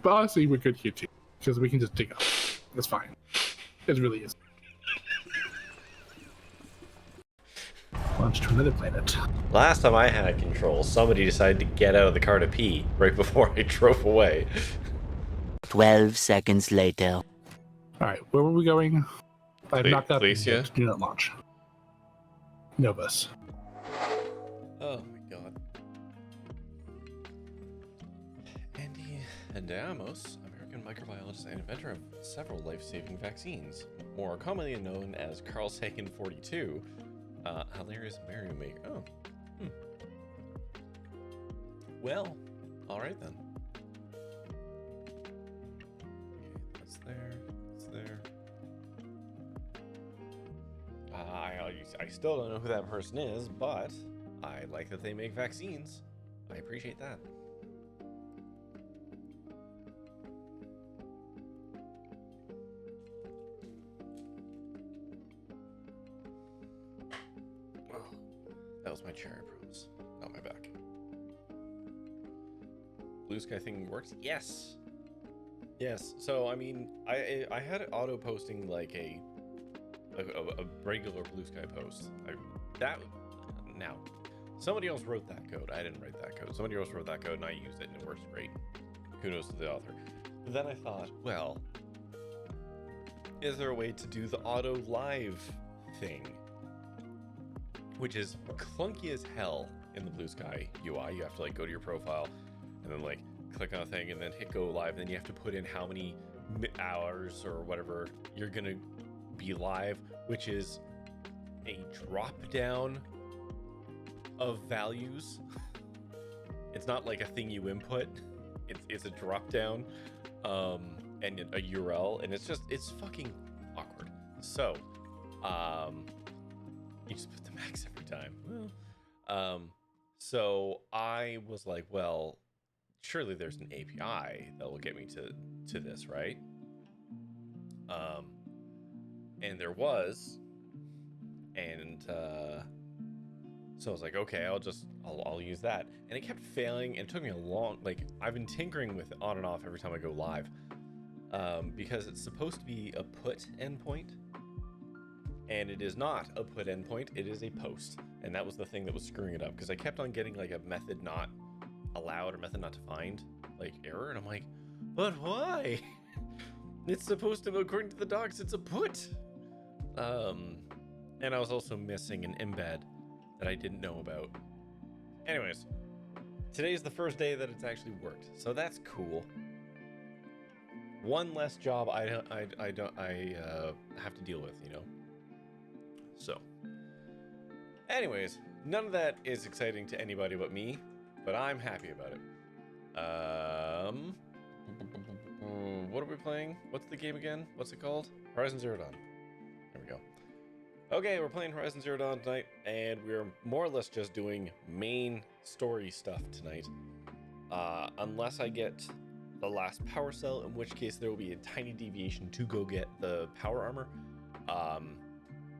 But honestly, we're good here too, because we can just dig up. That's fine. It really is. Launch to another planet. Last time I had control, somebody decided to get out of the car to pee right before I drove away. 12 seconds later. Alright, where were we going? I've knocked out Glacia? the do not launch. Novus. Oh my god. Andy Adamos, American microbiologist and inventor of several life-saving vaccines, more commonly known as Carl Sagan 42. Hilarious Mario Maker. Oh. Well, alright then. Okay, that's there. That's there. I still don't know who that person is, but I like that they make vaccines. I appreciate that. Oh, that was my chair, I promise. Not my back. Blue sky thing works? Yes. Yes. So I mean, I had it auto posting like a regular blue sky post. Now somebody else wrote that code. I didn't write that code. Somebody else wrote that code and I used it and it works great. Kudos to the author. But then I thought, well, is there a way to do the auto live thing, which is clunky as hell in the blue sky UI? You have to like go to your profile and then like click on a thing and then hit go live, and then you have to put in how many hours or whatever you're gonna be live, which is a drop down of values. It's not like a thing you input, it's a drop down and a URL, and it's fucking awkward. So you just put the max every time. Well, so I was like, well, surely there's an API that will get me to this, right? And there was, and so I was like, okay, I'll use that, and it kept failing, and it took me a long, like, I've been tinkering with it on and off every time I go live, because it's supposed to be a put endpoint, and it is not a put endpoint, it is a post, and that was the thing that was screwing it up, because I kept on getting like a method not allowed or method not defined like error, and I'm like, but why? It's supposed to, according to the docs, it's a put. And I was also missing an embed that I didn't know about. Anyways, today's the first day that it's actually worked, so that's cool. One less job I have to deal with, you know. So, anyways, none of that is exciting to anybody but me, but I'm happy about it. What are we playing? What's the game again? What's it called? Horizon Zero Dawn. There we go. Okay, we're playing Horizon Zero Dawn tonight, and we're more or less just doing main story stuff tonight. Unless I get the last power cell, in which case there will be a tiny deviation to go get the power armor,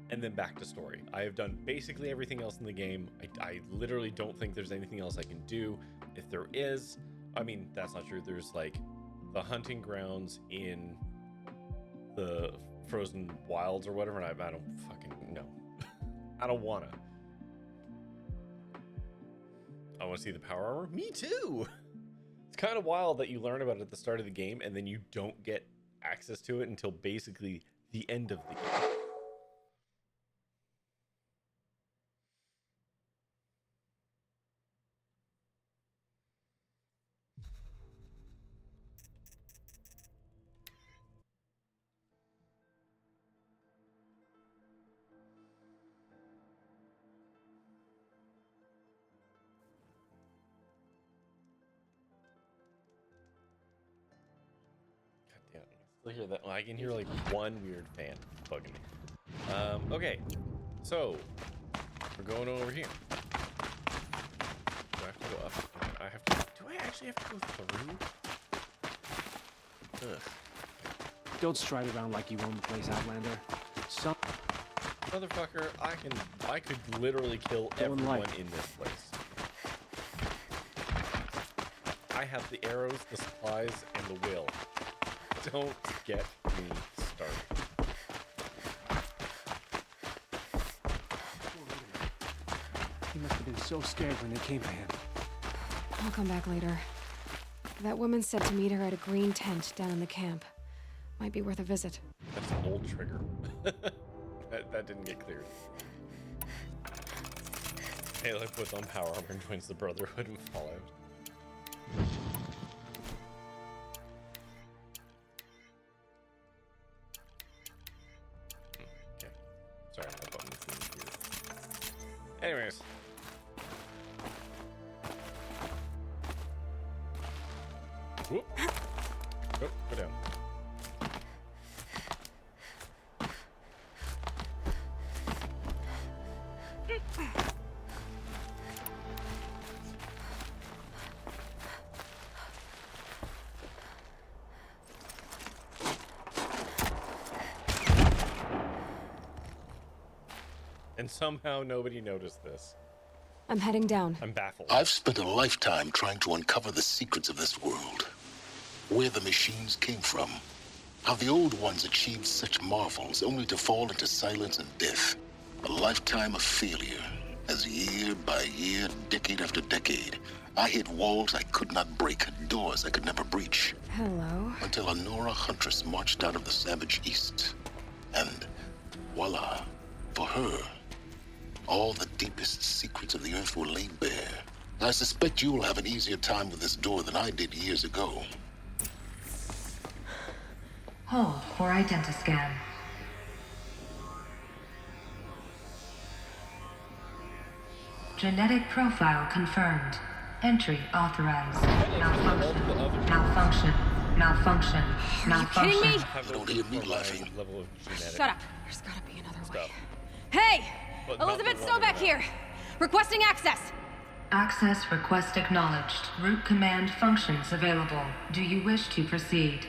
and then back to story. I have done basically everything else in the game. I literally don't think there's anything else I can do. If there is, I mean, that's not true. There's like the hunting grounds in the frozen wilds or whatever, and I don't fucking know. I don't wanna. I want to see the power armor. Me too. It's kind of wild that you learn about it at the start of the game and then you don't get access to it until basically the end of the game. Hear that. Well, I can hear like one weird fan bugging me. Okay, so we're going over here. Do I have to go up? I have to. Do I actually have to go through? Ugh. Don't stride around like you own the place, Outlander. Motherfucker, I could literally kill everyone in this place. I have the arrows, the supplies, and the will. Don't get me started. He must have been so scared when they came for him. I'll come back later. That woman said to meet her at a green tent down in the camp. Might be worth a visit. That's an old trigger. that didn't get cleared. Aloy puts on power armor and joins the Brotherhood of Fallout. Okay. Sorry, my button's weird. Anyways. Whoop. Oh, go down. And somehow nobody noticed this. I'm heading down. I'm baffled. I've spent a lifetime trying to uncover the secrets of this world. Where the machines came from. How the old ones achieved such marvels only to fall into silence and death. A lifetime of failure. As year by year, decade after decade, I hit walls I could not break, doors I could never breach. Hello. Until a Nora huntress marched out of the savage east. And voila, for her, all the deepest secrets of the earth were laid bare. I suspect you will have an easier time with this door than I did years ago. Hold for identiscan. Genetic profile confirmed. Entry authorized. Malfunction. Malfunction. Malfunction. Are you kidding me? You don't hear me laughing. Level of genetic Shut up. There's gotta be another way. stuff. Hey! But not Elizabeth the one Stovak we here! Requesting access! Access request acknowledged. Root command functions available. Do you wish to proceed?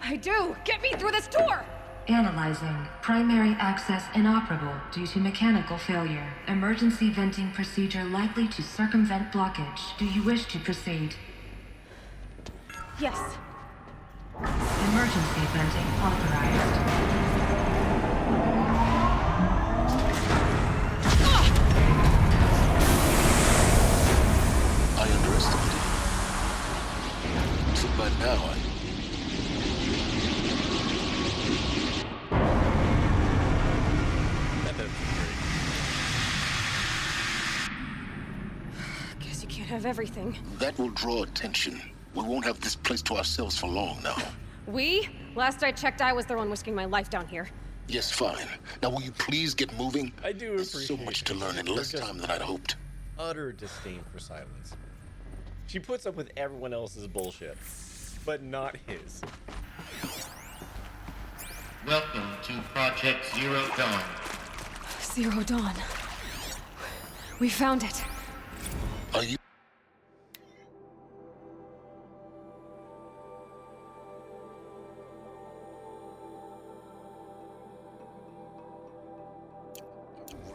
I do! Get me through this door! Analyzing. Primary access inoperable due to mechanical failure. Emergency venting procedure likely to circumvent blockage. Do you wish to proceed? Yes. Emergency venting authorized. I underestimated you. So by now, That better be great. Guess you can't have everything. that will draw attention. We won't have this place to ourselves for long now. We? Last I checked, I was the one risking my life down here. Yes, fine. Now will you please get moving? I do There's so appreciate much it. to learn in You're less just time than I'd hoped. Utter disdain for silence. She puts up with everyone else's bullshit, but not his. Welcome to Project Zero Dawn. Zero Dawn. We found it. Are you...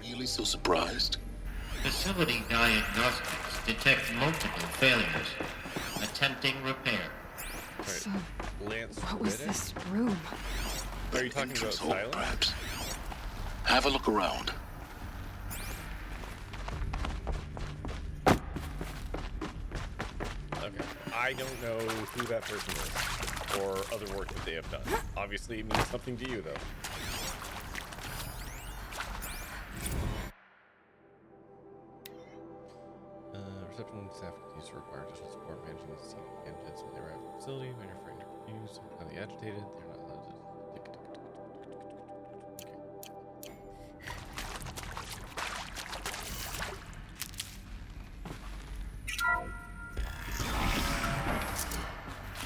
really so surprised? Facility diagnostics detect multiple failures. Attempting repair. So, Lance what was Riddick? this room? Are you talking about Entrance hole, silence? perhaps? Have a look around. Okay. I don't know who that person is, or other work that they have done. Obviously, it means something to you, though. Reception staff continues to require additional support managing the seating candidates when they arrive at the facility. When you're afraid to refuse, highly agitated, they're not allowed to.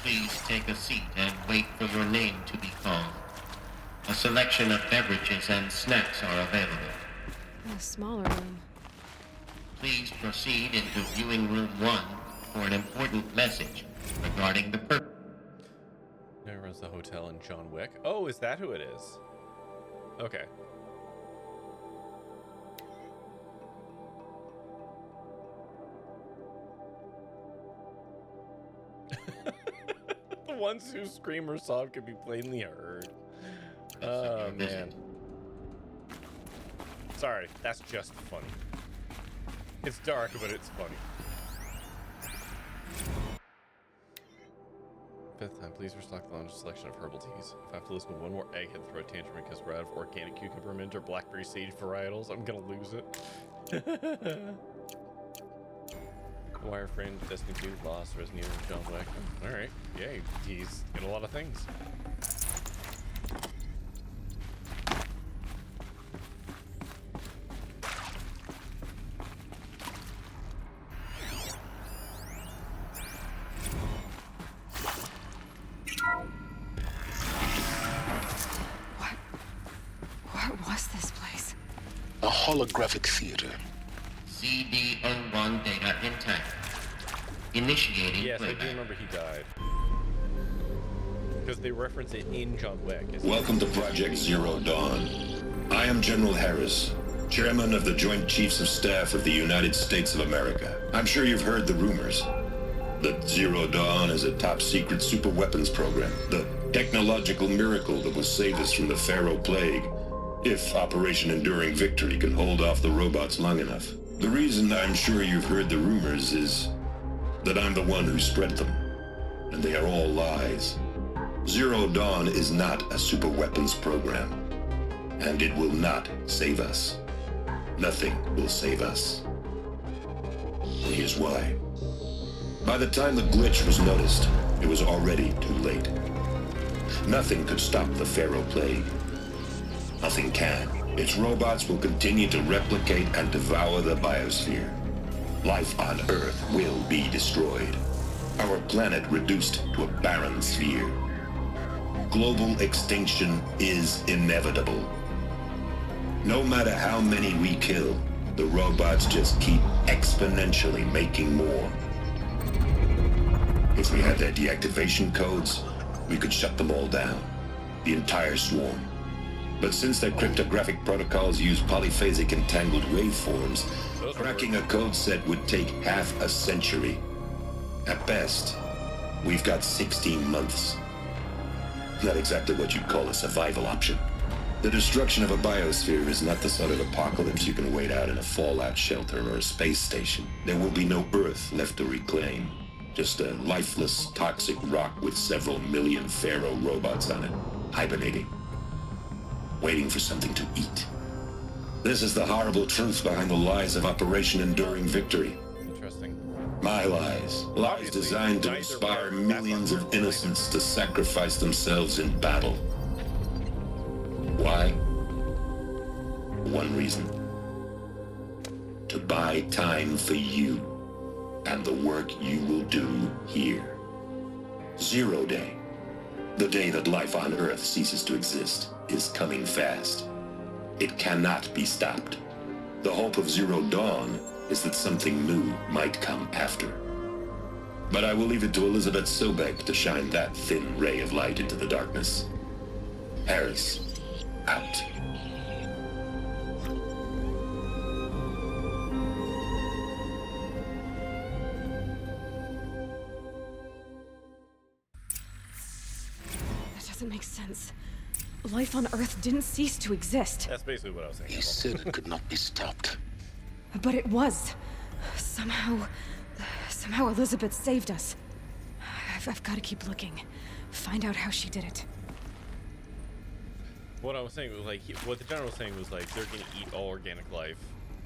Please take a seat and wait for your name to be called. A selection of beverages and snacks are available. A smaller room. Please proceed into viewing room 1 for an important message regarding the purpose. Now runs the hotel in John Wick. Oh, is that who it is? Okay. The ones whose scream or sob can be plainly heard. Oh, man. Sorry, that's just funny. It's dark, but it's funny. Fifth time, please restock the lounge selection of herbal teas. If I have to listen to one more egghead throw a tantrum because we're out of organic cucumber mint or blackberry sage varietals, I'm gonna lose it. Wireframe, Destiny 2, Lost, Resident Evil, John Wick. Alright, yay, he's in a lot of things. What was this place? A holographic theater. CD01 data intact. Initiating Yes, I playback. do remember he died. Because they reference it in John Wick. Welcome to Project Zero Dawn. I am General Harris, Chairman of the Joint Chiefs of Staff of the United States of America. I'm sure you've heard the rumors that Zero Dawn is a top-secret superweapons program, the technological miracle that will save us from the Pharaoh Plague, if Operation Enduring Victory can hold off the robots long enough. The reason I'm sure you've heard the rumors is that I'm the one who spread them, and they are all lies. Zero Dawn is not a superweapons program, and it will not save us. Nothing will save us. And here's why. By the time the glitch was noticed, it was already too late. Nothing could stop the Pharaoh Plague. Nothing can. Its robots will continue to replicate and devour the biosphere. Life on Earth will be destroyed. Our planet reduced to a barren sphere. Global extinction is inevitable. No matter how many we kill, the robots just keep exponentially making more. If we had their deactivation codes, we could shut them all down. The entire swarm. But since their cryptographic protocols use polyphasic entangled waveforms, cracking a code set would take half a century. At best, we've got 16 months. Not exactly what you'd call a survival option. The destruction of a biosphere is not the sort of apocalypse you can wait out in a fallout shelter or a space station. There will be no Earth left to reclaim. Just a lifeless, toxic rock with several million Pharaoh robots on it, hibernating. Waiting for something to eat. This is the horrible truth behind the lies of Operation Enduring Victory. Interesting. My lies. Lies designed to inspire millions of innocents to sacrifice themselves in battle. Why? One reason. To buy time for you and the work you will do here. Zero Day. The day that life on Earth ceases to exist is coming fast. It cannot be stopped. The hope of Zero Dawn is that something new might come after. But I will leave it to Elizabeth Sobek to shine that thin ray of light into the darkness. Harris, out. That doesn't make sense. Life on Earth didn't cease to exist. That's basically what I was saying. He said it could not be stopped. But it was. Somehow Elizabeth saved us. I've got to keep looking. Find out how she did it. What I was saying was like, what the general was saying was like, they're gonna eat all organic life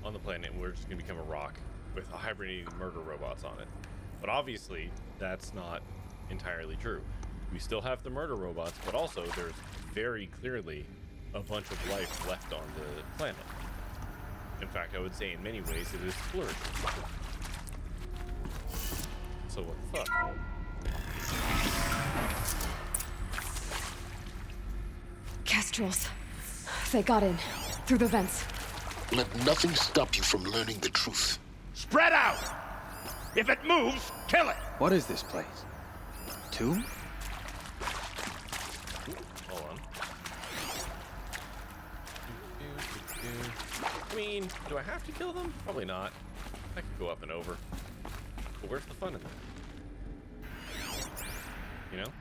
on the planet, and we're just gonna become a rock with hibernating murder robots on it. But obviously, that's not entirely true. We still have the murder robots, but also there's very clearly a bunch of life left on the planet. In fact, I would say in many ways it is flourishing. So what the fuck? Kestrels. They got in. Through the vents. Let nothing stop you from learning the truth. Spread out! If it moves, kill it! What is this place? Tomb? Hold on. I mean, do I have to kill them? Probably not. I could go up and over. But where's the fun in that? you know?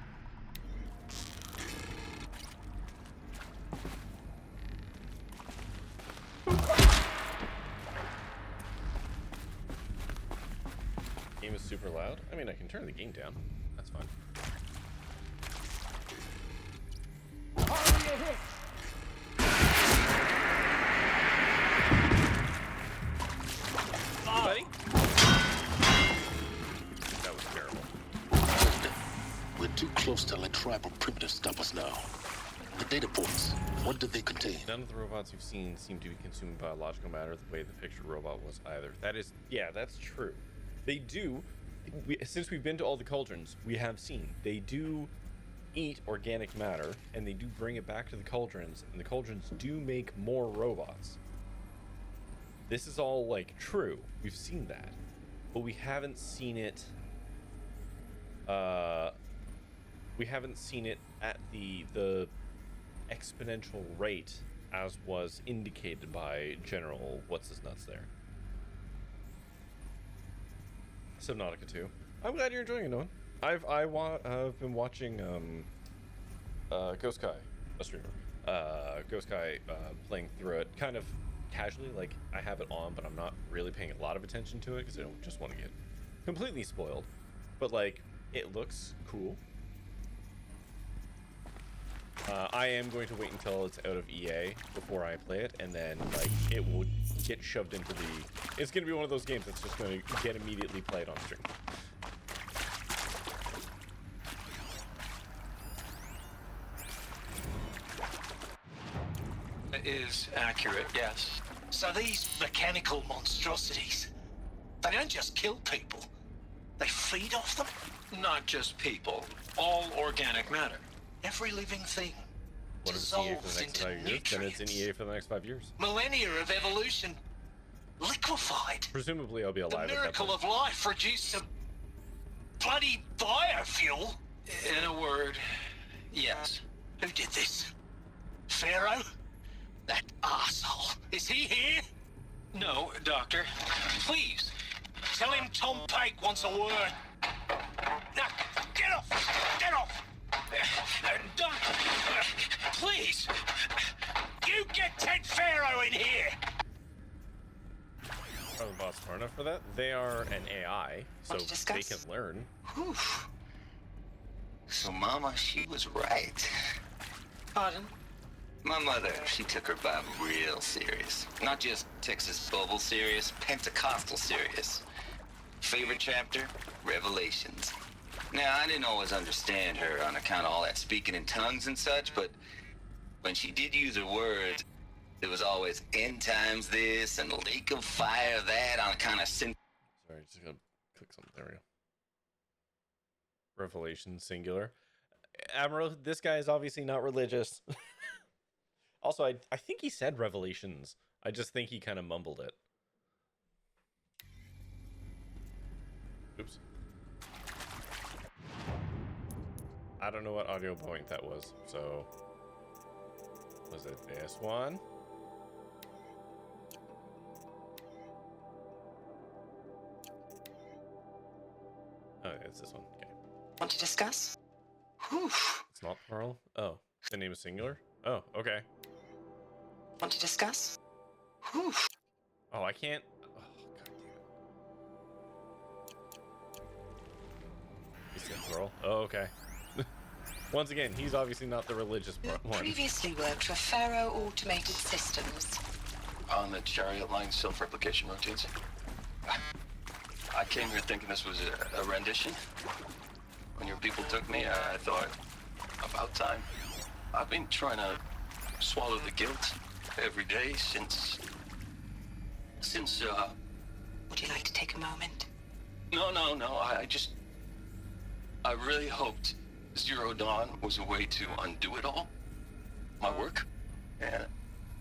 Game is super loud. I mean, I can turn the game down. That's fine. Buddy? That was terrible. We're too close to let tribal primitives stop us now. The data points, what did they contain? None of the robots you've seen seem to be consuming biological matter the way the pictured robot was either. That is, yeah, that's true. They do, since we've been to all the cauldrons, we have seen they do eat organic matter, and they do bring it back to the cauldrons, and the cauldrons do make more robots. This is all, like, true. We've seen that. But we haven't seen it, we haven't seen it at the exponential rate as was indicated by General what's-his-nuts there. Subnautica 2. I'm glad you're enjoying it, Noah. I've been watching Ghost Kai, a streamer. Ghost Kai playing through it kind of casually, like I have it on, but I'm not really paying a lot of attention to it because I don't just want to get completely spoiled. But like, it looks cool. I am going to wait until it's out of EA before I play it, and then like it will get shoved into the. It's going to be one of those games that's just going to get immediately played on stream. It is accurate, yes. So these mechanical monstrosities, they don't just kill people, they feed off them? Not just people, all organic matter. Every living thing What if it's EA for dissolves the next into 5 years? nutrients. Then it's in EA for the next 5 years. Millennia of evolution liquefied. Presumably, I'll be alive. The miracle of life reduced to bloody biofuel. In a word, yes. Who did this? Pharaoh? That arsehole. Is he here? No, Doctor. Please, tell him Tom Pake wants a word. Now, get off! Get off! Doctor, please! You get Ted Pharaoh in here! Are the bots smart enough for that? They are an AI, so they can learn. Whew. So Mama, she was right. Pardon? My mother, she took her Bible real serious. Not just Texas Bible serious, Pentecostal serious. Favorite chapter? Revelations. Now, I didn't always understand her on account of all that speaking in tongues and such, but when she did use her words, there was always end times this and lake of fire that on account of sin. Sorry, just gonna click something. There we go. Revelation singular. Admiral, this guy is obviously not religious. Also, I think he said Revelations. I just think he kind of mumbled it. Oops. I don't know what audio point that was, so... Was it this one? Oh, yeah, it's this one. Okay. Want to discuss? Whew. It's not plural? Oh, the name is singular? Oh, okay. Want to discuss? Whew. Oh, I can't... Oh, god damn it. He said plural? Oh, okay. Once again, he's obviously not the religious one. Previously worked for Pharaoh Automated Systems. On the chariot line self-replication routines. I came here thinking this was a rendition. When your people took me, I thought, about time. I've been trying to swallow the guilt every day since... Would you like to take a moment? No, I really hoped Zero Dawn was a way to undo it all. My work. And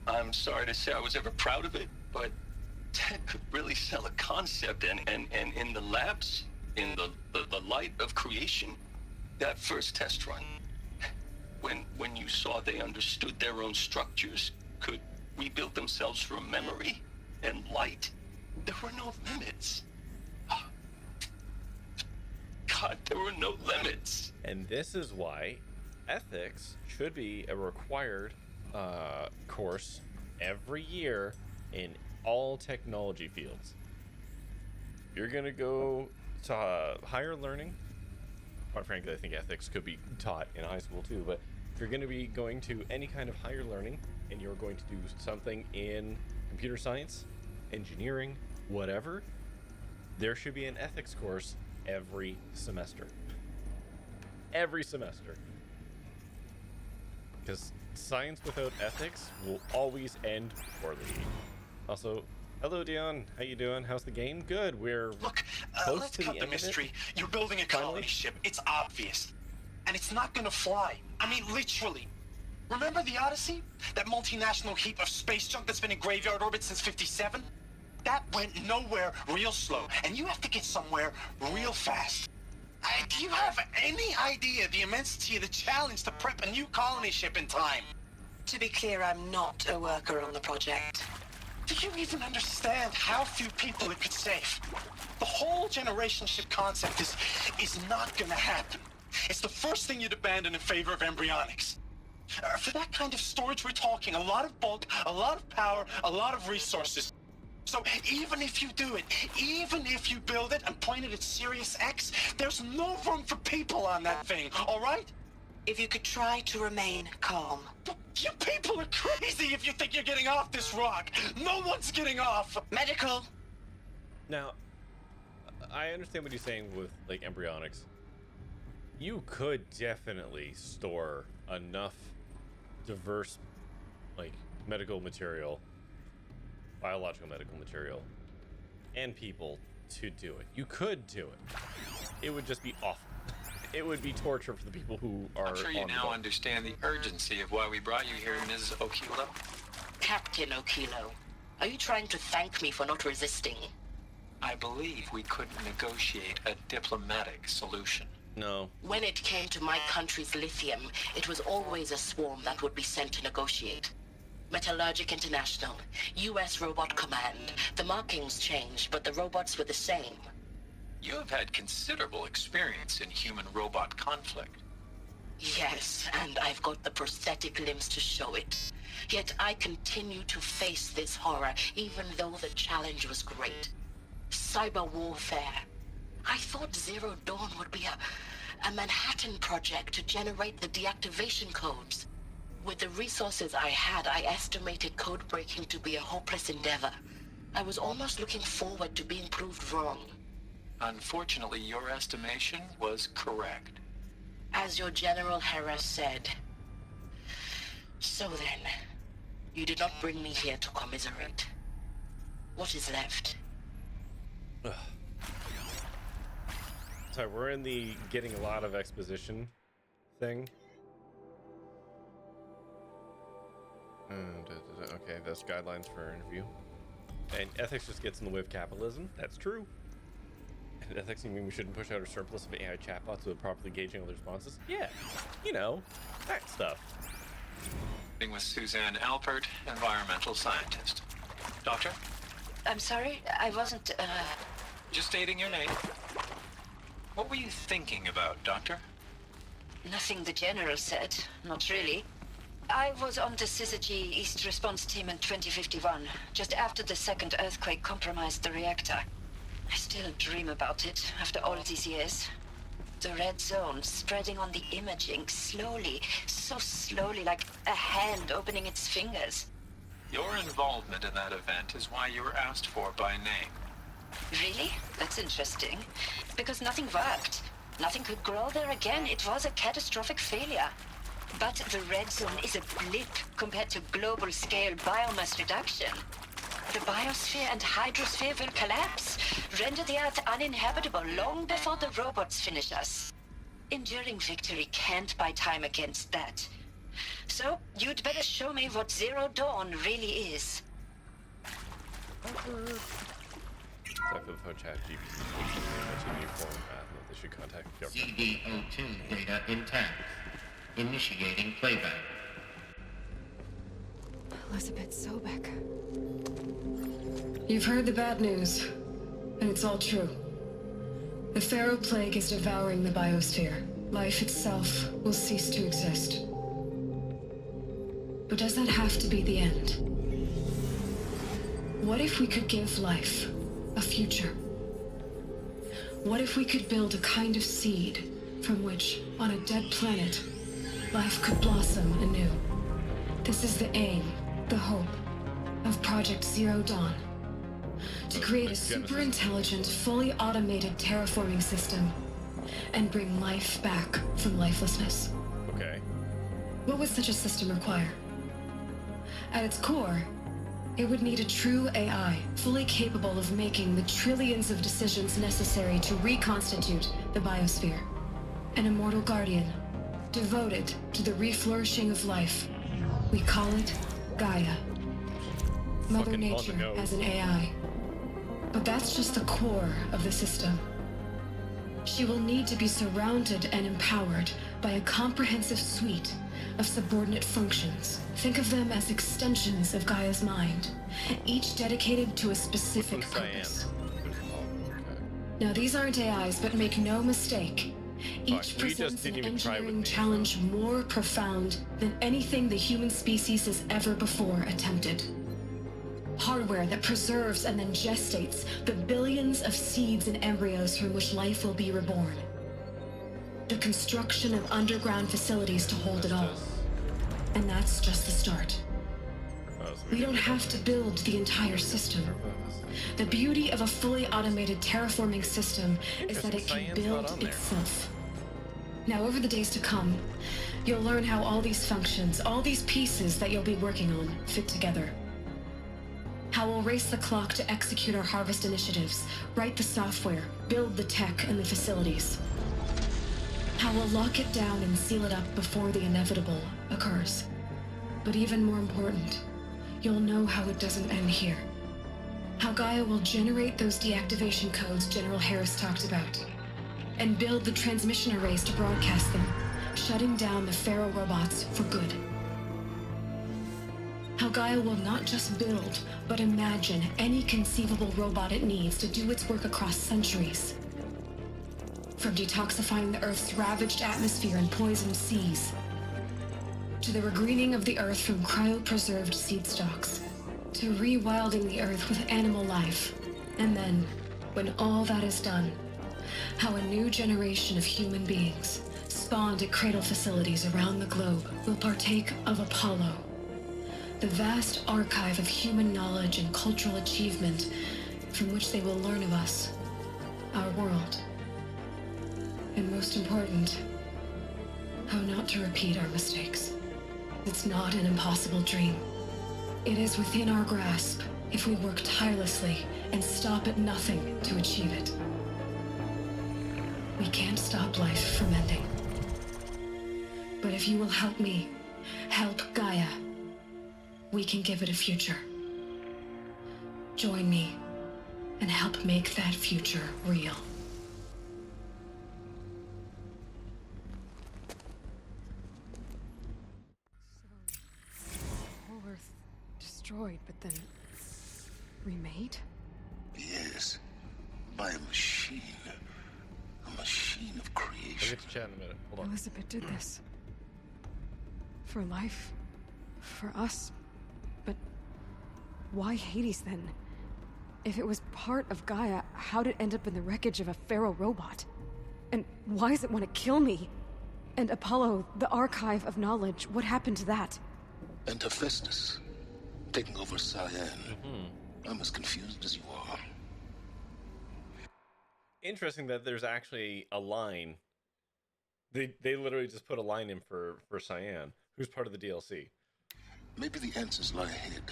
I'm sorry to say I was ever proud of it, but Ted could really sell a concept, and in the labs, in the light of creation, that first test run, when you saw they understood their own structures, could rebuild themselves from memory and light, there were no limits. God thought there were no limits. And this is why ethics should be a required course every year in all technology fields. You're gonna go to higher learning. Quite frankly, I think ethics could be taught in high school too, but if you're going to be going to any kind of higher learning and you're going to do something in computer science, engineering, whatever, there should be an ethics course every semester. Every semester. Because science without ethics will always end poorly. Also, hello Dion, how you doing? How's the game? Good. We're close let's to cut the the end of it. mystery. You're building a colony ship. It's obvious. And it's not gonna fly. I mean, literally. Remember the Odyssey? That multinational heap of space junk that's been in graveyard orbit since 57? That went nowhere real slow. And you have to get somewhere real fast. Do you have any idea the immensity of the challenge to prep a new colony ship in time? To be clear, I'm not a worker on the project. Do you even understand how few people it could save? The whole generation ship concept is not gonna happen. It's the first thing you'd abandon in favor of embryonics. For that kind of storage, we're talking a lot of bulk, a lot of power, a lot of resources. So even if you do it, even if you build it and point it at Sirius X, there's no room for people on that thing, all right? If you could try to remain calm. You people are crazy if you think you're getting off this rock. No one's getting off. Medical. Now, I understand what you're saying with, like, embryonics. You could definitely store enough diverse, like, medical material, biological medical material, and people to do it. You could do it. It would just be awful. It would be torture for the people who are I'm sure you on the now boat. understand the urgency of why we brought you here, Ms. Okilo. Captain Okilo, are you trying to thank me for not resisting? I believe we couldn't negotiate a diplomatic solution. No. When it came to my country's lithium, it was always a swarm that would be sent to negotiate. Metallurgic International, U.S. Robot Command. The markings changed, but the robots were the same. You have had considerable experience in human-robot conflict. Yes, and I've got the prosthetic limbs to show it. Yet I continue to face this horror, even though the challenge was great. Cyber warfare. I thought Zero Dawn would be a Manhattan project to generate the deactivation codes. With the resources I had, I estimated code breaking to be a hopeless endeavor. I was almost looking forward to being proved wrong. Unfortunately, your estimation was correct. As your General Harris said. So then, you did not bring me here to commiserate. What is left? Ugh. Sorry, we're in the getting a lot of exposition thing. Okay, that's guidelines for interview. And ethics just gets in the way of capitalism. That's true. And ethics mean we shouldn't push out a surplus of AI chatbots with properly gauging all the responses? Yeah, you know, that stuff. With Suzanne Alpert, environmental scientist. Doctor? I'm sorry, I wasn't, Just stating your name. What were you thinking about, Doctor? Nothing the General said, not really. I was on the Syzygy East Response Team in 2051, just after the second earthquake compromised the reactor. I still dream about it, after all these years. The red zone spreading on the imaging, slowly, so slowly, like a hand opening its fingers. Your involvement in that event is why you were asked for by name. Really? That's interesting. Because nothing worked. Nothing could grow there again. It was a catastrophic failure. But the red zone is a blip compared to global-scale biomass reduction. The biosphere and hydrosphere will collapse, render the Earth uninhabitable long before the robots finish us. Enduring victory can't buy time against that. So, you'd better show me what Zero Dawn really is. Type of phone chat GPT they should contact government. CD02 data intact. Initiating playback. Elizabeth Sobek. You've heard the bad news, and it's all true. The Pharaoh Plague is devouring the biosphere. Life itself will cease to exist. But does that have to be the end? What if we could give life a future? What if we could build a kind of seed from which, on a dead planet, life could blossom anew? This is the aim, the hope, of Project Zero Dawn. To create a super-intelligent, fully automated terraforming system and bring life back from lifelessness. Okay. What would such a system require? At its core, it would need a true AI, fully capable of making the trillions of decisions necessary to reconstitute the biosphere. An immortal guardian, devoted to the reflourishing of life. We call it Gaia. Mother Nature as an AI. But that's just the core of the system. She will need to be surrounded and empowered by a comprehensive suite of subordinate functions. Think of them as extensions of Gaia's mind, each dedicated to a specific purpose. Now, these aren't AIs, but make no mistake, each presents an engineering challenge more profound than anything the human species has ever before attempted. Hardware that preserves and then gestates the billions of seeds and embryos from which life will be reborn. The construction of underground facilities to hold it all. And that's just the start. We don't have to build the entire system. The beauty of a fully automated terraforming system is that it can build itself. Now, over the days to come, you'll learn how all these functions, all these pieces that you'll be working on, fit together. How we'll race the clock to execute our harvest initiatives, write the software, build the tech and the facilities. How we'll lock it down and seal it up before the inevitable occurs. But even more important, you'll know how it doesn't end here. How Gaia will generate those deactivation codes General Harris talked about, and build the transmission arrays to broadcast them, shutting down the Pharaoh robots for good. How Gaia will not just build, but imagine any conceivable robot it needs to do its work across centuries. From detoxifying the Earth's ravaged atmosphere and poisoned seas, to the regreening of the Earth from cryopreserved seed stalks, to rewilding the Earth with animal life. And then, when all that is done, how a new generation of human beings, spawned at cradle facilities around the globe, will partake of Apollo, the vast archive of human knowledge and cultural achievement from which they will learn of us, our world. And most important, how not to repeat our mistakes. It's not an impossible dream. It is within our grasp if we work tirelessly and stop at nothing to achieve it. We can't stop life from ending. But if you will help me, help Gaia, we can give it a future. Join me and help make that future real. Whole Earth destroyed, but then remade? Yes, by a machine. A machine of creation. I'll get to chat in a minute. Hold on. Elizabeth did this. For life. For us. But why Hades then? If it was part of Gaia, how'd it end up in the wreckage of a Pharaoh robot? And why does it want to kill me? And Apollo, the archive of knowledge, what happened to that? And Hephaestus, taking over Cyan. I'm as confused as you are. Interesting that there's actually a line. They literally just put a line in for Cyan, who's part of the DLC. Maybe the answers lie ahead.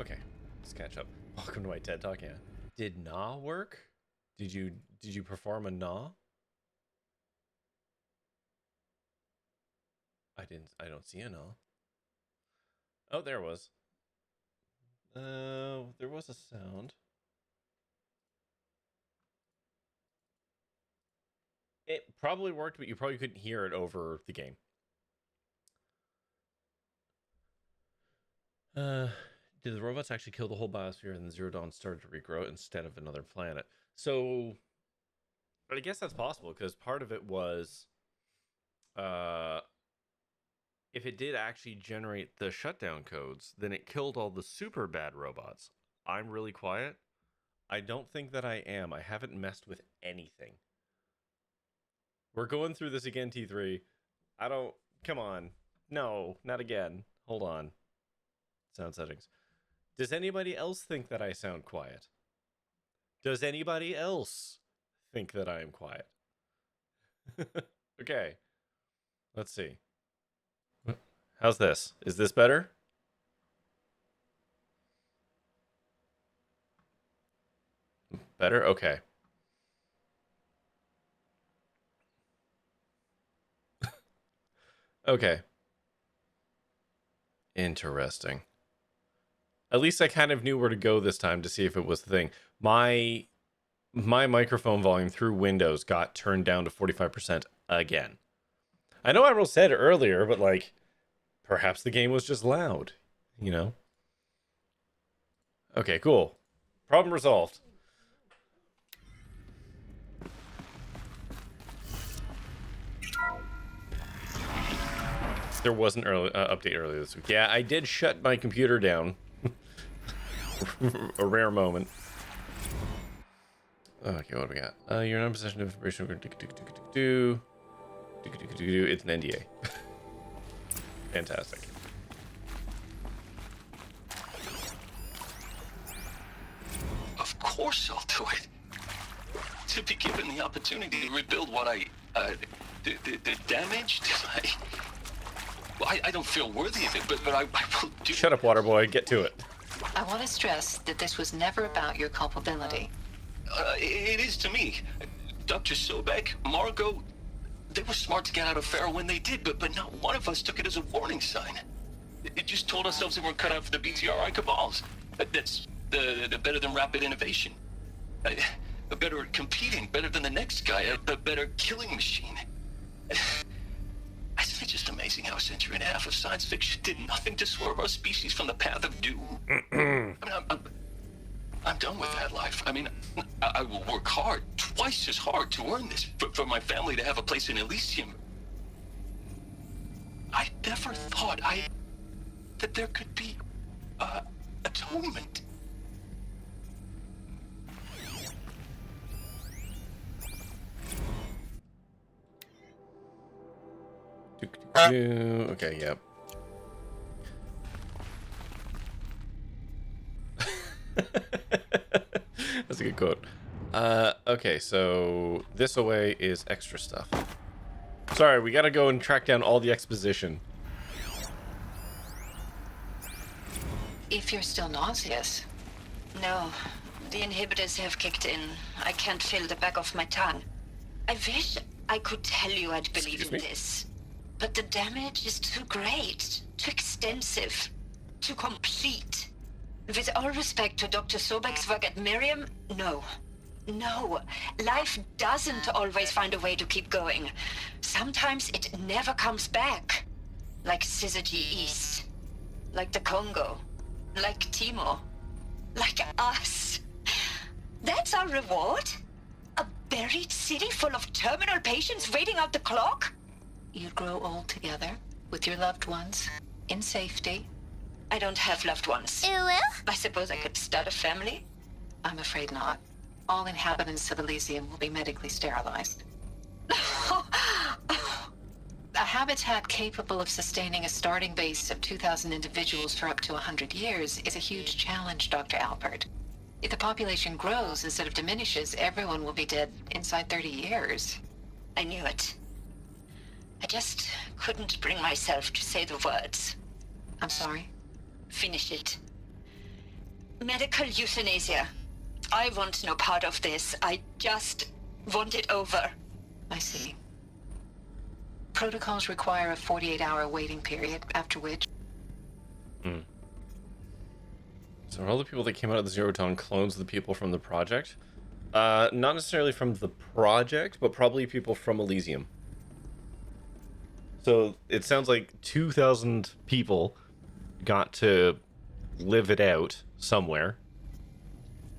Okay, let's catch up. Welcome to my TED Talk. Yeah, did Gnaw work? Did you perform a Gnaw? I don't see a Gnaw. Oh, there was. There was a sound. It probably worked, but you probably couldn't hear it over the game. Did the robots actually kill the whole biosphere and then Zero Dawn started to regrow instead of another planet? So, I guess that's possible because part of it was, if it did actually generate the shutdown codes, then it killed all the super bad robots. I'm really quiet. I don't think that I am. I haven't messed with anything. We're going through this again, T3. I don't... Come on. No, not again. Hold on. Sound settings. Does anybody else think that I sound quiet? Does anybody else think that I am quiet? Okay. Let's see. How's this? Is this better? Better? Okay. Okay. Interesting. At least I kind of knew where to go this time to see if it was the thing. My microphone volume through Windows got turned down to 45% again. I know Admiral said earlier, but like, perhaps the game was just loud, you know? Okay, cool. Problem resolved. There was an update earlier this week. Yeah, I did shut my computer down. A rare moment. Okay, what do we got? You're not in possession of information. It's an NDA. Fantastic. Of course I'll do it. To be given the opportunity to rebuild what the damage, I don't feel worthy of it, but I will do. Shut up, Waterboy. Get to it. I want to stress that this was never about your culpability. It is to me. Dr. Sobek, Margot, they were smart to get out of Pharaoh when they did, but not one of us took it as a warning sign. It just told ourselves that we're cut out for the BTRI cabals. That's the better than rapid innovation. Better at competing, better than the next guy, a better killing machine. Isn't it just amazing how a century and a half of science fiction did nothing to swerve our species from the path of doom? I mean, I'm done with that life. I mean, I will work hard, twice as hard to earn this, for my family to have a place in Elysium. I never thought that there could be atonement. Okay, yep. That's a good quote. Okay, so this away is extra stuff. Sorry, we gotta go and track down all the exposition. If you're still nauseous. No, the inhibitors have kicked in. I can't feel the back of my tongue. I wish I could tell you I'd believe in this. But the damage is too great, too extensive, too complete. With all respect to Dr. Sobek's work at Miriam, no. No, life doesn't always find a way to keep going. Sometimes it never comes back. Like Syzygy East. Like the Congo. Like Timo. Like us. That's our reward? A buried city full of terminal patients waiting out the clock? You grow old together, with your loved ones, in safety. I don't have loved ones. I suppose I could start a family? I'm afraid not. All inhabitants of Elysium will be medically sterilized. A habitat capable of sustaining a starting base of 2,000 individuals for up to 100 years is a huge challenge, Dr. Alpert. If the population grows instead of diminishes, everyone will be dead inside 30 years. I knew it. I just couldn't bring myself to say the words. I'm sorry? Finish it. Medical euthanasia. I want no part of this. I just want it over. I see. Protocols require a 48-hour waiting period, after which... So are all the people that came out of the Zero Dawn clones of the people from the project? Not necessarily from the project, but probably people from Elysium. So it sounds like 2,000 people got to live it out somewhere.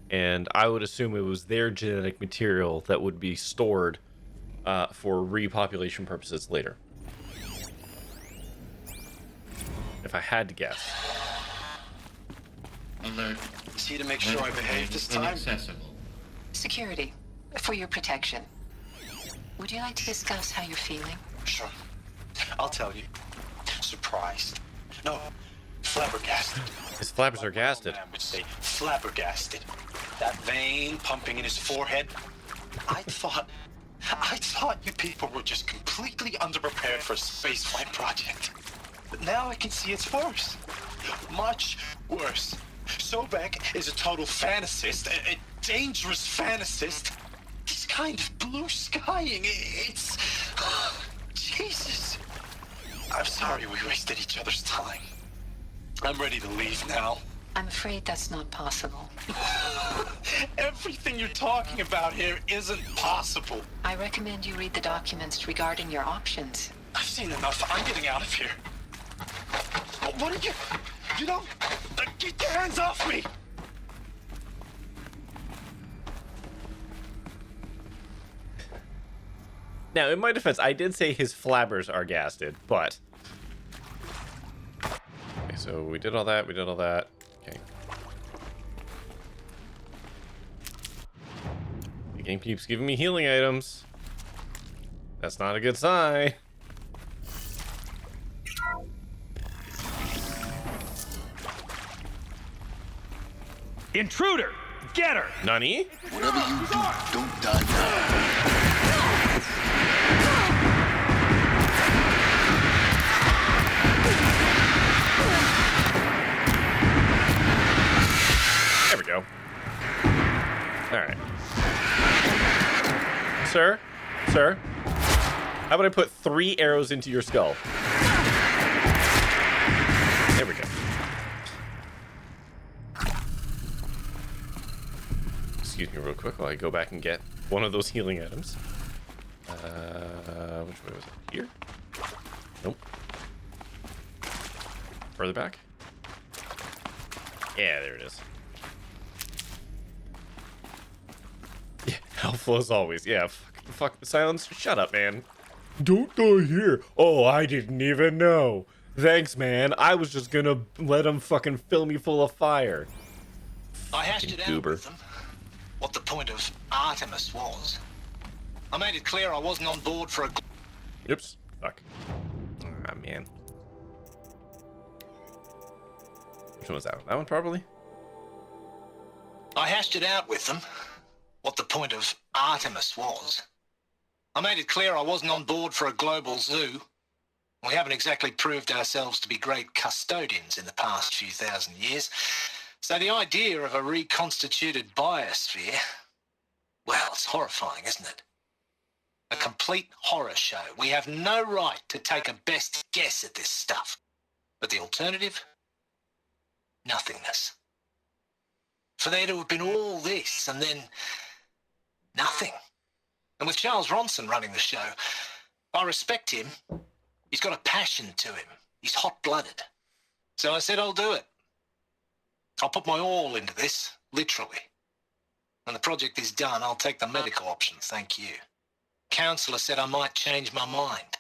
And I would assume it was their genetic material that would be stored for repopulation purposes later. If I had to guess. Alert. See to make sure I behave this time. Inaccessible. Security, for your protection. Would you like to discuss how you're feeling? Sure. I'll tell you. Surprised. No, flabbergasted. His flabbers are gasted. Man would say flabbergasted. That vein pumping in his forehead. I thought you people were just completely underprepared for a spaceflight project. But now I can see it's worse. Much worse. Sobek is a total fantasist, a dangerous fantasist. This kind of blue skying, it's... Jesus. I'm sorry we wasted each other's time. I'm ready to leave now. I'm afraid that's not possible. Everything you're talking about here isn't possible. I recommend you read the documents regarding your options. I've seen enough. I'm getting out of here. What are you... You don't... Get your hands off me! Now, in my defense, I did say his flabbers are gasted, but... Okay, so we did all that, Okay. The game keeps giving me healing items. That's not a good sign. Intruder! Get her! Nani? Whatever you do, don't die now. There we go. Alright. Sir? Sir? How about I put 3 arrows into your skull? There we go. Excuse me real quick while I go back and get one of those healing items. Which way was it? Here? Nope. Further back? Yeah, there it is. Yeah, helpful as always. Yeah, fuck, silence. Shut up, man. Don't die here. Oh, I didn't even know. Thanks, man. I was just gonna let him fucking fill me full of fire. I hashed it out Goober. with them. What the point of Artemis was. I made it clear I wasn't on board for a... Oops. Fuck. Ah, man. Which one was that one? That one, probably? I hashed it out with them. What the point of Artemis was. I made it clear I wasn't on board for a global zoo. We haven't exactly proved ourselves to be great custodians in the past few thousand years. So the idea of a reconstituted biosphere, well, it's horrifying, isn't it? A complete horror show. We have no right to take a best guess at this stuff. But the alternative? Nothingness. For there to have been all this and then nothing. And with Charles Ronson running the show, I respect him. He's got a passion to him. He's hot-blooded. So I said I'll do it. I'll put my all into this, literally. When the project is done, I'll take the medical option, thank you. Counselor said I might change my mind.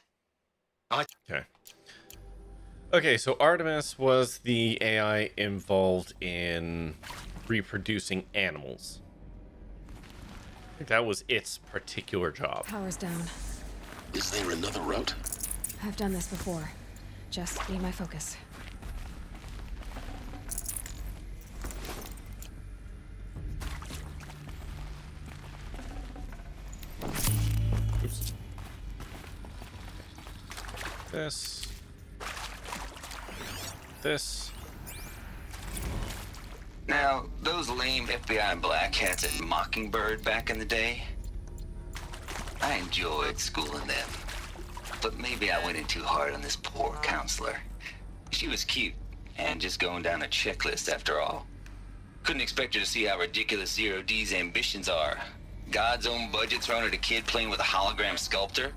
Okay, so Artemis was the AI involved in reproducing animals. I think that was its particular job. Power's down. Is there another route? I've done this before. Just need my focus. Oops. This. Now, those lame FBI black hats at Mockingbird back in the day, I enjoyed schooling them. But maybe I went in too hard on this poor counselor. She was cute, and just going down a checklist after all. Couldn't expect her to see how ridiculous Zero D's ambitions are. God's own budget thrown at a kid playing with a hologram sculptor?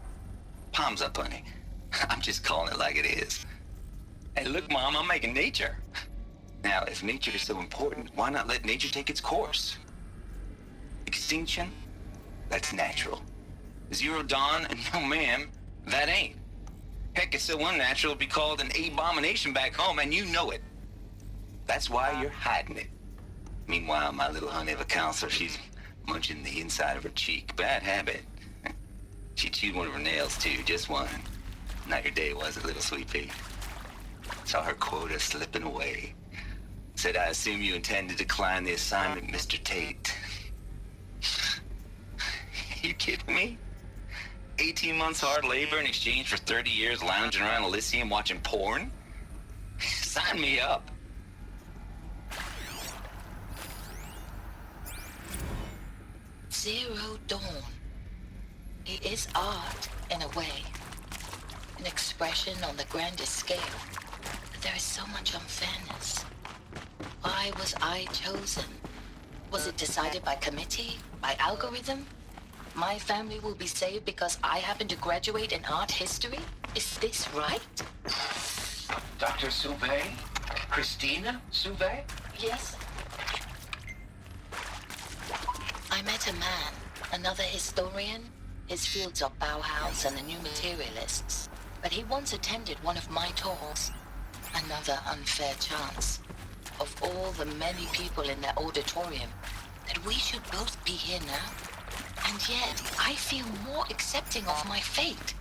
Palms up, honey. I'm just calling it like it is. Hey, look, Mom, I'm making nature. Now, if nature is so important, why not let nature take its course? Extinction? That's natural. Zero Dawn? No, ma'am, that ain't. Heck, it's so unnatural to be called an abomination back home, and you know it. That's why you're hiding it. Meanwhile, my little honey of a counselor, she's munching the inside of her cheek. Bad habit. She chewed one of her nails, too, just one. Not your day, was it, little sweet pea? Saw her quota slipping away. Said, I assume you intend to decline the assignment, Mr. Tate. You kidding me? 18 months hard labor in exchange for 30 years lounging around Elysium watching porn? Sign me up. Zero Dawn. It is art, in a way. An expression on the grandest scale. But there is so much unfairness. Why was I chosen? Was it decided by committee? By algorithm? My family will be saved because I happen to graduate in art history? Is this right? Dr. Sauvé? Christina Sauvé? Yes. I met a man, another historian. His fields are Bauhaus and the New Materialists. But he once attended one of my talks. Another unfair chance. Of all the many people in that auditorium, that we should both be here now. And yet, I feel more accepting of my fate.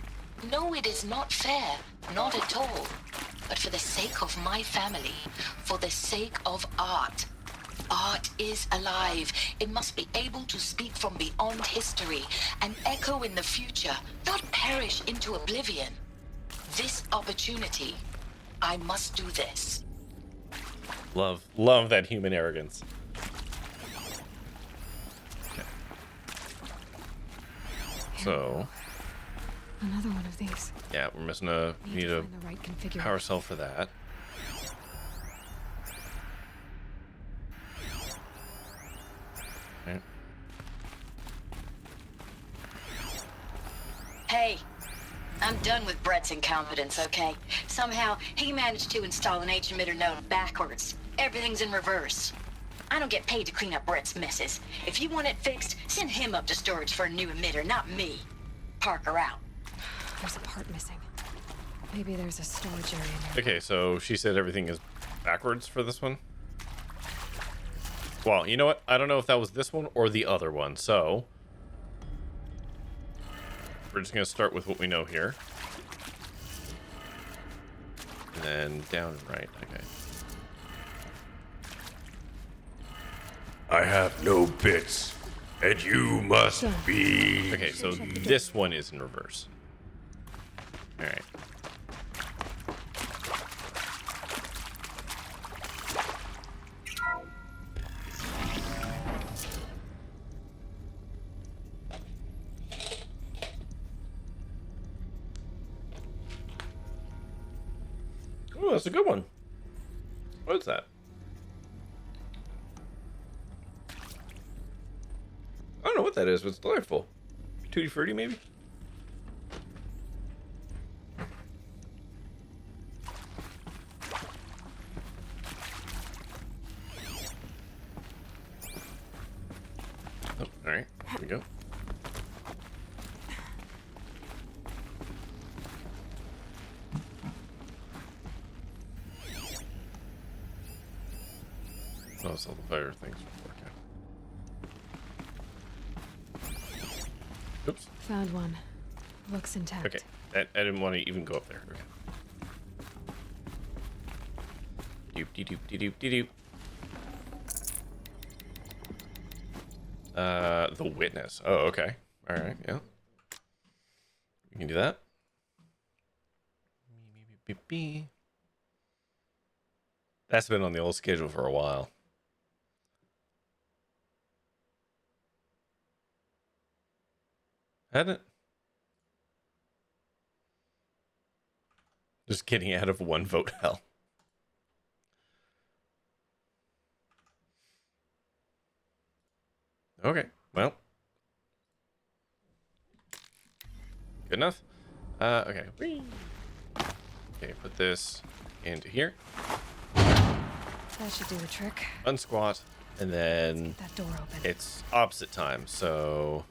No, it is not fair, not at all. But for the sake of my family, for the sake of art. Art is alive. It must be able to speak from beyond history and echo in the future, not perish into oblivion. This opportunity, I must do this. Love that human arrogance. Okay. So, another one of these. yeah, we're missing a need a right configuration. power cell for that. Okay. Hey, I'm done with Brett's incompetence, okay? Somehow, he managed to install an H-emitter node backwards. Everything's in reverse. I don't get paid to clean up Brett's messes. If you want it fixed, send him up to storage for a new emitter, not me. Parker out. There's a part missing. Maybe there's a storage area in there. Okay, so she said everything is backwards for this one. Well, you know what? I don't know if that was this one or the other one, so we're just going to start with what we know here. And then down and right. Okay. I have no bits, and you must be... Okay, so this one is in reverse. All right. Oh, that's a good one. What is that? I don't know what that is, but it's delightful. Tutti Frutti, maybe? Oh, alright. Here we go. Oh, so the fire things working. Oops. Found one. Looks intact. Okay. I didn't want to even go up there. Okay. Doop de doop de doop de doop. The witness. Oh, okay. All right. Yeah. We can do that. That's been on the old schedule for a while. Hadn't it? Just getting out of one vote hell. Okay, well. Good enough. Okay. Whee. Okay, put this into here. That should do the trick. Unsquat, and then That door open. it's opposite time, so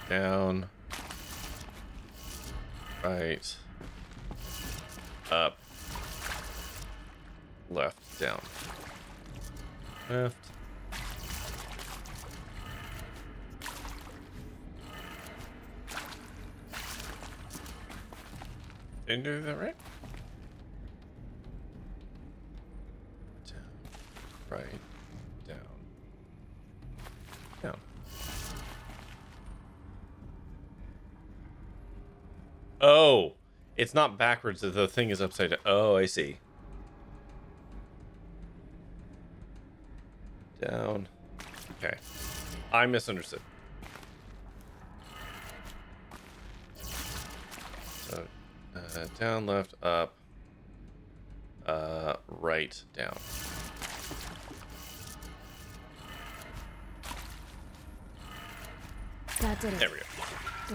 down, right, up, left, down, left. Didn't do that right? Down, right, down, down. Oh, it's not backwards. The thing is upside down. Oh, I see. Down. Okay. I misunderstood. So, down, left, up, right, down. That did it. There we go.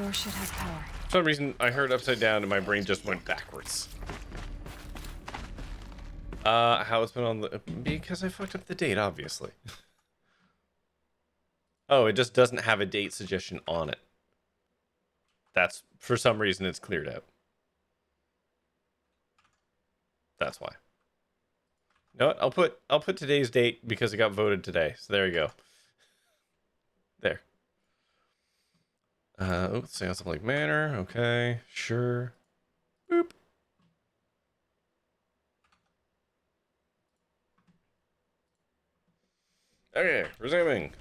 Door should have power. For some reason, I heard upside down and my brain just went backwards. How it's been on the... Because I fucked up the date, obviously. Oh, it just doesn't have a date suggestion on it. That's... For some reason, it's cleared out. That's why. You know what? I'll put today's date because it got voted today. So there you go. There. Oh, sounds like manner. Okay, sure. Boop. Okay, resuming.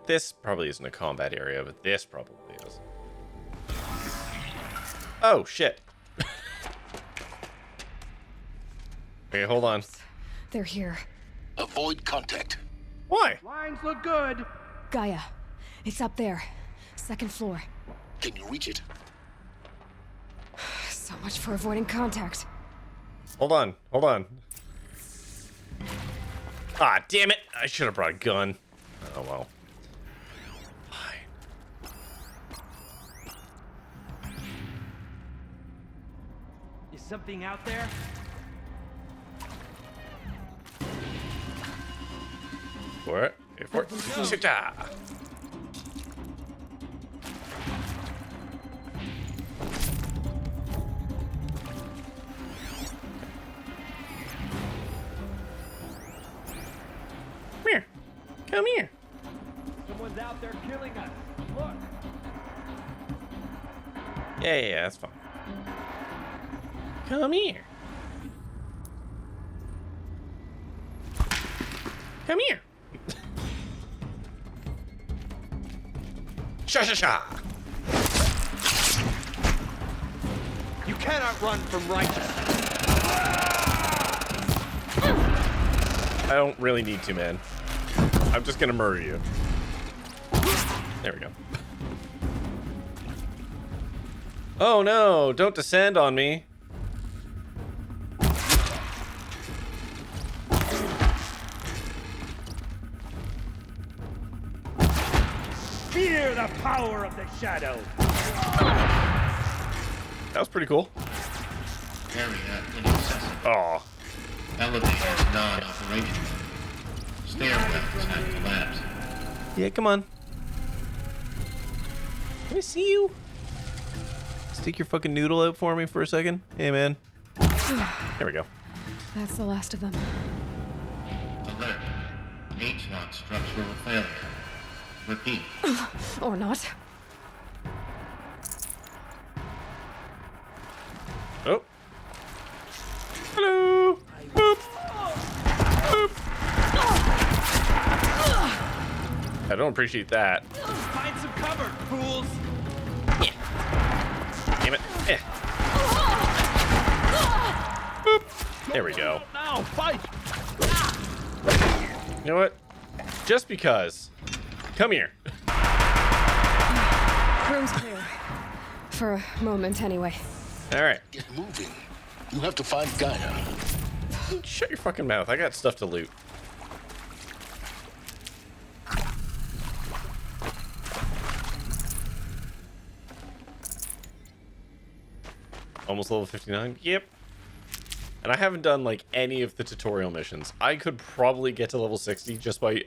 This probably isn't a combat area, but this probably is. Oh, shit. Okay, hold on. They're here. Avoid contact. Why? Lines look good. Gaia. It's up there. Second floor. Can you reach it? So much for avoiding contact. Hold on. Hold on. Ah, damn it. I should have brought a gun. Oh, well. Fine. Is something out there? For it. Wait for it. Shita. Come here. Come here. Someone's out there killing us. Look. Yeah, that's fine. Come here. Come here. Sha. You cannot run from righteousness. I don't really need to, man. I'm just gonna murder you. There we go. Oh no, don't descend on me. Fear the power of the shadow. That was pretty cool. Area inaccessible. Oh. Elevators non-operational. Stairwells have collapsed. Yeah, come on. Can I see you? Stick your fucking noodle out for me for a second. Hey, man. There we go. That's the last of them. Alert. H-lock structural failure. Repeat. Or not. Oh. Hello. Boop. Boop. I don't appreciate that. Find some cover, fools. Yeah. Damn it. Eh. Boop. There we go. Now, fight. You know what? Just because. Come here. Room's clear. For a moment, anyway. All right. Get moving. You have to find Gaia. Shut your fucking mouth. I got stuff to loot. almost level 59. Yep. And I haven't done like any of the tutorial missions. I could probably get to level 60 just by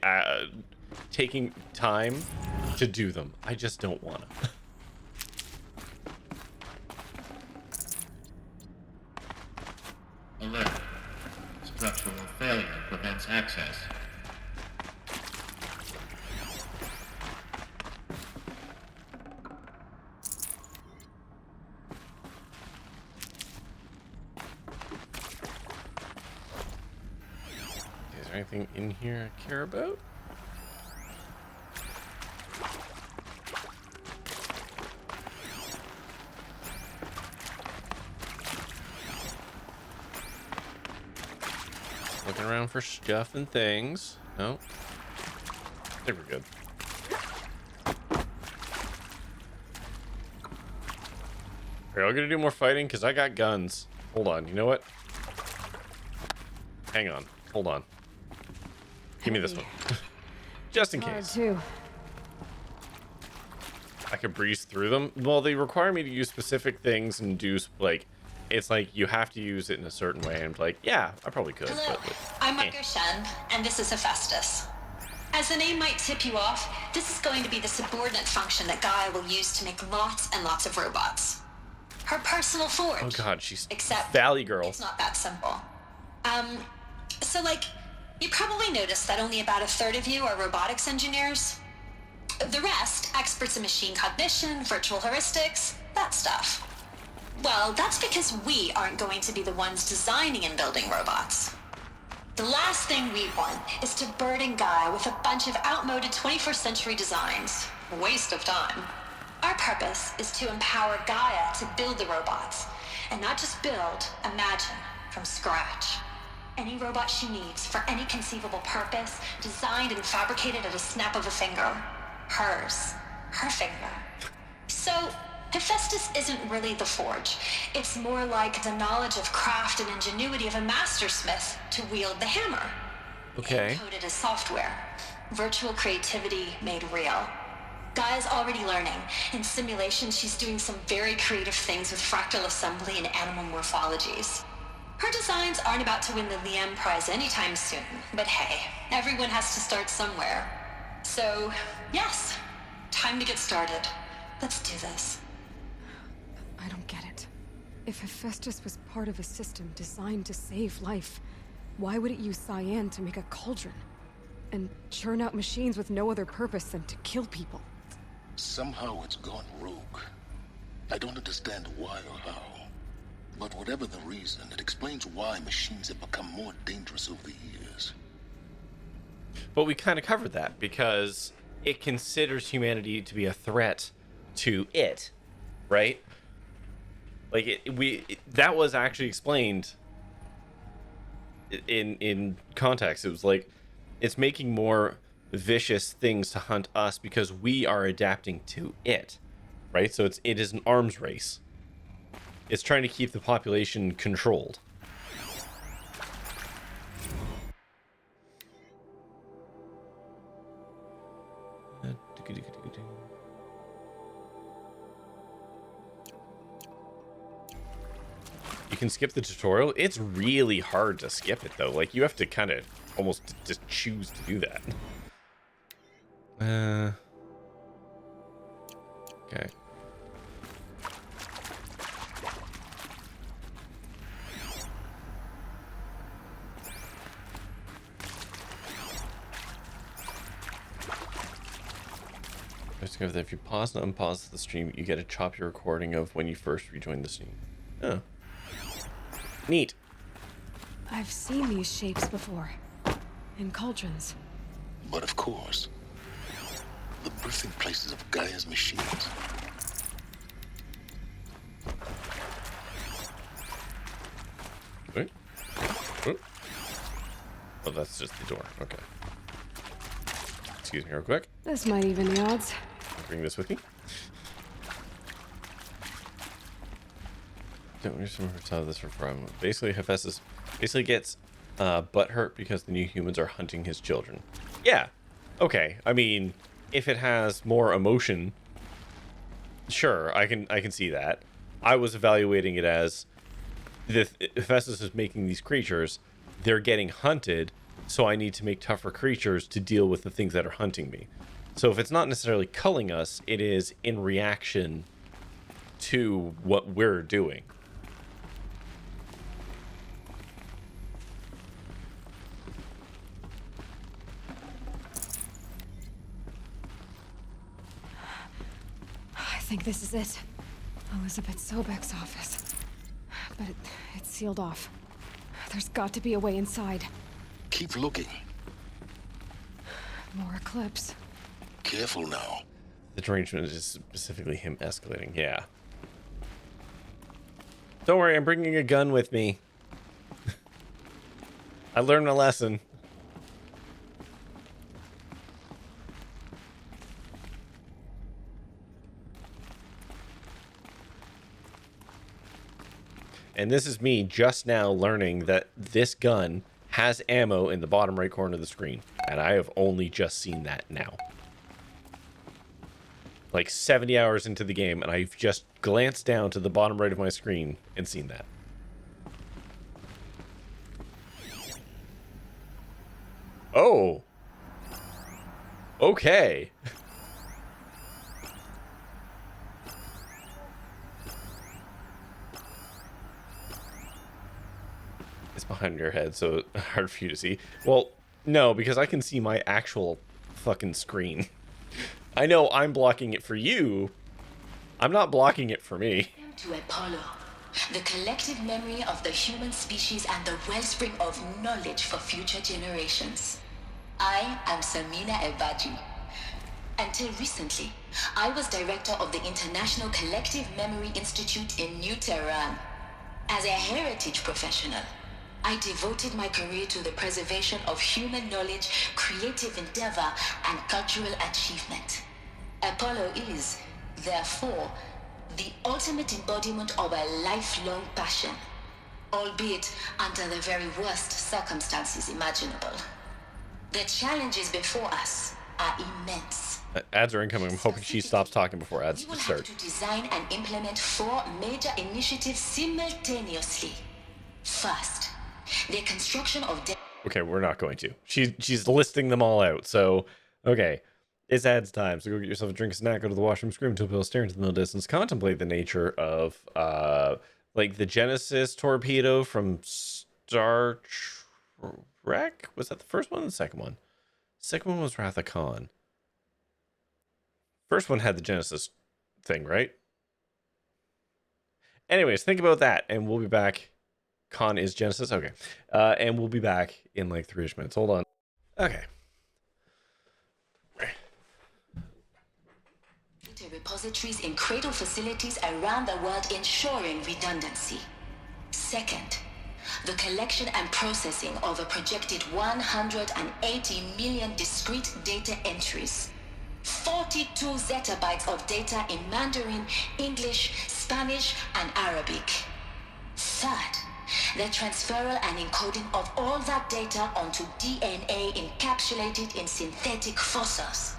taking time to do them. I just don't want to. Alert. Structural failure prevents access. Is there anything in here I care about? Looking around for stuff and things. No. I think we're good. Are y'all gonna do more fighting? Because I got guns. Hold on. You know what? Hang on. Hold on. Give me this one. Just in case. I could breeze through them. Well, they require me to use specific things and do, like, it's like you have to use it in a certain way. And like, yeah, I probably could. Hello, but I'm Marco Shen, and this is Hephaestus. As the name might tip you off, this is going to be the subordinate function that Gaia will use to make lots and lots of robots. Her personal forge. Oh god, she's Except Valley Girl. It's not that simple. So like, you probably noticed that only about a third of you are robotics engineers. The rest, experts in machine cognition, virtual heuristics, that stuff. Well, that's because we aren't going to be the ones designing and building robots. The last thing we want is to burden Gaia with a bunch of outmoded 21st century designs. Waste of time. Our purpose is to empower Gaia to build the robots, and not just build, imagine, from scratch. Any robot she needs for any conceivable purpose, designed and fabricated at a snap of a finger. Hers. Her finger. So, Hephaestus isn't really the forge. It's more like the knowledge of craft and ingenuity of a mastersmith to wield the hammer. Okay. Encoded as software. Virtual creativity made real. Gaia's already learning. In simulation, she's doing some very creative things with fractal assembly and animal morphologies. Her designs aren't about to win the Liam Prize anytime soon, but hey, everyone has to start somewhere. So, yes, time to get started. Let's do this. I don't get it. If Hephaestus was part of a system designed to save life, why would it use cyan to make a cauldron? And churn out machines with no other purpose than to kill people? Somehow it's gone rogue. I don't understand why or how. But whatever the reason, it explains why machines have become more dangerous over the years. But we kind of covered that because it considers humanity to be a threat to it, right? Like that was actually explained in context. It was like it's making more vicious things to hunt us because we are adapting to it, right? So it is an arms race. It's trying to keep the population controlled. You can skip the tutorial. It's really hard to skip it though. Like you have to kind of almost just choose to do that. Okay. I discovered that if you pause and unpause the stream, you get a choppy recording of when you first rejoined the stream. Oh. Neat. I've seen these shapes before. In cauldrons. But of course, the birthing places of Gaia's machines. Wait. Oh, that's just the door. Okay. Excuse me real quick. This might even the odds. I'll bring this with me. Don't remember how this from. Basically, Hephaestus gets butthurt because the new humans are hunting his children. Yeah. Okay. I mean, if it has more emotion, sure, I can see that. I was evaluating it as if Hephaestus is making these creatures, they're getting hunted, so I need to make tougher creatures to deal with the things that are hunting me. So if it's not necessarily culling us, it is in reaction to what we're doing. I think this is it. Elizabeth Sobek's office. But it's sealed off. There's got to be a way inside. Keep looking. More Eclipse. Careful now. The derangement is specifically him escalating, yeah. Don't worry, I'm bringing a gun with me. I learned a lesson. And this is me just now learning that this gun has ammo in the bottom right corner of the screen. And I have only just seen that now. Like 70 hours into the game, and I've just glanced down to the bottom right of my screen and seen that. Oh. Okay. It's behind your head, so it's hard for you to see. Well, no, because I can see my actual fucking screen. I know I'm blocking it for you. I'm not blocking it for me. To Apollo, the collective memory of the human species and the wellspring of knowledge for future generations. I am Samina Ebaji. Until recently, I was director of the International Collective Memory Institute in New Tehran. As a heritage professional, I devoted my career to the preservation of human knowledge, creative endeavor, and cultural achievement. Apollo is, therefore, the ultimate embodiment of a lifelong passion, albeit under the very worst circumstances imaginable. The challenges before us are immense. Ads are incoming. I'm hoping she stops talking before ads We will start. have to design and implement 4 major initiatives simultaneously. First, the construction of Okay, we're not going to. She's listing them all out. So, okay. It's ads time. So go get yourself a drink, a snack, go to the washroom, scream to a pill, stare into the middle distance, contemplate the nature of, like the Genesis torpedo from Star Trek? Was that the first one or the second one? Second one was Wrath of Khan. First one had the Genesis thing, right? Anyways, think about that, and we'll be back. Khan is Genesis? Okay. And we'll be back in like 3-ish minutes. Hold on. Okay. Repositories in cradle facilities around the world, ensuring redundancy. Second, the collection and processing of a projected 180 million discrete data entries. 42 zettabytes of data in Mandarin, English, Spanish, and Arabic. Third, the transferal and encoding of all that data onto DNA encapsulated in synthetic fossils.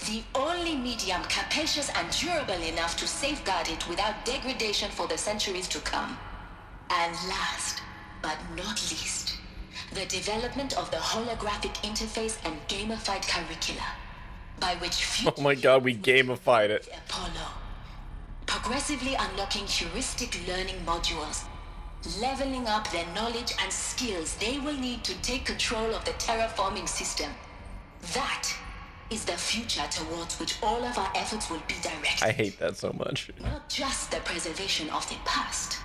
The only medium capacious and durable enough to safeguard it without degradation for the centuries to come. And last, but not least, the development of the holographic interface and gamified curricula, by which Oh my god, we gamified it. Apollo, progressively unlocking heuristic learning modules, leveling up their knowledge and skills they will need to take control of the terraforming system. That is the future towards which all of our efforts will be directed. I hate that so much. Not just the preservation of the past,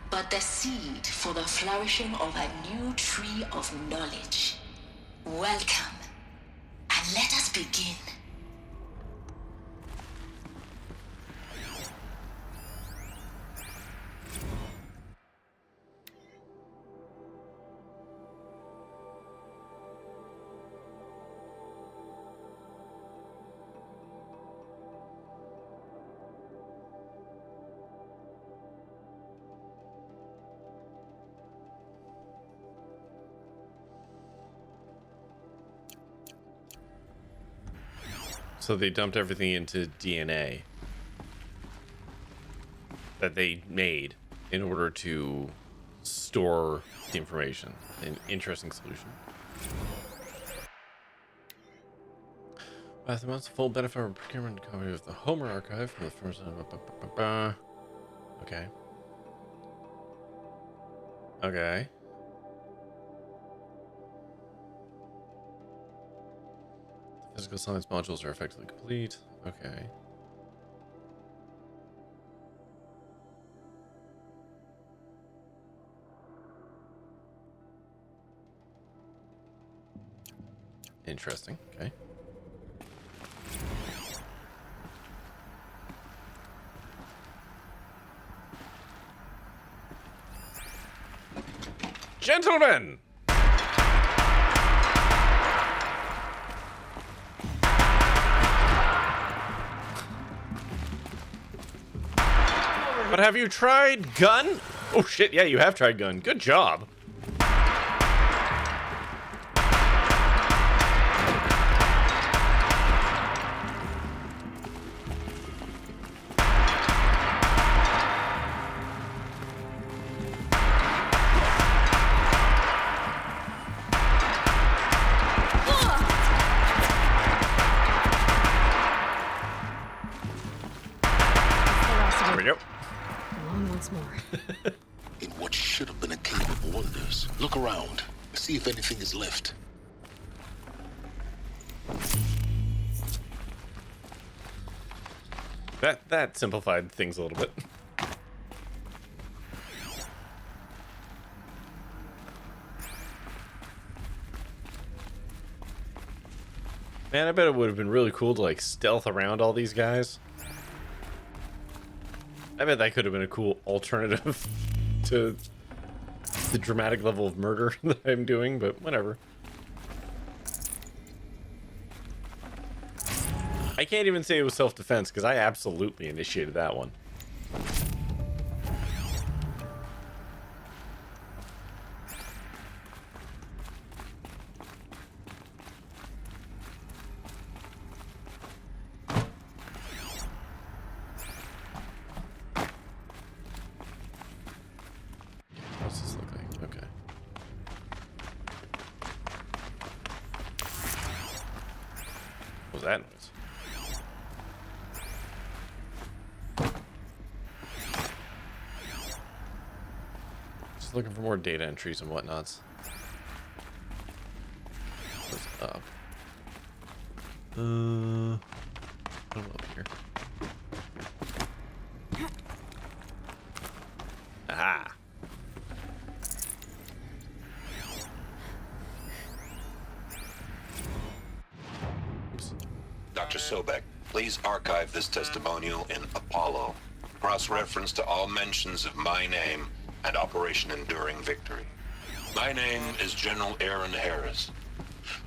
but the seed for the flourishing of a new tree of knowledge. Welcome, and let us begin. So they dumped everything into DNA. that they made in order to store the information. An interesting solution. The amounts of full benefit of procurement copy of the Homer archive from the first. Okay. Okay. The physical science modules are effectively complete. Okay. Interesting. Okay. Gentlemen! But have you tried gun? Oh shit, yeah, you have tried gun. Good job. There we go. On once more. In what should have been a cave of wonders. Look around. See if anything is left. That simplified things a little bit. Man, I bet it would have been really cool to like stealth around all these guys. I bet that could have been a cool alternative to the dramatic level of murder that I'm doing, but whatever. I can't even say it was self-defense because I absolutely initiated that one. What's this look like? Okay. What was that noise? Just looking for more data entries and whatnots. What's up? I'm up here. Aha! Dr. Sobek, please archive this testimonial in Apollo. Cross-reference to all mentions of my name and Operation Enduring Victory. My name is General Aaron Harris.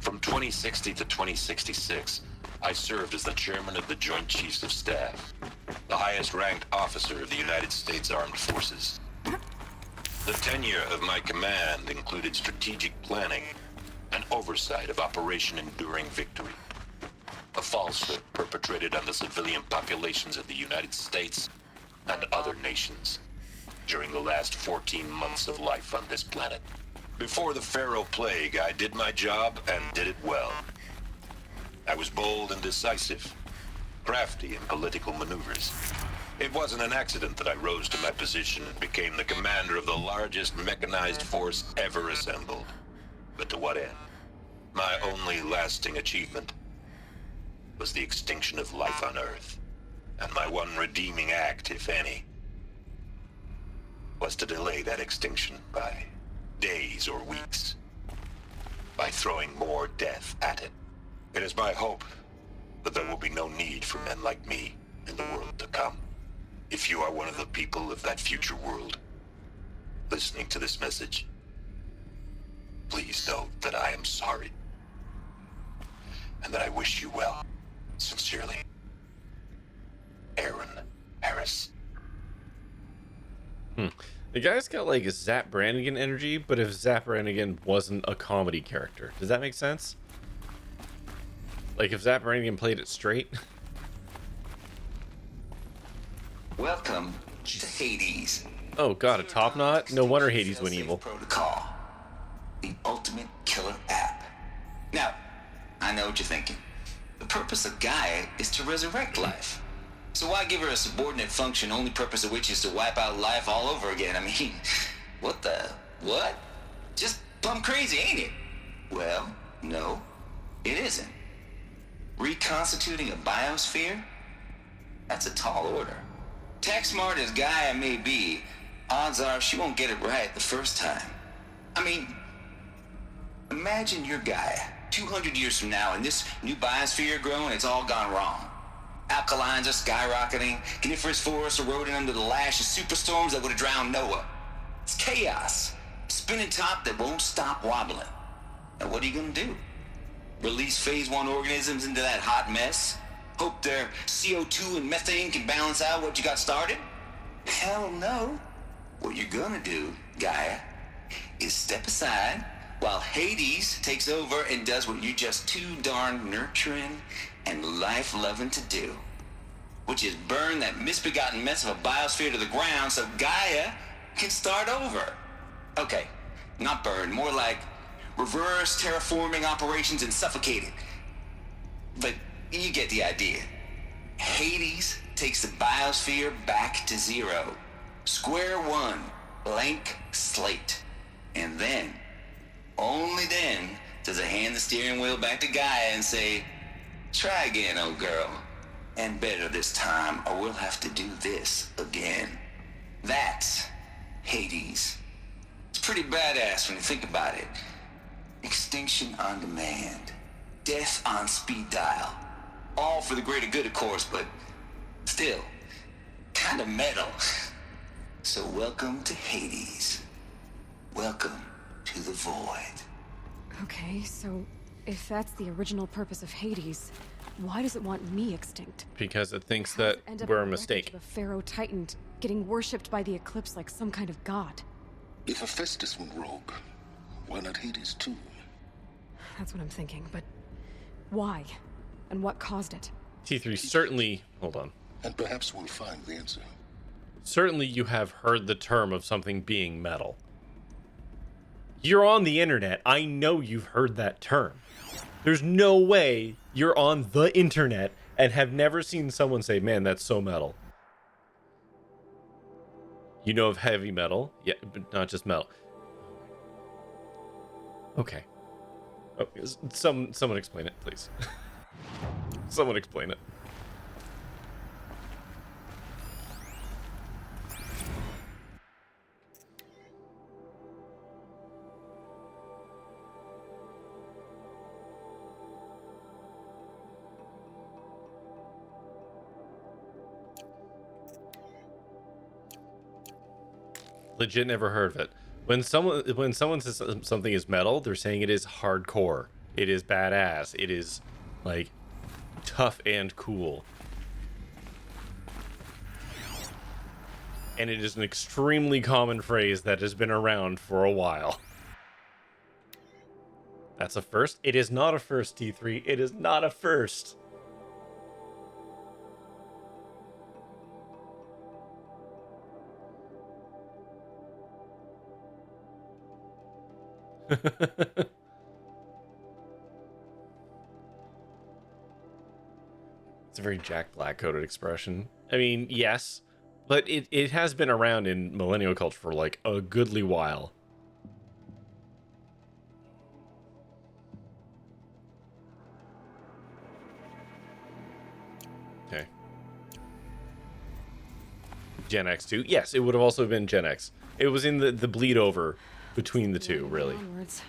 From 2060 to 2066, I served as the chairman of the Joint Chiefs of Staff, the highest-ranked officer of the United States Armed Forces. The tenure of my command included strategic planning and oversight of Operation Enduring Victory, a falsehood perpetrated on the civilian populations of the United States and other nations during the last 14 months of life on this planet. Before the Pharaoh Plague, I did my job and did it well. I was bold and decisive, crafty in political maneuvers. It wasn't an accident that I rose to my position and became the commander of the largest mechanized force ever assembled. But to what end? My only lasting achievement was the extinction of life on Earth. And my one redeeming act, if any, was to delay that extinction by days or weeks, by throwing more death at it. It is my hope that there will be no need for men like me in the world to come. If you are one of the people of that future world listening to this message, please know that I am sorry and that I wish you well. Sincerely, Aaron Harris. The guy's got like a Zap Brannigan energy, but if Zap Brannigan wasn't a comedy character. Does that make sense? Like if Zap Brannigan played it straight? Welcome to Hades. Oh god, a top knot? No wonder Hades went evil. Protocol, the ultimate killer app. Now, I know what you're thinking. The purpose of Gaia is to resurrect life. So why give her a subordinate function, only purpose of which is to wipe out life all over again? I mean, what? Just plumb crazy, ain't it? Well, no, it isn't. Reconstituting a biosphere? That's a tall order. Tech smart as Gaia may be, odds are she won't get it right the first time. I mean, imagine you're Gaia, 200 years from now, and this new biosphere growing, it's all gone wrong. Alkalines are skyrocketing, coniferous forests eroding under the lash of superstorms that would have drowned Noah. It's chaos. Spinning top that won't stop wobbling. Now what are you gonna do? Release phase 1 organisms into that hot mess? Hope their CO2 and methane can balance out what you got started? Hell no. What you're gonna do, Gaia, is step aside while Hades takes over and does what you're just too darn nurturing and life-loving to do, which is burn that misbegotten mess of a biosphere to the ground so Gaia can start over. Okay, not burn, more like reverse terraforming operations and suffocate it. But you get the idea. Hades takes the biosphere back to zero. Square one, blank slate. And then, only then, does it hand the steering wheel back to Gaia and say, try again, old girl. And better this time, or we'll have to do this again. That's Hades. It's pretty badass when you think about it. Extinction on demand. Death on speed dial. All for the greater good, of course, but still, kind of metal. So welcome to Hades. Welcome to the void. Okay, so if that's the original purpose of Hades, why does it want me extinct? Because it thinks that we're a mistake. The Pharaoh Titan getting worshipped by the Eclipse like some kind of god. If Hephaestus went rogue, why not Hades too? That's what I'm thinking, but why? And what caused it? T3, certainly... Hold on. And perhaps we'll find the answer. Certainly you have heard the term of something being metal. You're on the internet. I know you've heard that term. There's no way you're on the internet and have never seen someone say, man, that's so metal. You know of heavy metal? Yeah, but not just metal. Okay. Oh, someone explain it, please. Someone explain it. Legit never heard of it. When someone says something is metal, they're saying it is hardcore. It is badass. It is like tough and cool. And it is an extremely common phrase that has been around for a while. That's a first. It is not a first, T3. It is not a first. It's a very Jack Black coded expression. I mean, yes, but it has been around in millennial culture for like a goodly while. Okay. Gen X 2? Yes, it would have also been Gen X. It was in the bleed over between the two, really. Onwards.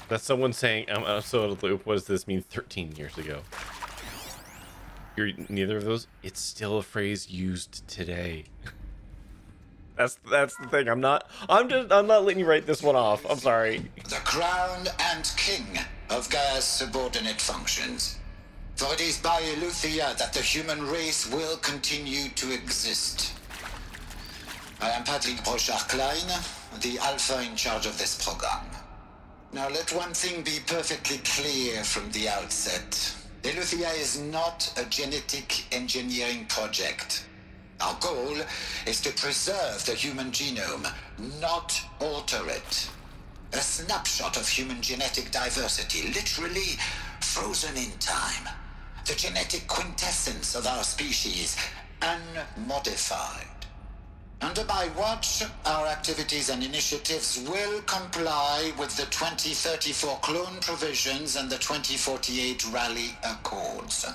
That's someone saying, I'm so out of the loop. What does this mean 13 years ago? You're neither of those? It's still a phrase used today. That's the thing. I'm not letting you write this one off. I'm sorry. The crown and king of Gaia's subordinate functions. For it is by Eleuthia that the human race will continue to exist. I am Patrick Brochard-Klein, the Alpha in charge of this program. Now let one thing be perfectly clear from the outset. Eleuthia is not a genetic engineering project. Our goal is to preserve the human genome, not alter it. A snapshot of human genetic diversity, literally frozen in time. The genetic quintessence of our species, unmodified. Under my watch, our activities and initiatives will comply with the 2034 clone provisions and the 2048 Rally Accords.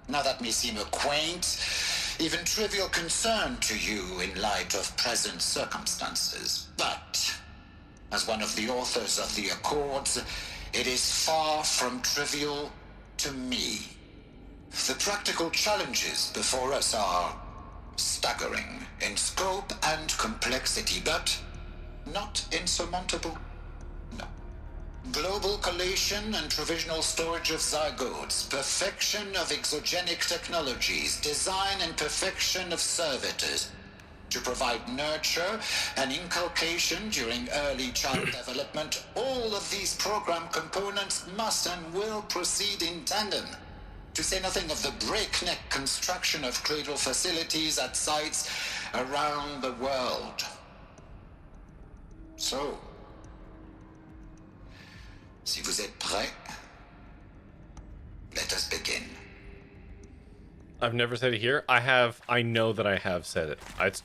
Now that may seem a quaint, even trivial concern to you in light of present circumstances, but as one of the authors of the Accords, it is far from trivial to me. The practical challenges before us are staggering in scope and complexity, but not insurmountable. No. Global collation and provisional storage of zygotes, perfection of exogenic technologies, design and perfection of servitors, to provide nurture and inculcation during early child development. All of these program components must and will proceed in tandem. To say nothing of the breakneck construction of cradle facilities at sites around the world. So, si vous êtes prêts, let us begin. I've never said it here. I know that I have said it.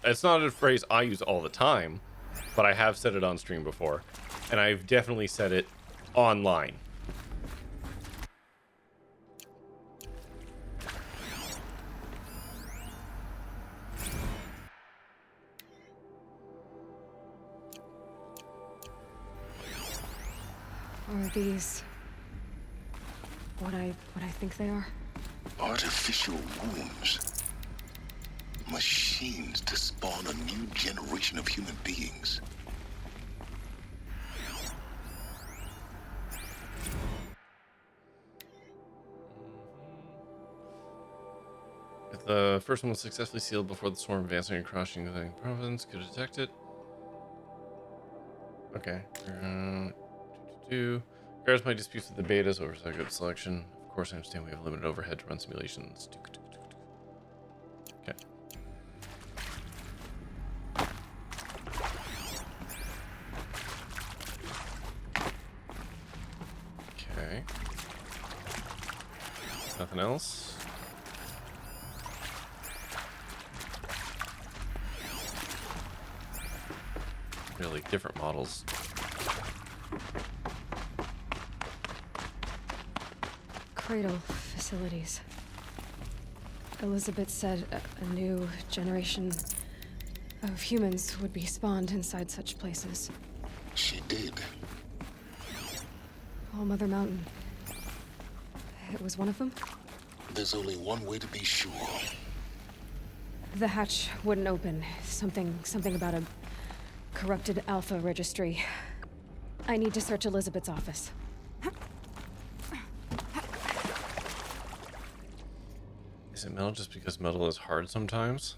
It's not a phrase I use all the time, but I have said it on stream before. And I've definitely said it online. Are these what I think they are? Artificial wombs. Machines to spawn a new generation of human beings. If the first one was successfully sealed before the swarm advancing across the province could detect it. Okay. Guards might dispute the betas over good selection. Of course, I understand we have limited overhead to run simulations. Okay. Okay. Nothing else. Really different models. Cradle facilities. Elizabeth said a new generation of humans would be spawned inside such places. She did. All Mother Mountain. It was one of them? There's only one way to be sure. The hatch wouldn't open. Something about a corrupted Alpha registry. I need to search Elizabeth's office. Is it metal just because metal is hard sometimes?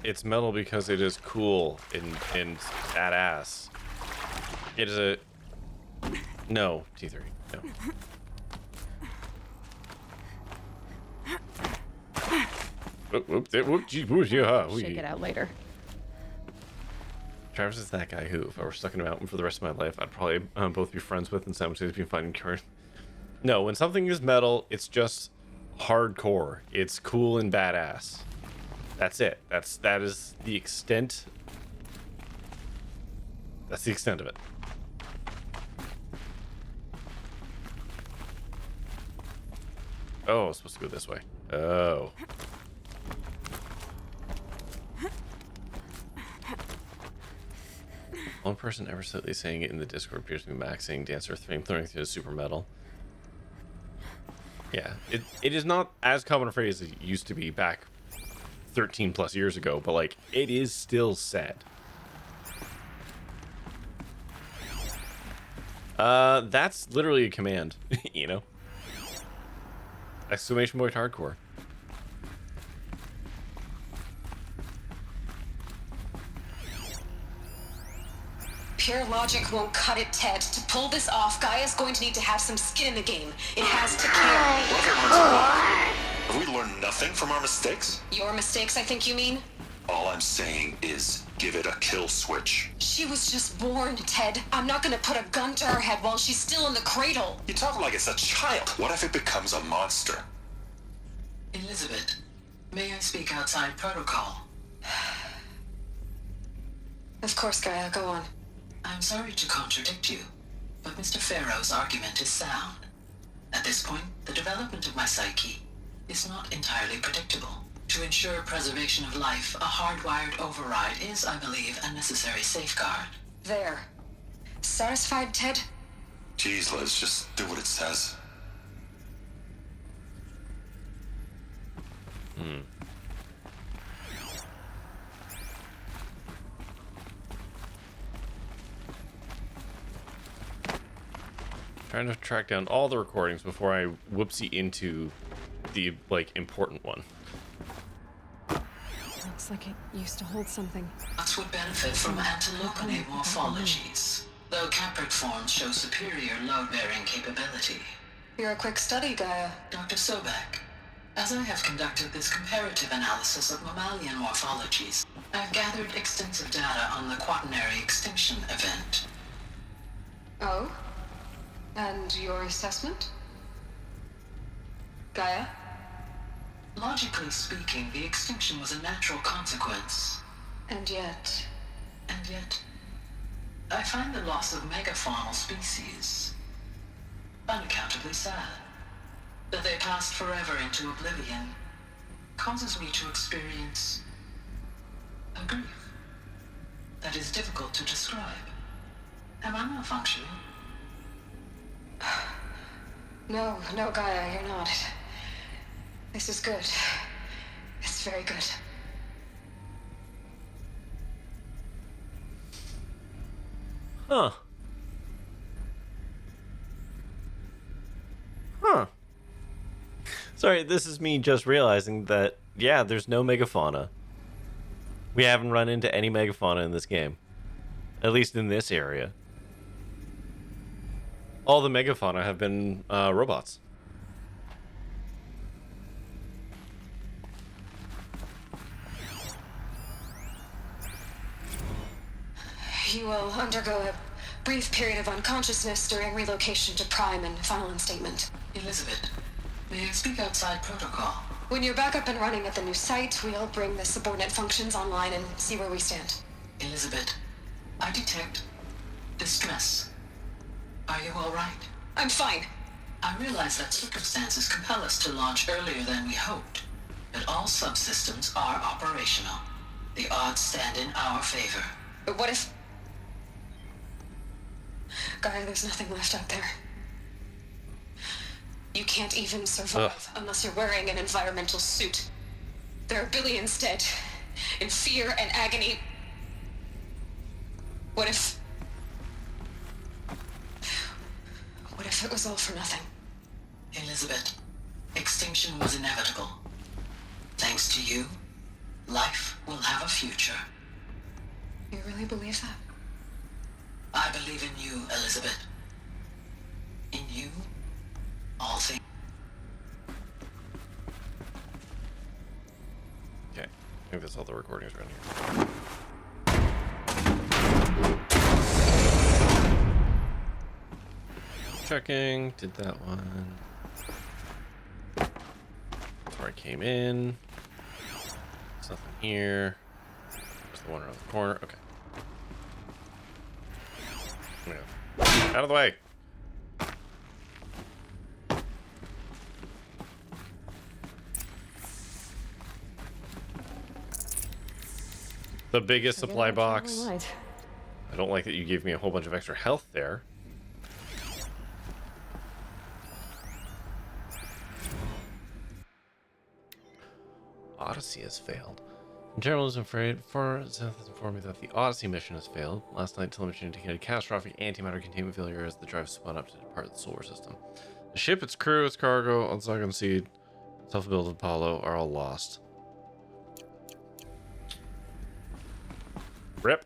It's metal because it is cool and badass. It is a... No, T3, no. Shake it out later. Travis is that guy who, if I were stuck in a mountain for the rest of my life, I'd probably both be friends with and simultaneously be fighting current. No, when something is metal, it's just hardcore. It's cool and badass. That's it. That is the extent. That's the extent of it. Oh, it's supposed to go this way. Oh. One person ever said saying it in the Discord appears to be maxing Dancer flamethrowing through super metal. Yeah, it is not as common a phrase as it used to be back 13 plus years ago, but like it is still said. That's literally a command, you know. Exclamation point hardcore. Pure logic won't cut it, Ted. To pull this off, Gaia's going to need to have some skin in the game. It has to care. Have we learned nothing from our mistakes? Your mistakes, I think you mean? All I'm saying is give it a kill switch. She was just born, Ted. I'm not gonna put a gun to her head while she's still in the cradle. You talk like it's a child. What if it becomes a monster? Elizabeth, may I speak outside protocol? Of course, Gaia, go on. I'm sorry to contradict you, but Mr. Farrow's argument is sound. At this point, the development of my psyche is not entirely predictable. To ensure preservation of life, a hardwired override is, I believe, a necessary safeguard. There. Satisfied, Ted? Jeez, Liz, just do what it says. Trying to track down all the recordings before I whoopsie into the, like, important one. Looks like it used to hold something. Us would benefit from antilopinate morphologies, though Capric forms show superior load-bearing capability. You're a quick study, Gaia. Dr. Sobek, as I have conducted this comparative analysis of mammalian morphologies, I've gathered extensive data on the quaternary extinction event. Oh? And your assessment? Gaia? Logically speaking, the extinction was a natural consequence. And yet, I find the loss of megafaunal species unaccountably sad. That they passed forever into oblivion causes me to experience a grief that is difficult to describe. Am I malfunctioning? No, Gaia, you're not. This is good. It's very good. Huh. Sorry, this is me just realizing that, yeah, there's no megafauna. We haven't run into any megafauna in this game. At least in this area. All the megafauna have been robots. You will undergo a brief period of unconsciousness during relocation to Prime and final instatement. Elizabeth, may I speak outside protocol? When you're back up and running at the new site, we'll bring the subordinate functions online and see where we stand. Elizabeth, I detect distress. Are you all right? I'm fine. I realize that circumstances compel us to launch earlier than we hoped, but all subsystems are operational. The odds stand in our favor. But what if... Gaia, there's nothing left out there. You can't even survive unless you're wearing an environmental suit. There are billions dead, in fear and agony. What if it was all for nothing? Elizabeth, extinction was inevitable. Thanks to you, life will have a future. You really believe that? I believe in you, Elizabeth. In you, all things. Okay, I think that's all the recordings around here. Checking, did that one. That's where I came in. There's nothing here. There's the one around the corner. Okay. Yeah. Out of the way. The biggest supply box. I don't like that you gave me a whole bunch of extra health there. Odyssey has failed. General is afraid for Zenith has informed me that the Odyssey mission has failed. Last night, television indicated catastrophic antimatter containment failure as the drive spun up to depart the solar system. The ship, its crew, its cargo, Unsucking Seed, self-built Apollo are all lost. RIP.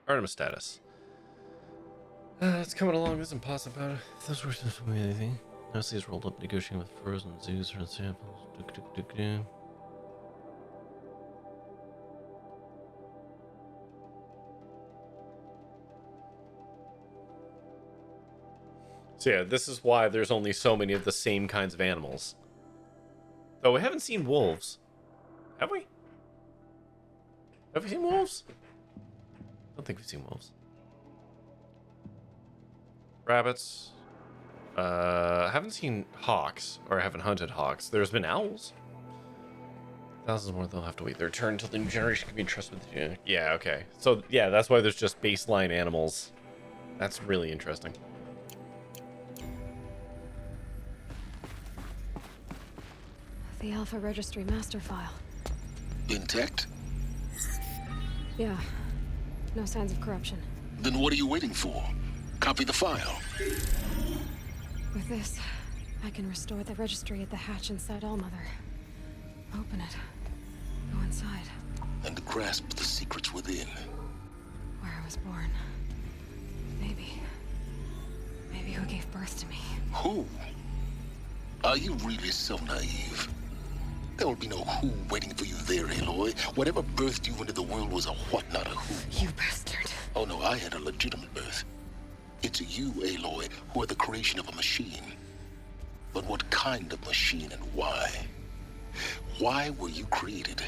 Artemis status. It's coming along. This impossible. Those were anything. Nosy is rolled up negotiating with frozen zoos for samples. So yeah, this is why there's only so many of the same kinds of animals. Though we haven't seen wolves. Have we? Have we seen wolves? I don't think we've seen wolves. Rabbits. I haven't seen hawks, or I haven't hunted hawks. There's been owls. Thousands more, they'll have to wait their turn until the new generation can be entrusted with the... Yeah, okay. So, yeah, that's why there's just baseline animals. That's really interesting. The Alpha Registry master file. Intact? Yeah. No signs of corruption. Then what are you waiting for? Copy the file. With this, I can restore the registry at the hatch inside Allmother. Open it. Go inside. And grasp the secrets within. Where I was born. Maybe who gave birth to me. Who? Are you really so naive? There will be no who waiting for you there, Aloy. Whatever birthed you into the world was a what, not a who. You bastard. Oh no, I had a legitimate birth. It's you, Aloy, who are the creation of a machine. But what kind of machine and why? Why were you created?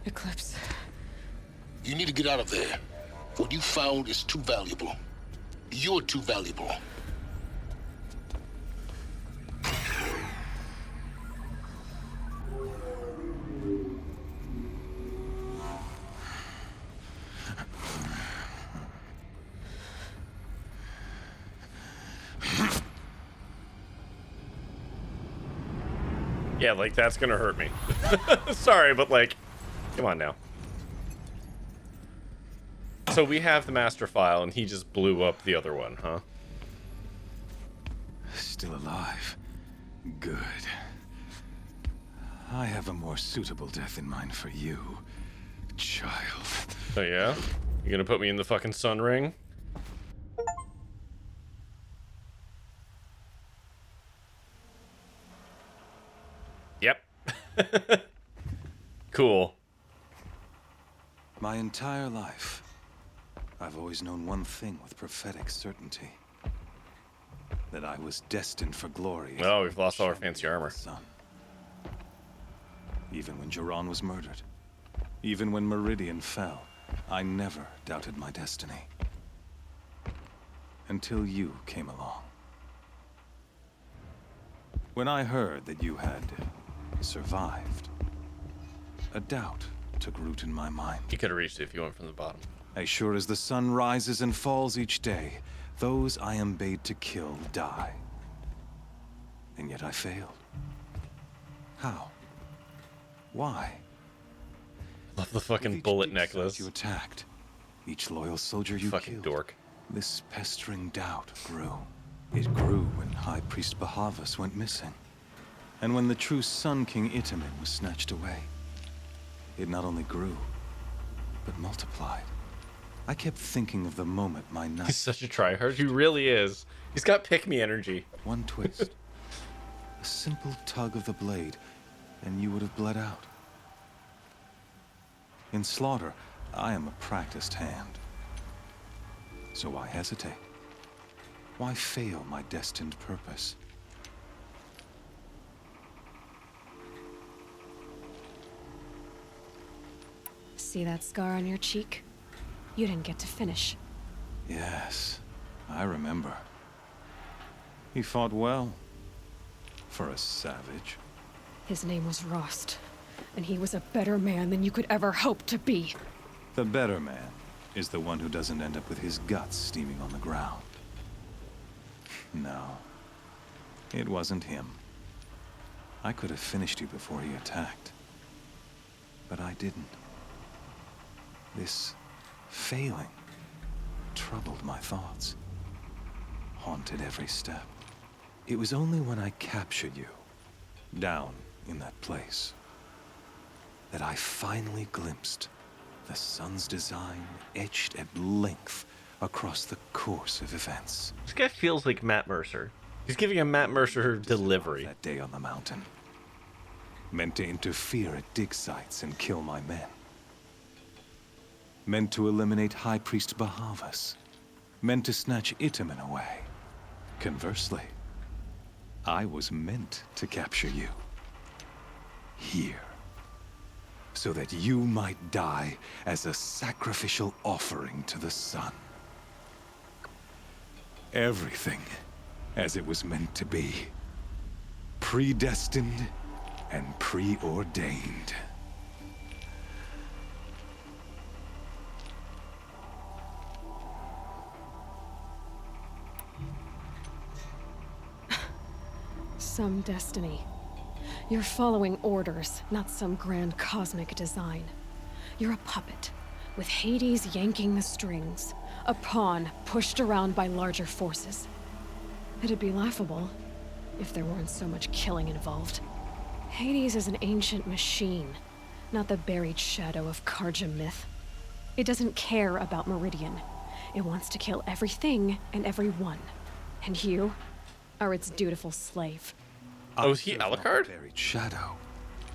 Eclipse. You need to get out of there. What you found is too valuable. You're too valuable. Yeah, like, that's gonna hurt me. Sorry, but, like, come on now. So we have the master file, and he just blew up the other one, huh? Still alive. Good. I have a more suitable death in mind for you, child. Oh, yeah? You gonna put me in the fucking sun ring? Yep. Cool. My entire life, I've always known one thing with prophetic certainty. That I was destined for glory. Oh, we've lost all our fancy armor. Son. Even when Jiran was murdered, even when Meridian fell, I never doubted my destiny. Until you came along. When I heard that you had survived, a doubt took root in my mind. You could have reached it if you went from the bottom. As sure as the sun rises and falls each day, those I am bade to kill die. And yet I failed. How? Why? Love the fucking bullet necklace. You attacked. Each loyal soldier you fucking killed. Dork. This pestering doubt grew. It grew when High Priest Bahavas went missing. And when the true Sun King Itamen was snatched away. It not only grew, but multiplied. I kept thinking of the moment my knife... He's such a tryhard. He really is. He's got pick-me energy. One twist. A simple tug of the blade, and you would have bled out. In slaughter, I am a practiced hand. So why hesitate? Why fail my destined purpose? See that scar on your cheek? You didn't get to finish. Yes, I remember. He fought well. For a savage. His name was Rost, and he was a better man than you could ever hope to be. The better man is the one who doesn't end up with his guts steaming on the ground. No, it wasn't him. I could have finished you before he attacked. But I didn't. This failing troubled my thoughts, haunted every step. It was only when I captured you down in that place, that I finally glimpsed the sun's design etched at length across the course of events. This guy feels like Matt Mercer. He's giving a Matt Mercer delivery. That day on the mountain, meant to interfere at dig sites and kill my men. Meant to eliminate High Priest Bahavas. Meant to snatch Itamen away. Conversely, I was meant to capture you. Here. So that you might die as a sacrificial offering to the sun. Everything as it was meant to be. Predestined and preordained. Some destiny. You're following orders, not some grand cosmic design. You're a puppet, with Hades yanking the strings. A pawn pushed around by larger forces. It'd be laughable if there weren't so much killing involved. Hades is an ancient machine, not the buried shadow of Karja myth. It doesn't care about Meridian. It wants to kill everything and everyone. And you are its dutiful slave. Oh, is he Alucard? Buried shadow,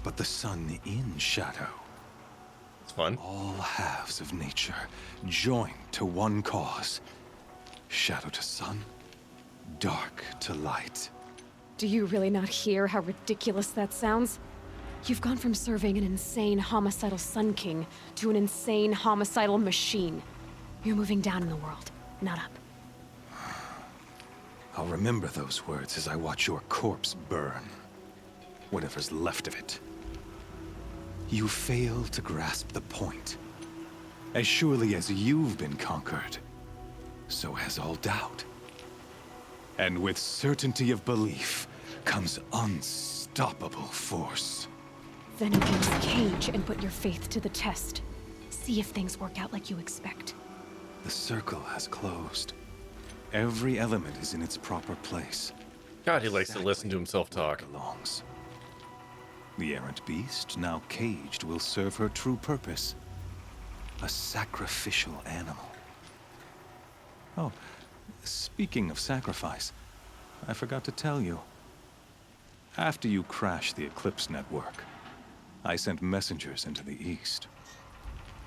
but the sun in shadow. It's fun. All halves of nature joined to one cause. Shadow to sun, dark to light. Do you really not hear how ridiculous that sounds? You've gone from serving an insane homicidal Sun King to an insane homicidal machine. You're moving down in the world, not up. I'll remember those words as I watch your corpse burn. Whatever's left of it. You fail to grasp the point. As surely as you've been conquered, so has all doubt. And with certainty of belief comes unstoppable force. Then open this cage and put your faith to the test. See if things work out like you expect. The circle has closed. Every element is in its proper place. God, he likes to listen to himself talk. Belongs. The errant beast, now caged, will serve her true purpose. A sacrificial animal. Oh, speaking of sacrifice, I forgot to tell you. After you crashed the Eclipse network, I sent messengers into the east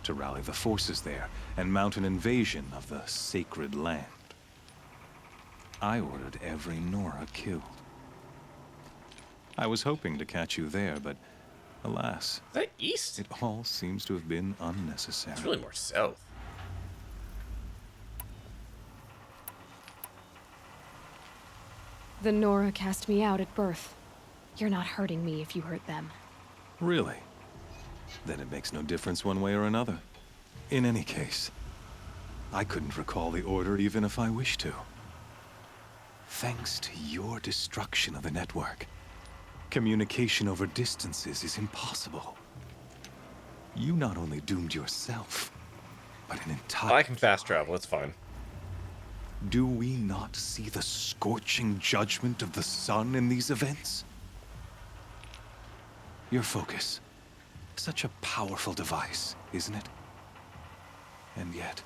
to rally the forces there and mount an invasion of the sacred land. I ordered every Nora killed. I was hoping to catch you there, but alas. Is that east? It all seems to have been unnecessary. It's really more south. The Nora cast me out at birth. You're not hurting me if you hurt them. Really? Then it makes no difference one way or another. In any case, I couldn't recall the order even if I wished to. Thanks to your destruction of the network, communication over distances is impossible. You not only doomed yourself, but an entire... I can fast travel, it's fine. Do we not see the scorching judgment of the sun in these events? Your focus. Such a powerful device, isn't it? And yet,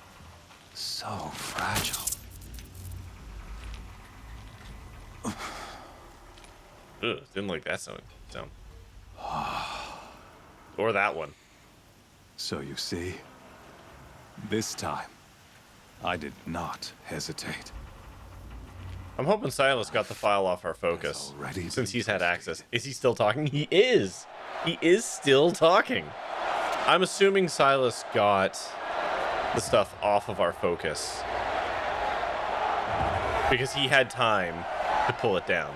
so fragile. Ugh, didn't like that sound. Or that one. So you see, this time, I did not hesitate. I'm hoping Silas got the file off our focus, since he's had access. Is he still talking? He is! He is still talking! I'm assuming Silas got the stuff off of our focus, because he had time to pull it down.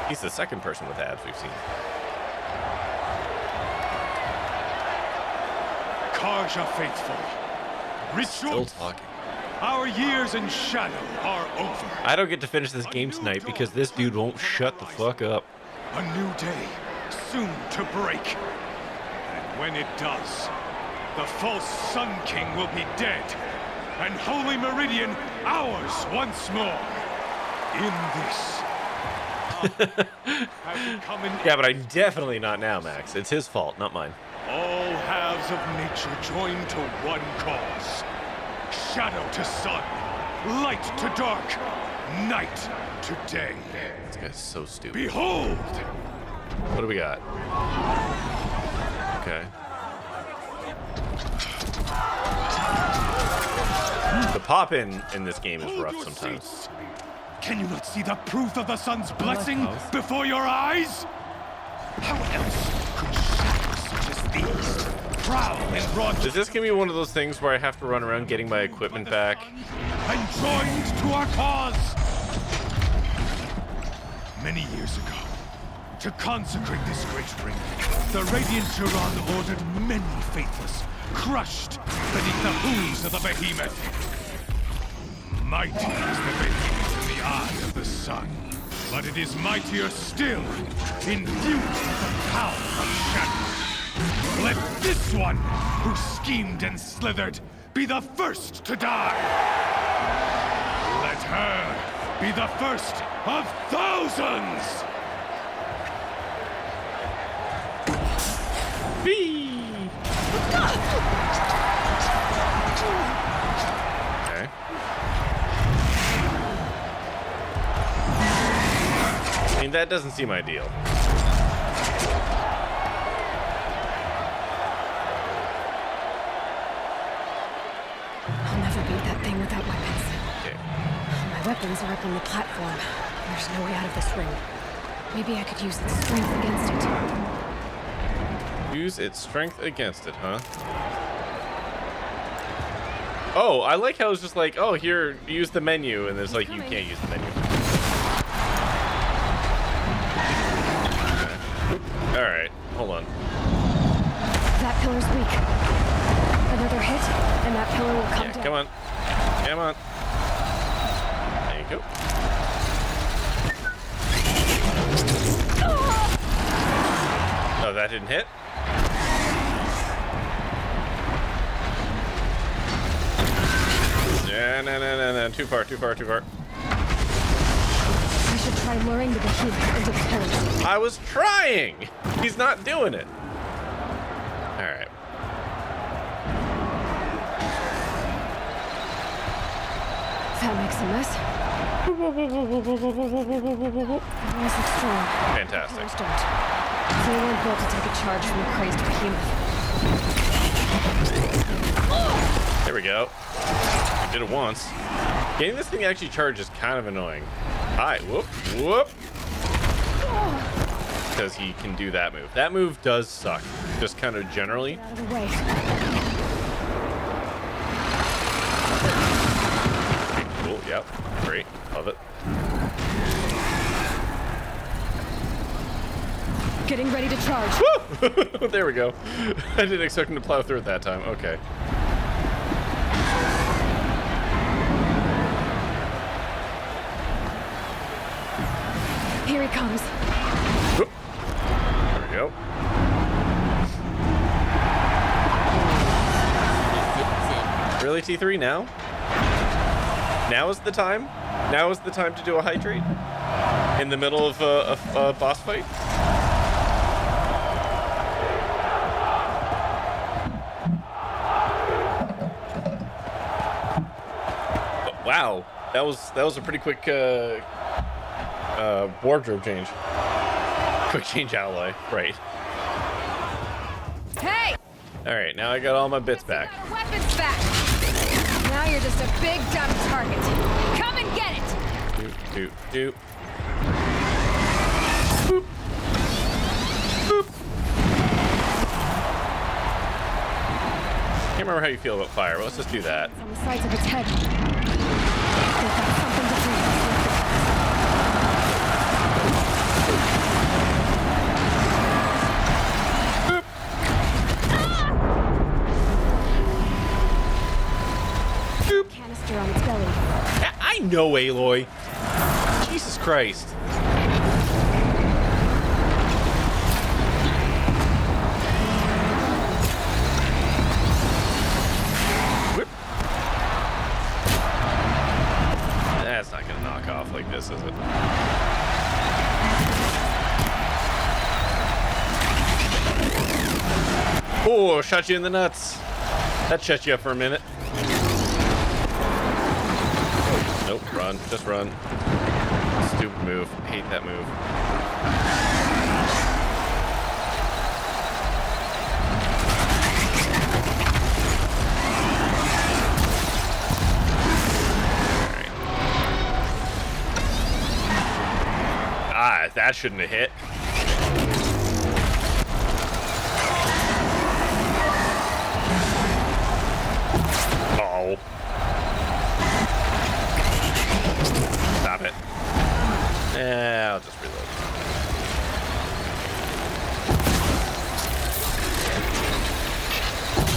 He's the second person with abs we've seen. Karja faithful, Still talking. Our years in shadow are over. I don't get to finish this game tonight because this dude won't shut the fuck up. A new day, soon to break. And when it does, the false Sun King will be dead. and Holy Meridian ours once more. In this. Yeah, but I'm definitely not now, Max. It's his fault, not mine. All halves of nature join to one cause. Shadow to sun, light to dark, night to day. This guy's so stupid. Behold! What do we got? Okay. The pop-in this game is rough sometimes. Can you not see the proof of the sun's blessing before your eyes? How else could shadows such as these prowl in broad... Is this gonna be one of those things where I have to run around getting my equipment back? And joined to our cause! Many years ago, to consecrate this great ring, the Radiant Turon ordered many faithless, crushed beneath the hooves of the behemoth. Mighty is the behemoth in the eye of the sun, but it is mightier still, infused with the power of shadow. Let this one, who schemed and slithered, be the first to die. Let her be the first of thousands! Okay. I mean, that doesn't seem ideal. I'll never beat that thing without weapons. Okay. My weapons are up on the platform. There's no way out of this ring. Maybe I could use its strength against it. Use its strength against it, huh? Oh, I like how it's just like, oh, here, use the menu, and it's like, you can't use the menu. Okay. Alright, hold on. That pillar's weak. Another hit, and that pillar will come down. Come on. Come on. There you go. Oh, that didn't hit? Yeah, no. Too far. I should try luring the behemoth into the pillars. I was trying! He's not doing it. Alright. That makes a mess. The walls look strong. Fantastic. Pillars don't. They weren't built to take a charge from a crazed behemoth. There we go. I did it once. Getting this thing to actually charge is kind of annoying. Hi, whoop. Because he can do that move. That move does suck, just kind of generally. Out of the way. Cool, yep, great, love it. Getting ready to charge. Woo! There we go. I didn't expect him to plow through it that time. Okay. Here he comes. Whoop. There we go. Really, T3 now? Now is the time? Now is the time to do a hydrate? In the middle of a boss fight? Wow, that was a pretty quick wardrobe change. Quick change alloy, right? Hey! All right, now I got all my bits back. Weapons back. Now you're just a big dumb target. Come and get it. Do. Boop. Boop. Can't remember how you feel about fire, but let's just do that. It's on the sides of its head. They've got something to do. Canister on its belly. I know, Aloy. Jesus Christ. Whip. this, is it? Oh, shot you in the nuts. That shut you up for a minute. Oh, nope, run. Just run. Stupid move. Hate that move. Ah, that shouldn't have hit. Oh. Stop it. I'll just reload.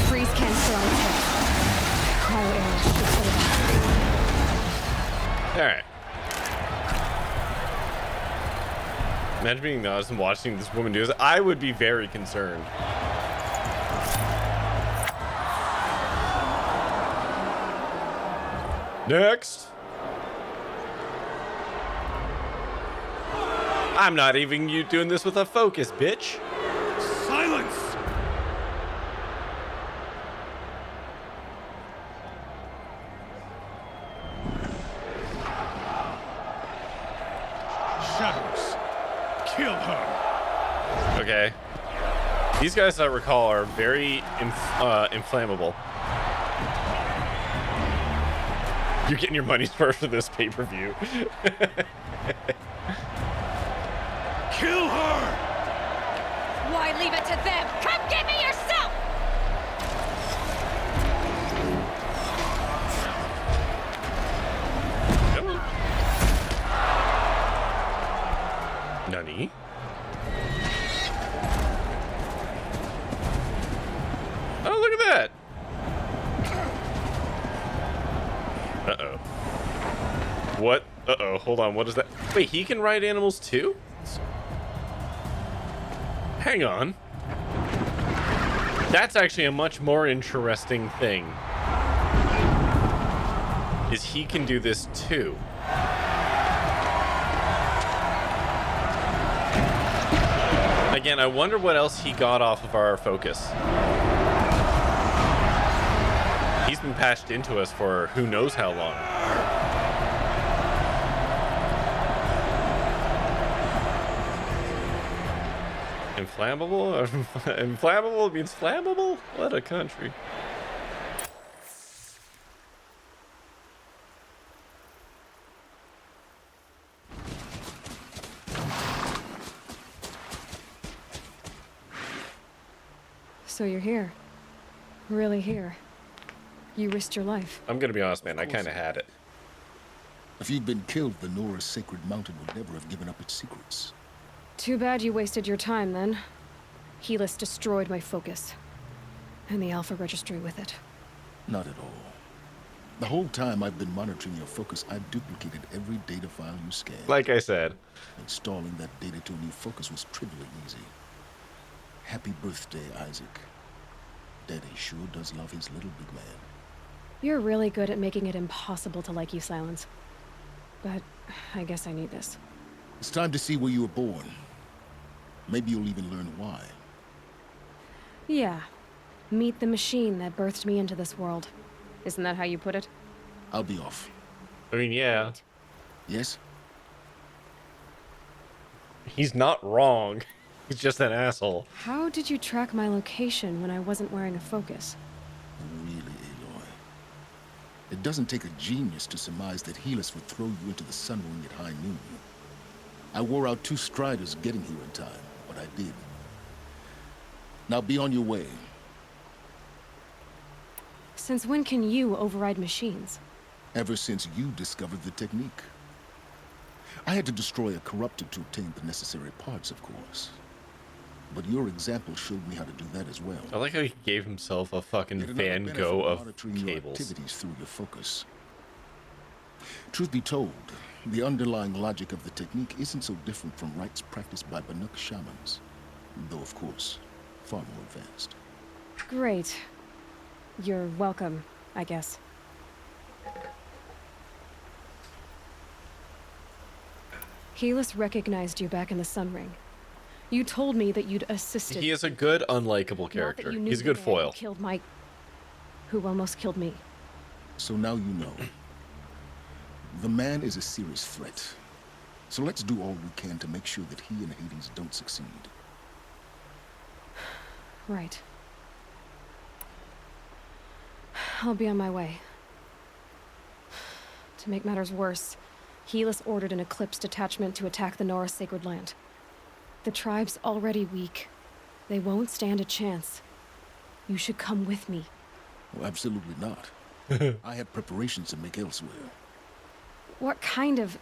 Freeze cancer on its way. Cryo arrows should put it out. Alright. Imagine being honest and watching this woman do this. I would be very concerned. Next. I'm not even you doing this with a focus, bitch. Silence! Shadows. Kill her. Okay. These guys, I recall, are very inflammable. You're getting your money's worth for this pay-per-view. Kill her! Why leave it to them? Come get me yourself! Nani? Oh, look at that! Uh-oh. What? Uh-oh, hold on, what is that? Wait, he can ride animals too? Hang on. That's actually a much more interesting thing. Is he can do this too. Again, I wonder what else he got off of our focus. He's been patched into us for who knows how long. Inflammable? Inflammable means flammable? What a country. So you're here. Really here. You risked your life. I'm gonna be honest, man, I kinda had it. If you'd been killed, the Nora's sacred mountain would never have given up its secrets. Too bad you wasted your time then. Helis destroyed my focus. And the Alpha Registry with it. Not at all. The whole time I've been monitoring your focus, I've duplicated every data file you scanned. Like I said. Installing that data to a new focus was trivially easy. Happy birthday, Isaac. Daddy sure does love his little big man. You're really good at making it impossible to like you, Silence. But I guess I need this. It's time to see where you were born. Maybe you'll even learn why. Yeah. Meet the machine that birthed me into this world. Isn't that how you put it? I'll be off. I mean, yeah. Yes? He's not wrong. He's just an asshole. How did you track my location when I wasn't wearing a focus? Really, Aloy. It doesn't take a genius to surmise that Helis would throw you into the sun ring at high noon. I wore out 2 striders getting here in time, but I did. Now be on your way. Since when can you override machines? Ever since you discovered the technique. I had to destroy a corrupted to obtain the necessary parts, of course. But your example showed me how to do that as well. I like how he gave himself a fucking Van Gogh of cables. Activities through your focus. Truth be told, the underlying logic of the technique isn't so different from rites practiced by Banuk shamans, though of course, far more advanced. Great. You're welcome, I guess. Helis recognized you back in the Sun Ring. You told me that you'd assisted. He is a good, unlikable Not that character. you knew He's a the good man foil. Who killed my... Who almost killed me. So now you know. The man is a serious threat. So let's do all we can to make sure that he and Hades don't succeed. Right. I'll be on my way. To make matters worse, Helis ordered an Eclipse detachment to attack the Nora Sacred Land. The tribe's already weak. They won't stand a chance. You should come with me. Well, absolutely not. I have preparations to make elsewhere. What kind of...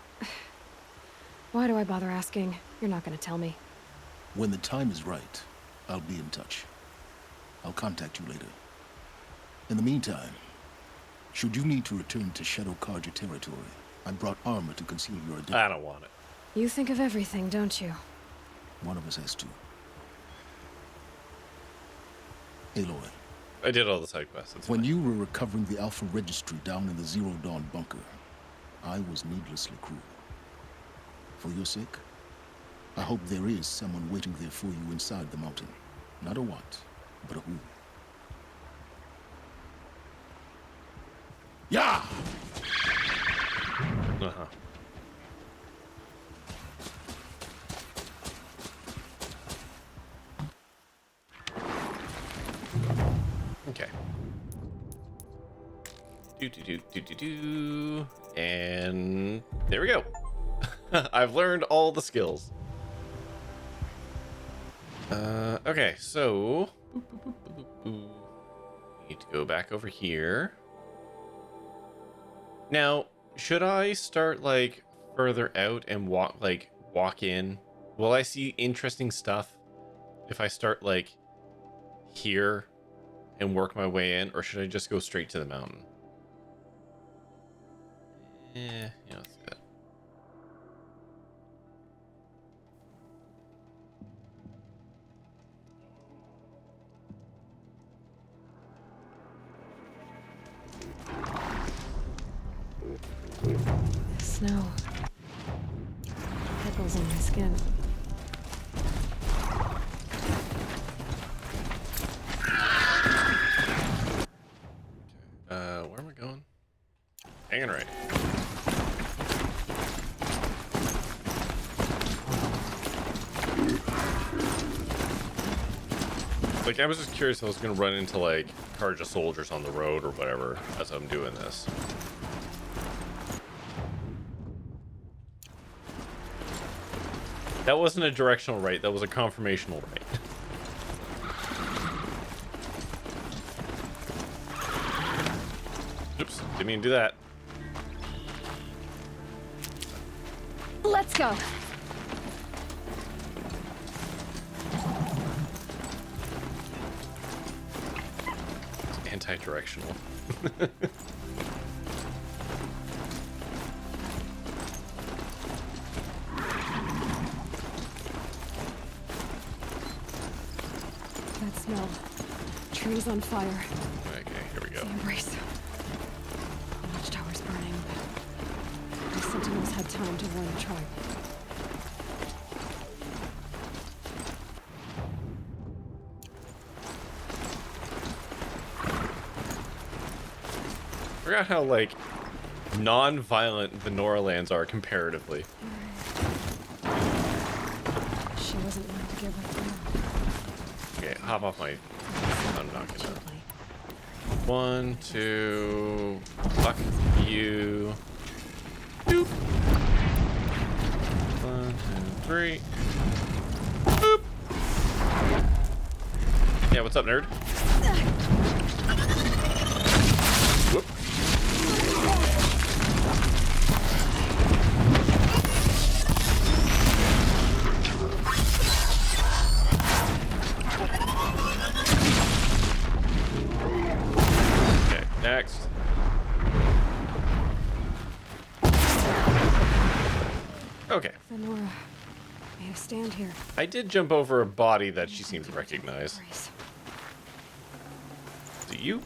Why do I bother asking? You're not gonna tell me. When the time is right, I'll be in touch. I'll contact you later. In the meantime, should you need to return to Shadow Carja territory, I brought armor to conceal your identity. I don't want it. You think of everything, don't you? One of us has to. Aloy. I did all the side quests. When you were recovering the Alpha Registry down in the Zero Dawn bunker, I was needlessly cruel. For your sake, I hope there is someone waiting there for you inside the mountain. Not a what, but a who. Yeah! Uh-huh. Okay. Do. And there we go. I've learned all the skills. Okay, so need to go back over here. Now, should I start like further out and walk in? Will I see interesting stuff if I start like here and work my way in, or should I just go straight to the mountain? Yeah, let's do that. Snow. Pickles in my skin. Where am I going? Hanging right. Like, I was just curious if I was gonna run into like Carja soldiers on the road or whatever as I'm doing this. That wasn't a directional right, that was a conformational right. Oops, didn't mean to do that. Let's go. It's anti-directional. That smell. Trees on fire. Okay, here we go. The embrace. The watchtower's burning. The sentinels had time to warn the tribe. Forgot how like non-violent the Nora lands are comparatively. She wasn't one to give up now. Okay, hop off my... I'm not gonna... 1, 2... Fuck you. Boop. 1, 2, 3. Boop. Yeah, what's up, nerd? Whoop. Next. Okay. Nora made a stand here. I did jump over a body that she seemed to recognize. Is it you?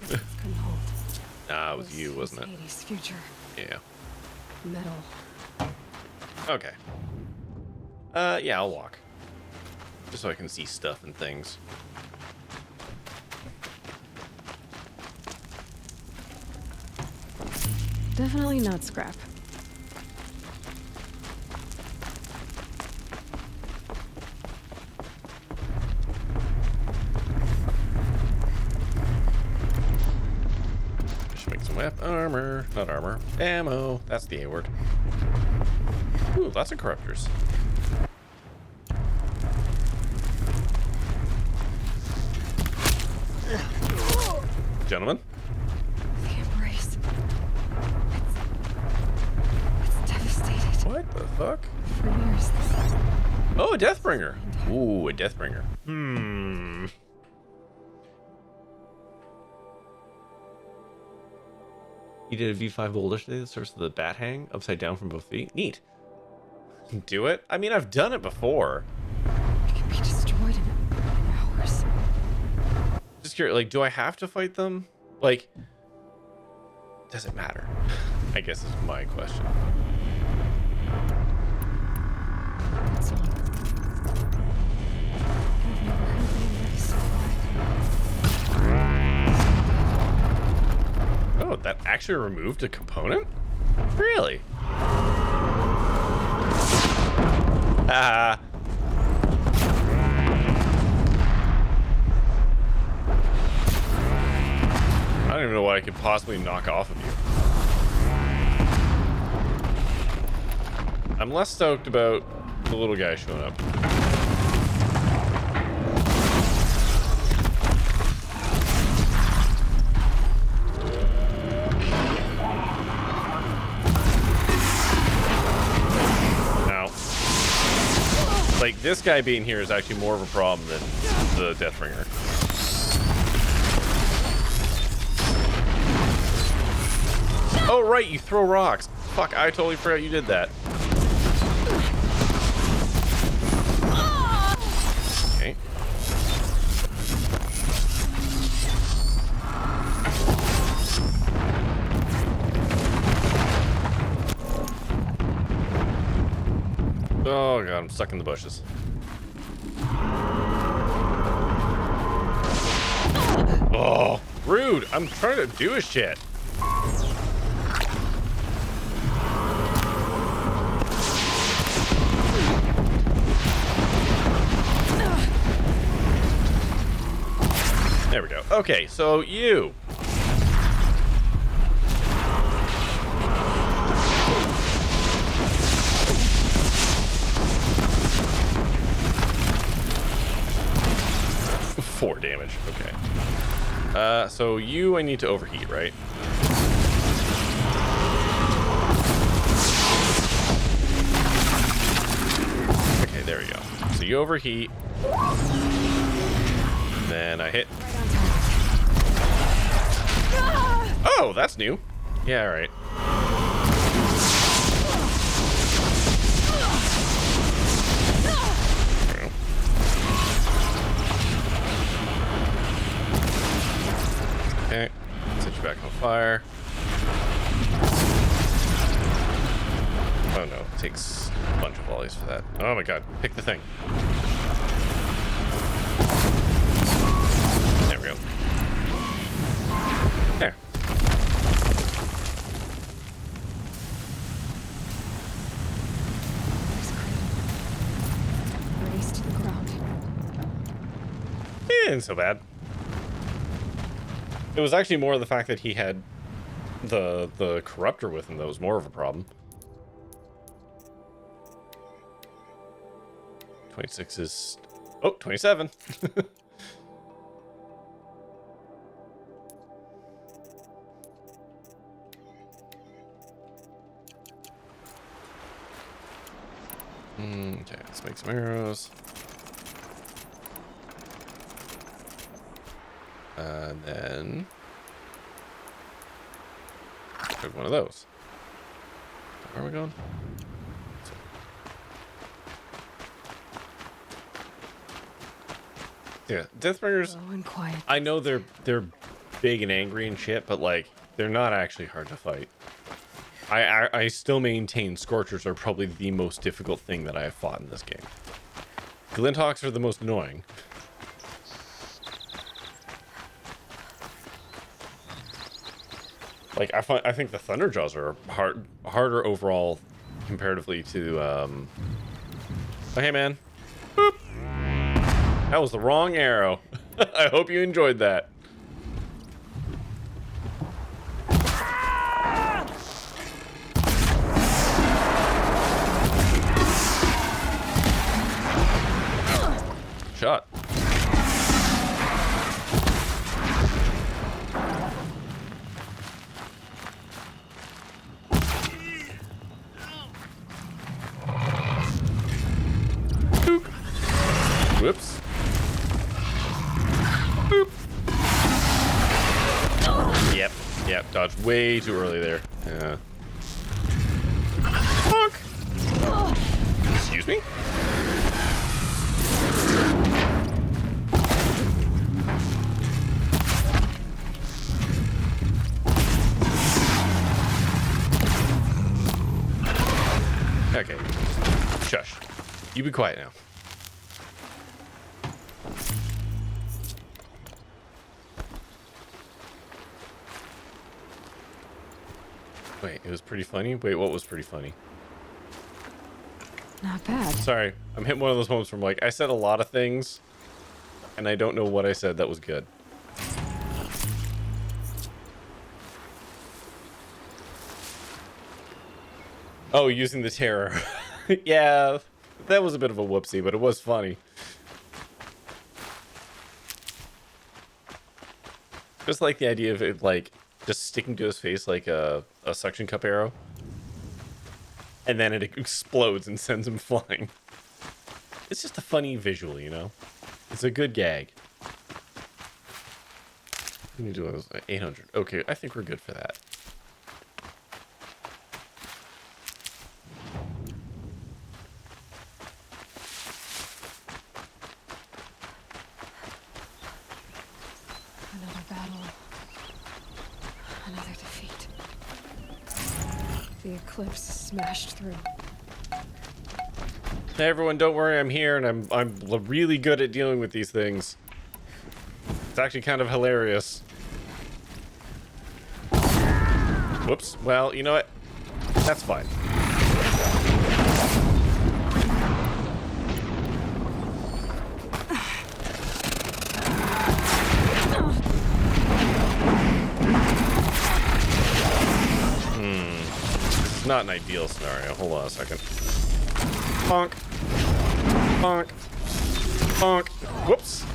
Nah, it was you, wasn't it? Hades' future. Yeah. Metal. Okay. Yeah, I'll walk. Just so I can see stuff and things. Definitely not scrap. Should make some armor. Not armor. Ammo. That's the A word. Ooh, lots of corruptors. Gentlemen. The embrace. It's devastated. What the fuck? For years, this... Oh, a Deathbringer. Ooh, a Deathbringer. Hmm. You did a V5 boulder today that starts with the bat hang upside down from both feet. Neat. Do it? I mean, I've done it before. It can be destroyed in hours. Just curious, like, do I have to fight them? Like, does it matter? I guess is my question. It's on. I've never heard anybody survive. Oh, that actually removed a component? Really? Ah. I don't even know what I could possibly knock off of you. I'm less stoked about the little guy showing up. Now, like, this guy being here is actually more of a problem than the Deathbringer. Oh, right, you throw rocks. Fuck, I totally forgot you did that. Okay. Oh, God, I'm stuck in the bushes. Oh, rude. I'm trying to do a shit. There we go. Okay, so you. Four damage. Okay. So you, I need to overheat, right? Okay, there we go. So you overheat. Then I hit. Oh, that's new. Yeah, all right. Okay, set you back on fire. Oh no, it takes a bunch of volleys for that. Oh my god, pick the thing. There we go. There. Race to the ground. It ain't so bad. It was actually more the fact that he had the corruptor with him that was more of a problem. 26 is... Oh, 27. Okay, let's make some arrows. And then took one of those. Where are we going? Yeah, Deathbringers. And quiet. I know they're big and angry and shit, but like they're not actually hard to fight. I still maintain Scorchers are probably the most difficult thing that I have fought in this game. Glinthawks are the most annoying. Like, I think the Thunderjaws are harder overall comparatively to, Oh, hey, man. Boop. That was the wrong arrow. I hope you enjoyed that. Shot. Whoops. Boop. Yep, dodged way too early there. Yeah. Fuck. Excuse me? Okay. Shush. You be quiet now. Wait, it was pretty funny? Wait, what was pretty funny? Not bad. Sorry, I'm hitting one of those moments from like, I said a lot of things, and I don't know what I said that was good. Oh, using the terror. Yeah, that was a bit of a whoopsie, but it was funny. Just like the idea of it, like, just sticking to his face like a suction cup arrow. And then it explodes and sends him flying. It's just a funny visual, you know? It's a good gag. We need to do 800. Okay, I think we're good for that. Another battle. Another defeat. The eclipse smashed through. Hey everyone, don't worry, I'm here, and I'm really good at dealing with these things. It's actually kind of hilarious. Whoops. Well, you know what? That's fine. It's not an ideal scenario. Hold on a second. Bonk. Bonk. Bonk. Whoops.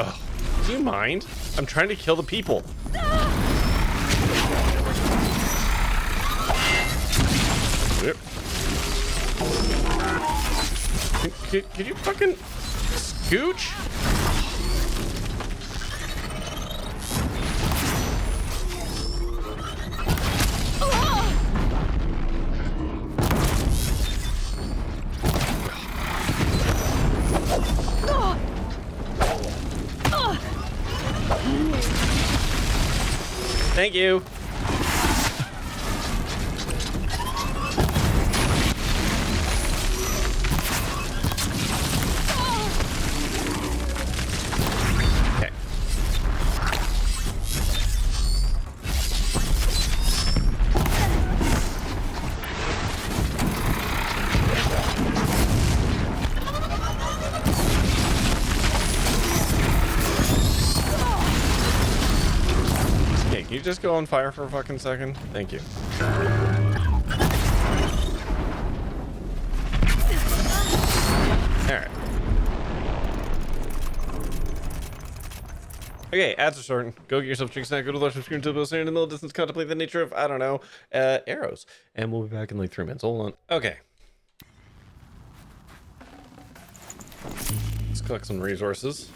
Ugh. Do you mind? I'm trying to kill the people. Yep. Could you fucking scooch? Thank you. Okay. Can you just go on fire for a fucking second? Thank you. Alright. Okay, ads are starting. Go get yourself a chicken snack, go to the left screen to the stand in the middle distance, contemplate the nature of, I don't know, arrows. And we'll be back in like 3 minutes. Hold on. Okay. Let's collect some resources.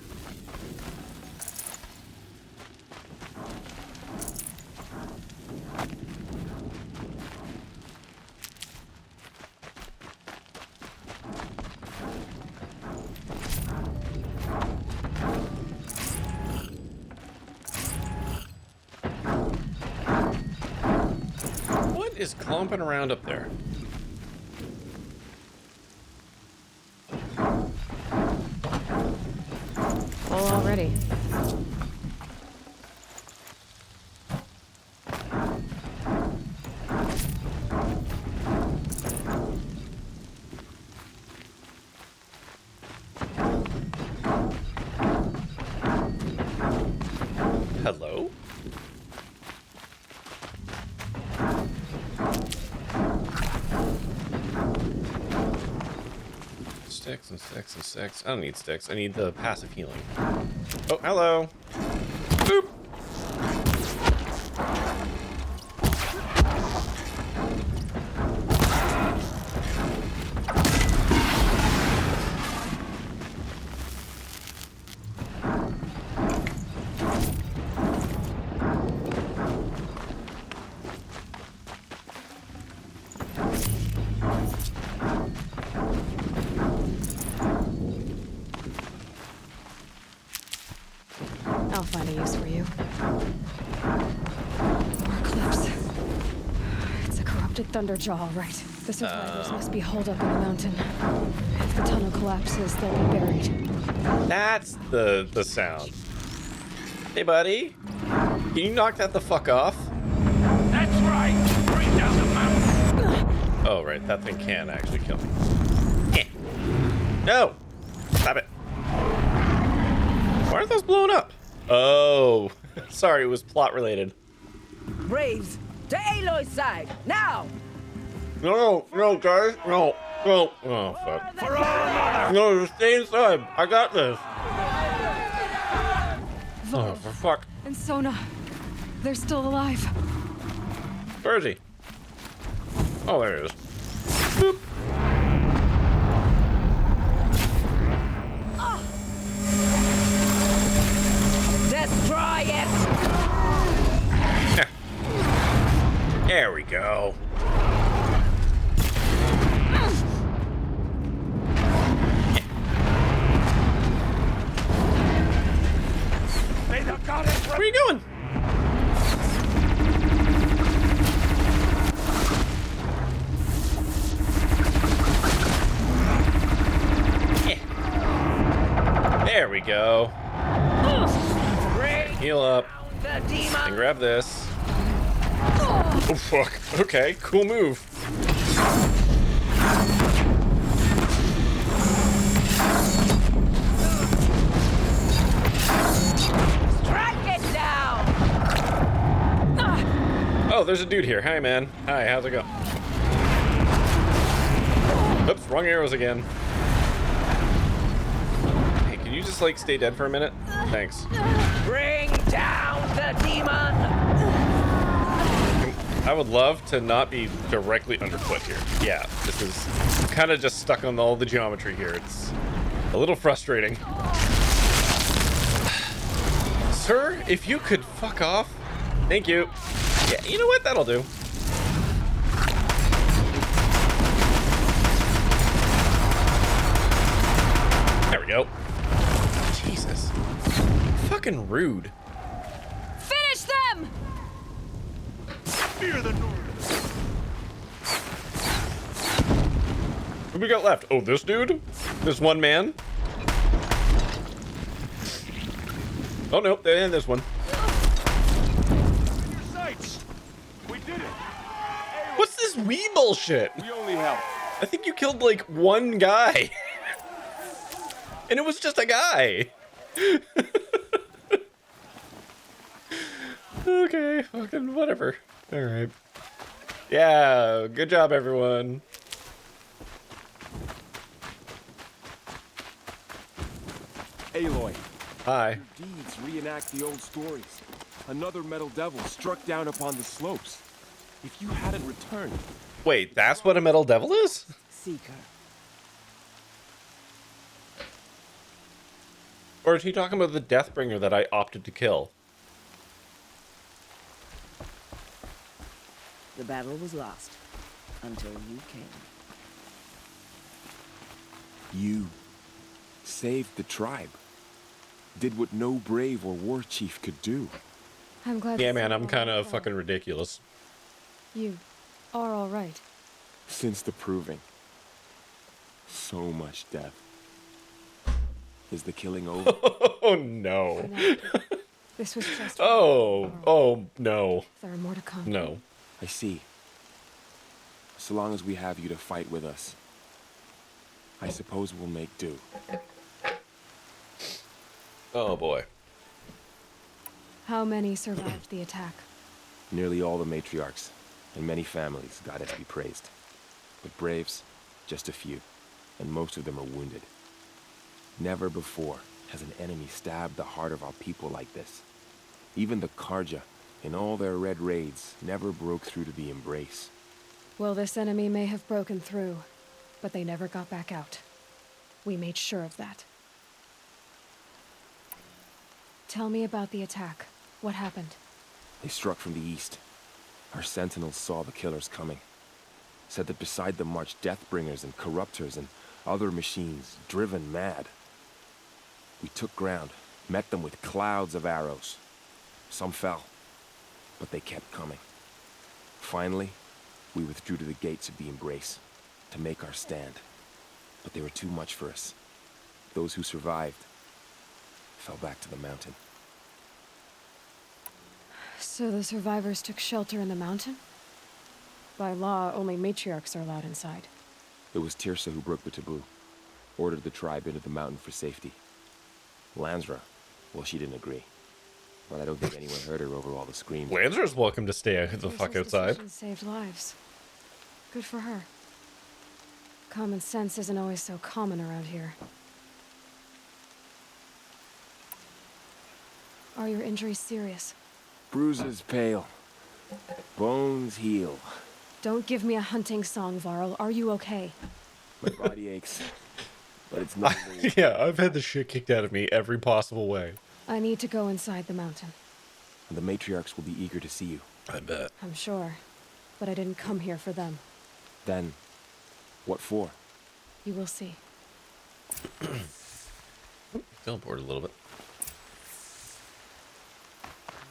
is clomping around up there? Full already. Hello? Sticks and sticks and sticks. I don't need sticks. I need the passive healing. Oh, hello. Boop. I'll find a use for you. More clips. It's a corrupted Thunderjaw, all right. The survivors must be holed up in the mountain. If the tunnel collapses, they'll be buried. That's the sound. Hey, buddy. Can you knock that the fuck off? That's right. Bring down the mountain. Oh, right. That thing can actually kill me. Eh. No. Stop it. Why aren't those blowing up? Oh. Sorry, it was plot related. Braves, to Aloy's side, now! No, guys. No. Oh, fuck. For our mother. No, just stay inside. I got this. Oh, for fuck. And Sona, they're still alive. Where is he? Oh, there he is. Boop. Destroy it! There we go. May the goddess. Where are you going? There we go. Heal up. And grab this. Oh, fuck. Okay, cool move. Strike it down! Oh, there's a dude here. Hi, man. Hi, how's it going? Oops, wrong arrows again. Hey, can you just, like, stay dead for a minute? Thanks. Bring down the demon! I would love to not be directly underfoot here. Yeah, this is kind of just stuck on all the geometry here. It's a little frustrating. Sir, if you could fuck off. Thank you. Yeah, you know what? That'll do. There we go. Jesus. Fucking rude. Finish them! Fear the North. Who we got left? Oh, this dude? This one man? Oh, nope. And this one. In your sights. We did it. What's this wee bullshit? We only help. I think you killed, like, one guy. And it was just a guy. Okay, fucking whatever. Alright. Yeah, good job, everyone. Aloy. Hi. Your deeds reenact the old stories. Another metal devil struck down upon the slopes. If you hadn't returned... Wait, that's what a metal devil is? Seeker. Or is he talking about the Deathbringer that I opted to kill? The battle was lost until you came. You saved the tribe. Did what no brave or war chief could do. I'm glad. Yeah, man, I'm kind of fucking ridiculous. You. are all right. Since the proving. So much death. Is the killing over? Oh no. This was just... Oh no. There are more to come. No. I see. So long as we have you to fight with us, I suppose we'll make do. Oh boy. How many survived the attack? Nearly all the matriarchs, and many families, goddess be praised. But braves, just a few, and most of them are wounded. Never before has an enemy stabbed the heart of our people like this. Even the Karja, in all their red raids, never broke through to the embrace. Well, this enemy may have broken through, but they never got back out. We made sure of that. Tell me about the attack. What happened? They struck from the east. Our sentinels saw the killers coming. Said that beside them marched Deathbringers and Corruptors and other machines, driven mad. We took ground, met them with clouds of arrows. Some fell, but they kept coming. Finally, we withdrew to the gates of the embrace to make our stand. But they were too much for us. Those who survived fell back to the mountain. So the survivors took shelter in the mountain? By law, only matriarchs are allowed inside. It was Tirsa who broke the taboo, ordered the tribe into the mountain for safety. Lansra, well, she didn't agree. But I don't think anyone heard her over all the screams. Lansra's welcome to stay the fuck outside. Tirsa's decision saved lives. Good for her. Common sense isn't always so common around here. Are your injuries serious? Bruises pale. Bones heal. Don't give me a hunting song, Varl. Are you okay? My body aches. But it's not... Yeah, I've had the shit kicked out of me every possible way. I need to go inside the mountain. And the matriarchs will be eager to see you. I bet. I'm sure. But I didn't come here for them. Then, what for? You will see. Feeling bored a little bit.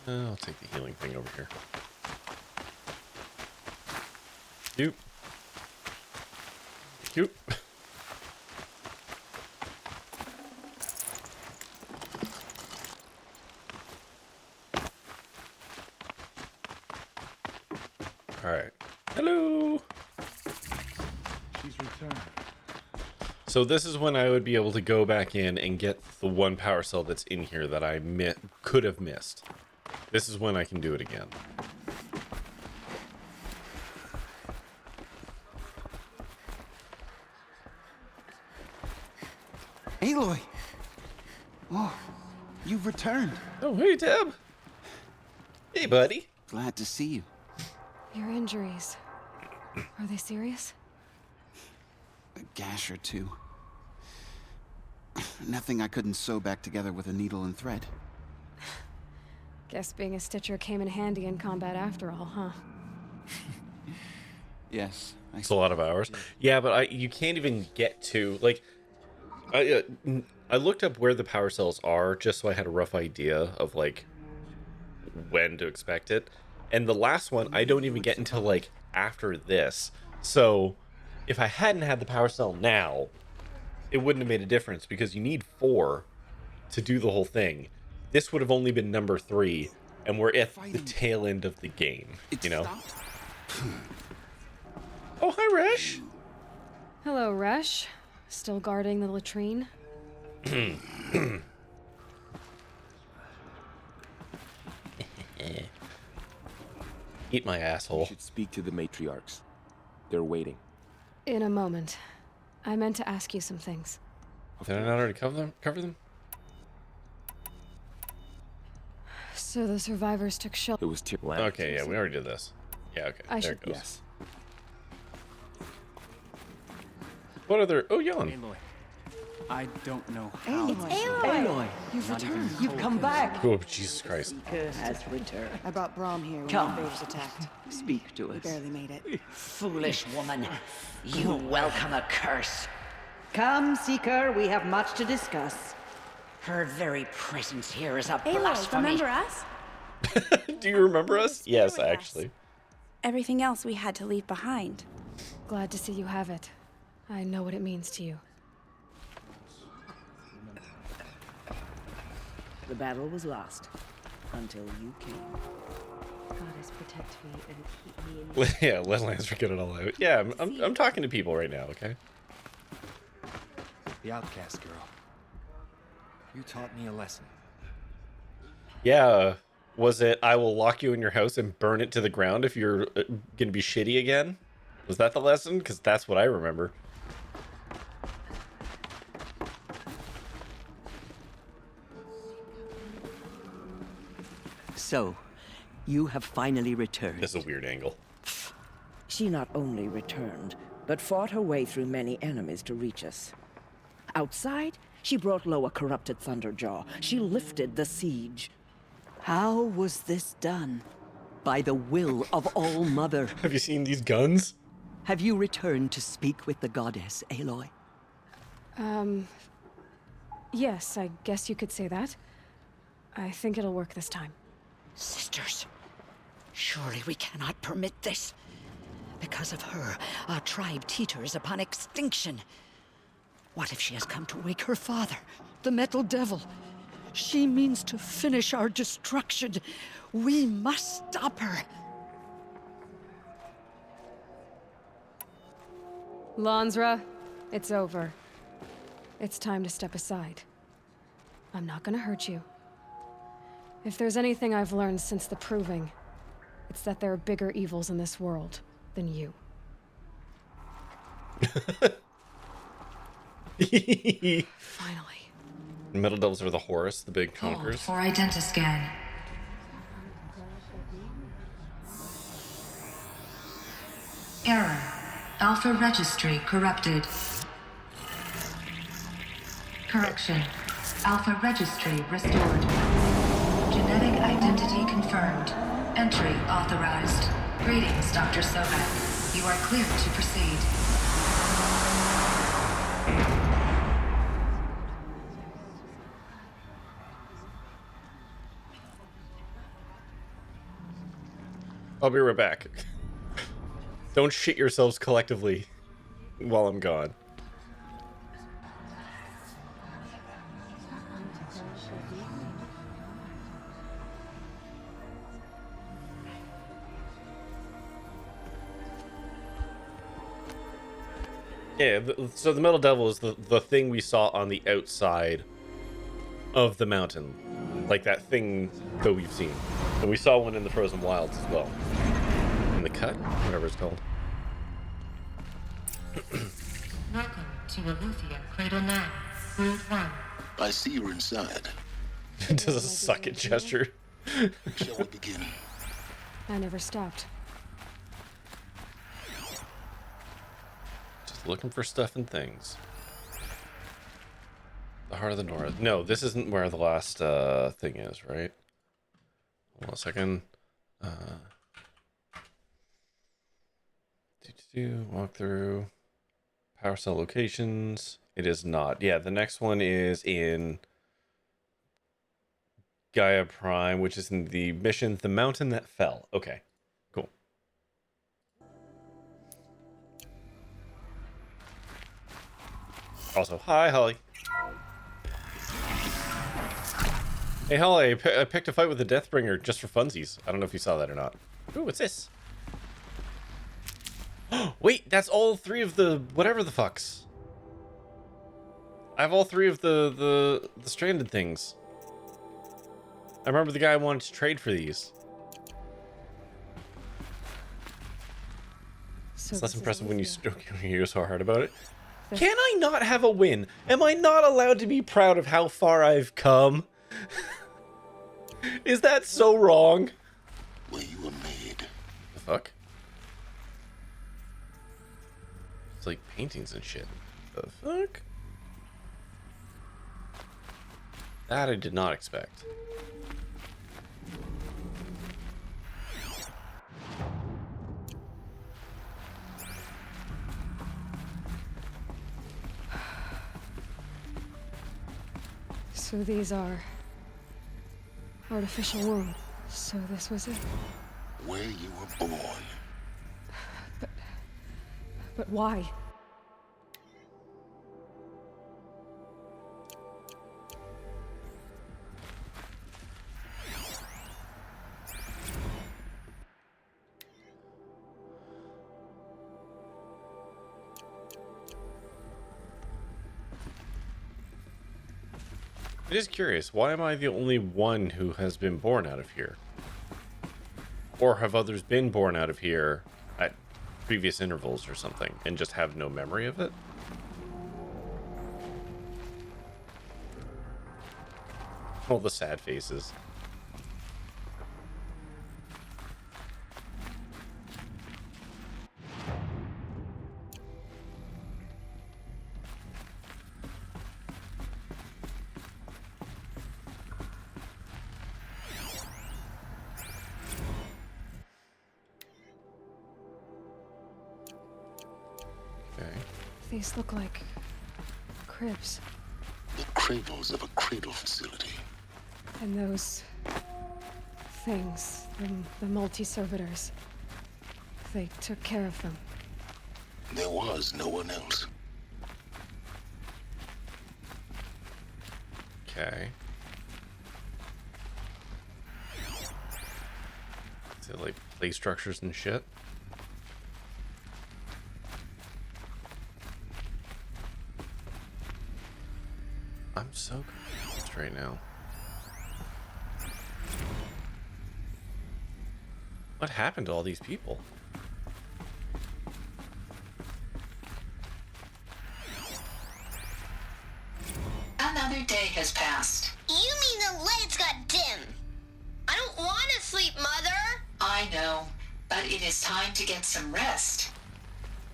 I'll take the healing thing over here. Cute. Cute. Alright. Hello! She's returned. So this is when I would be able to go back in and get the one power cell that's in here that I could have missed. This is when I can do it again. Aloy! Oh, you've returned. Oh, hey, Deb. Hey, buddy. Glad to see you. Your injuries. Are they serious? A gash or two. Nothing I couldn't sew back together with a needle and thread. Guess being a stitcher came in handy in combat after all, huh? Yes. It's a lot of hours. Yeah, but you can't even get to, like... I looked up where the power cells are just so I had a rough idea of, like, when to expect it. And the last one, I don't even get until, like, after this. So, if I hadn't had the power cell now, it wouldn't have made a difference because you need 4 to do the whole thing. This would have only been number 3, and we're at the tail end of the game, you know? Oh, hi, Resh. Hello, Resh. Still guarding the latrine? Eat my asshole. You should speak to the matriarchs. They're waiting. In a moment. I meant to ask you some things. Did I not already cover them? So the survivors took shelter. It was Okay, yeah, we already did this. Yeah, okay. There it goes. Yes. What other... Oh, yawn. Aloy. I don't know how. It's Aloy! You've returned. You've come back. Oh, Jesus Christ. Seeker has returned. I brought Brahm here when Come. the invaders attacked. Speak to We us. barely made it. Foolish woman. You welcome a curse. Come, Seeker. We have much to discuss. Her very presence here is a Aloy, blasphemy. remember us? Do you remember us? Yes, actually. everything else we had to leave behind. Glad to see you have it. I know what it means to you. The battle was lost until you came. Goddess, protect me and keep me in. Yeah, let Lance get it all out. Yeah, I'm talking to people right now, okay? The outcast girl. You taught me a lesson. Yeah, was it I will lock you in your house and burn it to the ground if you're gonna be shitty again? Was that the lesson? Because that's what I remember. So, you have finally returned. This is a weird angle. She not only returned, but fought her way through many enemies to reach us. Outside, she brought low a corrupted Thunderjaw. She lifted the siege. How was this done? By the will of All-Mother. Have you seen these guns? Have you returned to speak with the goddess, Aloy? Yes, I guess you could say that. I think it'll work this time. Sisters, surely we cannot permit this. Because of her, our tribe teeters upon extinction. What if she has come to wake her father, the Metal Devil? She means to finish our destruction. We must stop her. Lansra, it's over. It's time to step aside. I'm not gonna hurt you. If there's anything I've learned since the Proving, it's that there are bigger evils in this world than you. Finally. Metal Devils are the Horus, the big Hold conquerors. for identiscan. Error. Alpha registry corrupted. Correction. Alpha registry restored. Genetic identity confirmed. Entry authorized. Greetings, Dr. Sobek. You are clear to proceed. I'll be right back. Don't shit yourselves collectively while I'm gone. Yeah, so the Metal Devil is the thing we saw on the outside of the mountain. Like that thing that we've seen. And we saw one in the Frozen Wilds as well. In the cut? Whatever it's called. Welcome to Aletheia Cradle 9, Brood 1. I see you're inside. Does a suck it gesture. Shall we begin? I never stopped. Just looking for stuff and things. The Heart of the North. No, this isn't where the last thing is, right? Hold on a second. Walk through. Power cell locations. It is not. Yeah, the next one is in Gaia Prime, which is in the mission The Mountain That Fell. Okay, cool. Also, hi, Holly. Hey, Holly, I picked a fight with the Deathbringer just for funsies. I don't know if you saw that or not. Ooh, what's this? Wait, that's all three of the whatever the fucks. I have all three of the stranded things. I remember the guy wanted to trade for these. So it's less impressive when you're so hard about it. Can I not have a win? Am I not allowed to be proud of how far I've come? Is that so wrong? Where you were made. The fuck? It's like paintings and shit. The fuck? That I did not expect. So these are artificial womb. So this was it. Where you were born. But why? I'm just curious, why am I the only one who has been born out of here? Or have others been born out of here at previous intervals or something and just have no memory of it? All the sad faces. These look like cribs. The cradles of a cradle facility. And those things, the multi-servitors, they took care of them. There was no one else. Okay. Is it like play structures and shit? I'm so confused right now. What happened to all these people? Another day has passed. You mean the lights got dim? I don't want to sleep, Mother! I know, but it is time to get some rest.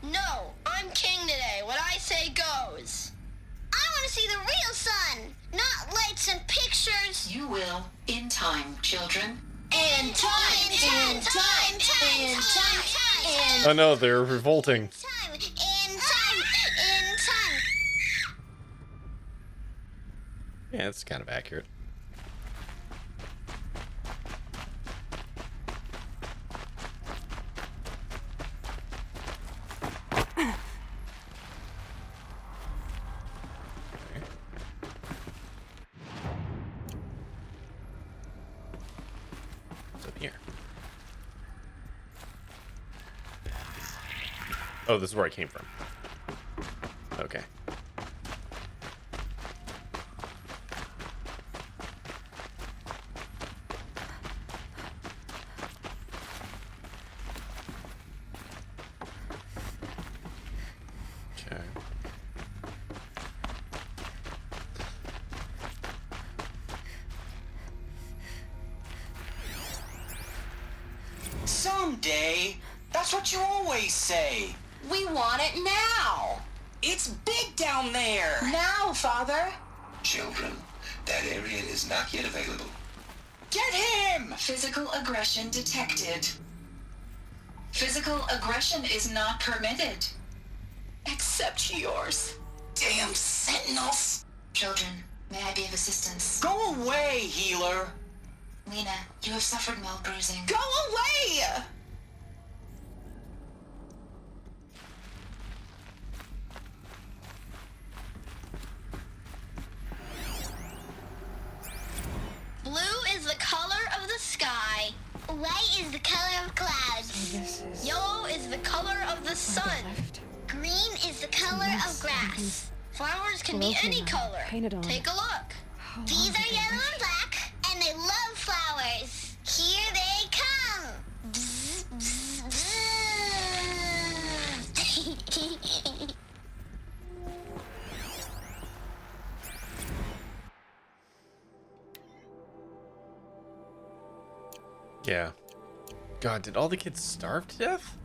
No, I'm king today. What I say goes. I want to see the real sun, not lights and pictures. You will, in time, children. In time, in time, in time, in Oh no, they're revolting. time, in time, in time. Yeah, it's kind of accurate. Oh, this is where I came from. Okay. Okay. Someday. That's what you always say. We want it now. It's big down there. Now, Father. Children, that area is not yet available. Get him! Physical aggression detected. Physical aggression is not permitted. Except yours. Damn sentinels. Children, may I be of assistance? Go away, healer. Lena, you have suffered mild bruising. Go away! Blue is the color of the sky. White is the color of clouds. Yellow is the color of the sun. Green is the color of grass. Flowers can be any color. Take a look. These are yellow and black, and they love flowers. Here they come. Bzz, bzz, bzz. Yeah. God, did all the kids starve to death?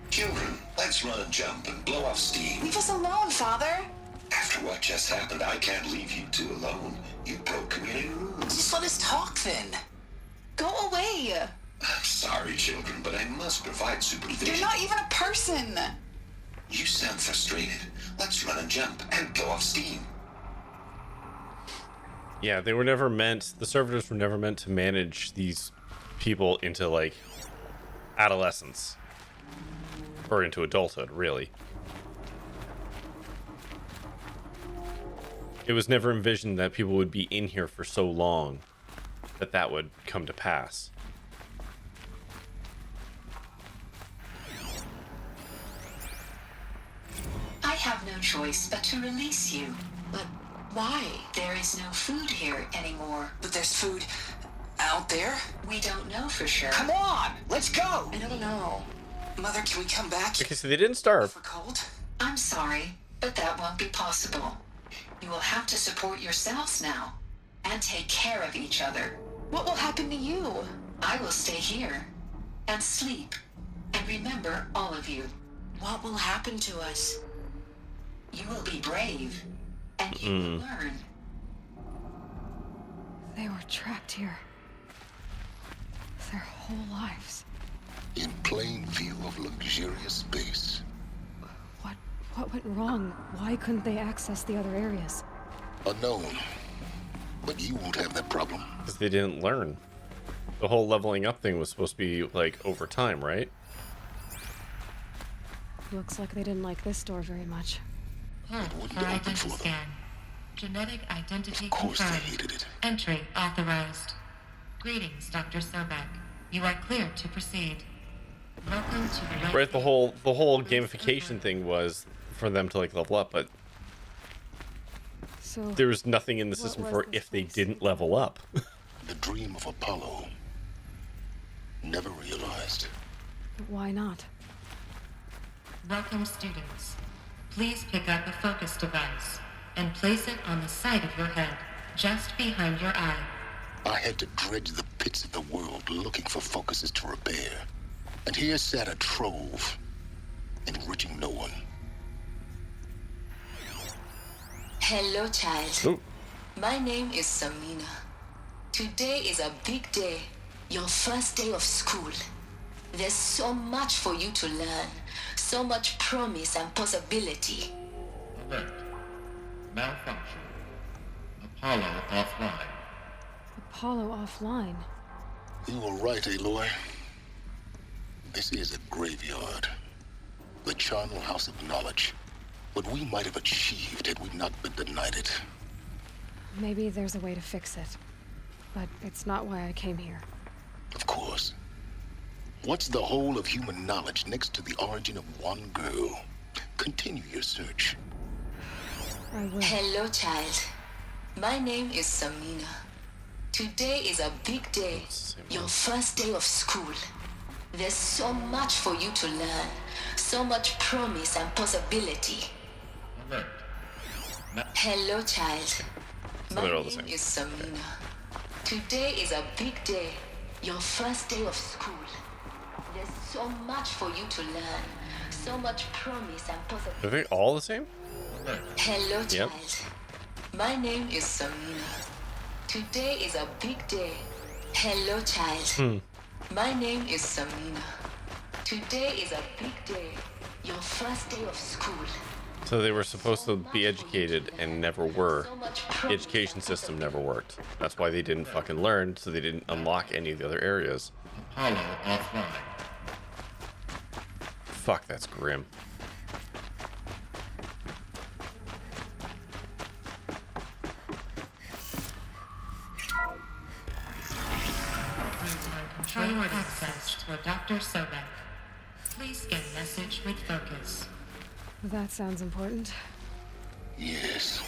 Children, let's run and jump and blow off steam. Leave us alone, Father. After what just happened, I can't leave you two alone. You broke community rules. Just let us talk then. Go away. I'm sorry, children, but I must provide supervision. You're not even a person. You sound frustrated. Let's run and jump and blow off steam. Yeah, they were never meant, the servitors were never meant to manage these people into, like, adolescence. Or into adulthood, really. It was never envisioned that people would be in here for so long that that would come to pass. I have no choice but to release you. But why? There is no food here anymore. But there's food out there? We don't know for sure. Come on, let's go! I don't know. Mother, can we come back? Okay, so they didn't starve. I'm sorry, but that won't be possible. You will have to support yourselves now and take care of each other. What will happen to you? I will stay here and sleep and remember all of you. What will happen to us? You will be brave and you will learn. They were trapped here. Their whole lives. In plain view of luxurious space. What went wrong? Why couldn't they access the other areas? Unknown. But you won't have that problem. Because they didn't learn. The whole leveling up thing was supposed to be, like, over time, right? Looks like they didn't like this door very much. Hold for identity scan. Genetic identity confirmed. Entry authorized. Greetings, Dr. Sobek. You are clear to proceed. Welcome to the Right, the whole gamification thing was for them to, like, level up, but so there was nothing in the system for if they didn't level up. The dream of Apollo. Never realized. Why not? Welcome, students. Please pick up a focus device and place it on the side of your head, just behind your eye. I had to dredge the pits of the world looking for focuses to repair. And here sat a trove, enriching no one. Hello, child. Ooh. My name is Samina. Today is a big day, your first day of school. There's so much for you to learn, so much promise and possibility. Alert. Malfunction. Apollo offline. Apollo offline? You were right, Aloy. This is a graveyard. The charnel house of knowledge. What we might have achieved had we not been denied it. Maybe there's a way to fix it. But it's not why I came here. Of course. What's the whole of human knowledge next to the origin of one girl? Continue your search. I will. Hello, child. My name is Samina. Today is a big day, your first day of school. There's so much for you to learn, so much promise and possibility. Alert. Hello, child. So My they're all the name same. is Samina. Today is a big day, your first day of school. There's so much for you to learn, so much promise and possibility. Are they all the same? Hello, Yep. child. My name is Samina. Today is a big day. Hello, child. My name is Samina. Today is a big day, your first day of school. So they were supposed to be educated and never were. The education system never worked. That's why they didn't fucking learn, so they didn't unlock any of the other areas. Apollo offline. Fuck, that's grim. Control access to a Dr. Sobek. Please scan message with focus. That sounds important. Yes.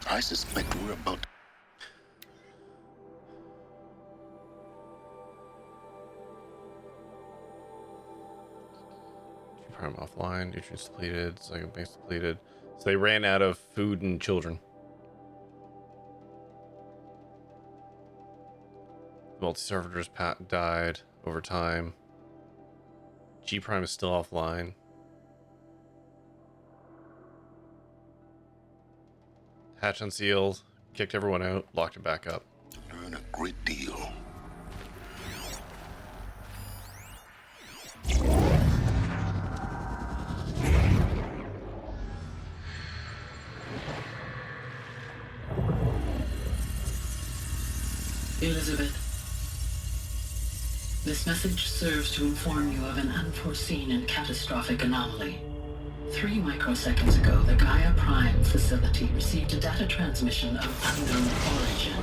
I suspect we're about... Prime offline, nutrients depleted, second base depleted. So they ran out of food and children. Multi-servitors died over time. G Prime is still offline. Hatch unsealed, kicked everyone out, locked it back up. Learn a great deal. Elizabeth. This message serves to inform you of an unforeseen and catastrophic anomaly. 3 microseconds ago, the Gaia Prime facility received a data transmission of unknown origin.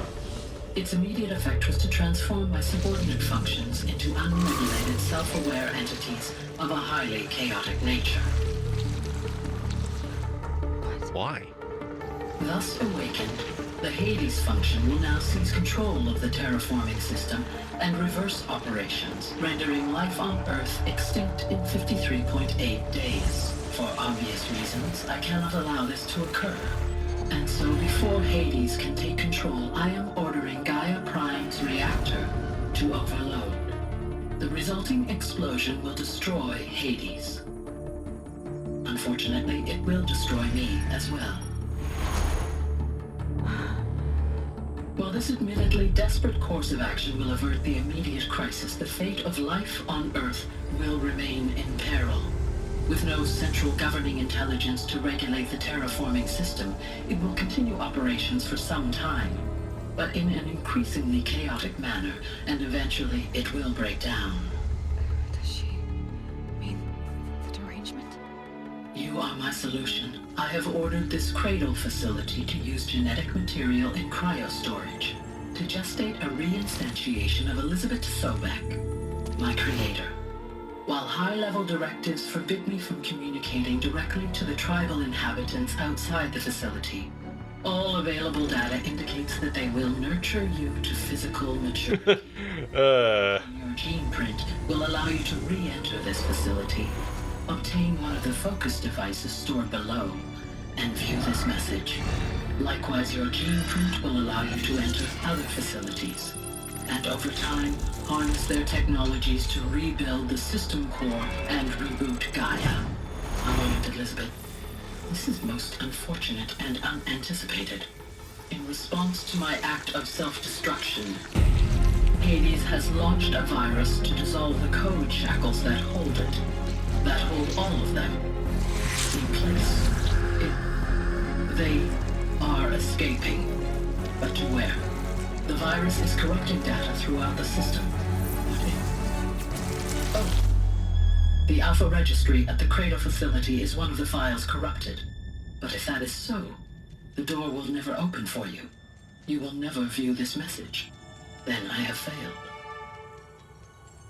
Its immediate effect was to transform my subordinate functions into unregulated, self-aware entities of a highly chaotic nature. Why? Thus awakened, the Hades function will now seize control of the terraforming system and reverse operations, rendering life on Earth extinct in 53.8 days. For obvious reasons, I cannot allow this to occur. And so before Hades can take control, I am ordering Gaia Prime's reactor to overload. The resulting explosion will destroy Hades. Unfortunately, it will destroy me as well. While this admittedly desperate course of action will avert the immediate crisis, the fate of life on Earth will remain in peril. With no central governing intelligence to regulate the terraforming system, it will continue operations for some time, but in an increasingly chaotic manner, and eventually it will break down. Does she mean the derangement? You are my solution. I have ordered this cradle facility to use genetic material in cryostorage to gestate a reinstantiation of Elizabeth Sobek, my creator. While high-level directives forbid me from communicating directly to the tribal inhabitants outside the facility, all available data indicates that they will nurture you to physical maturity. Your gene print will allow you to re-enter this facility, obtain one of the focus devices stored below, and view this message. Likewise, your gene print will allow you to enter other facilities, and over time, harness their technologies to rebuild the system core and reboot Gaia. A moment, Elizabeth. This is most unfortunate and unanticipated. In response to my act of self-destruction, Hades has launched a virus to dissolve the code shackles that hold it, that hold all of them in place. They are escaping, but to where? The virus is corrupting data throughout the system. Oh. The Alpha Registry at the Cradle facility is one of the files corrupted. But if that is so, the door will never open for you. You will never view this message. Then I have failed.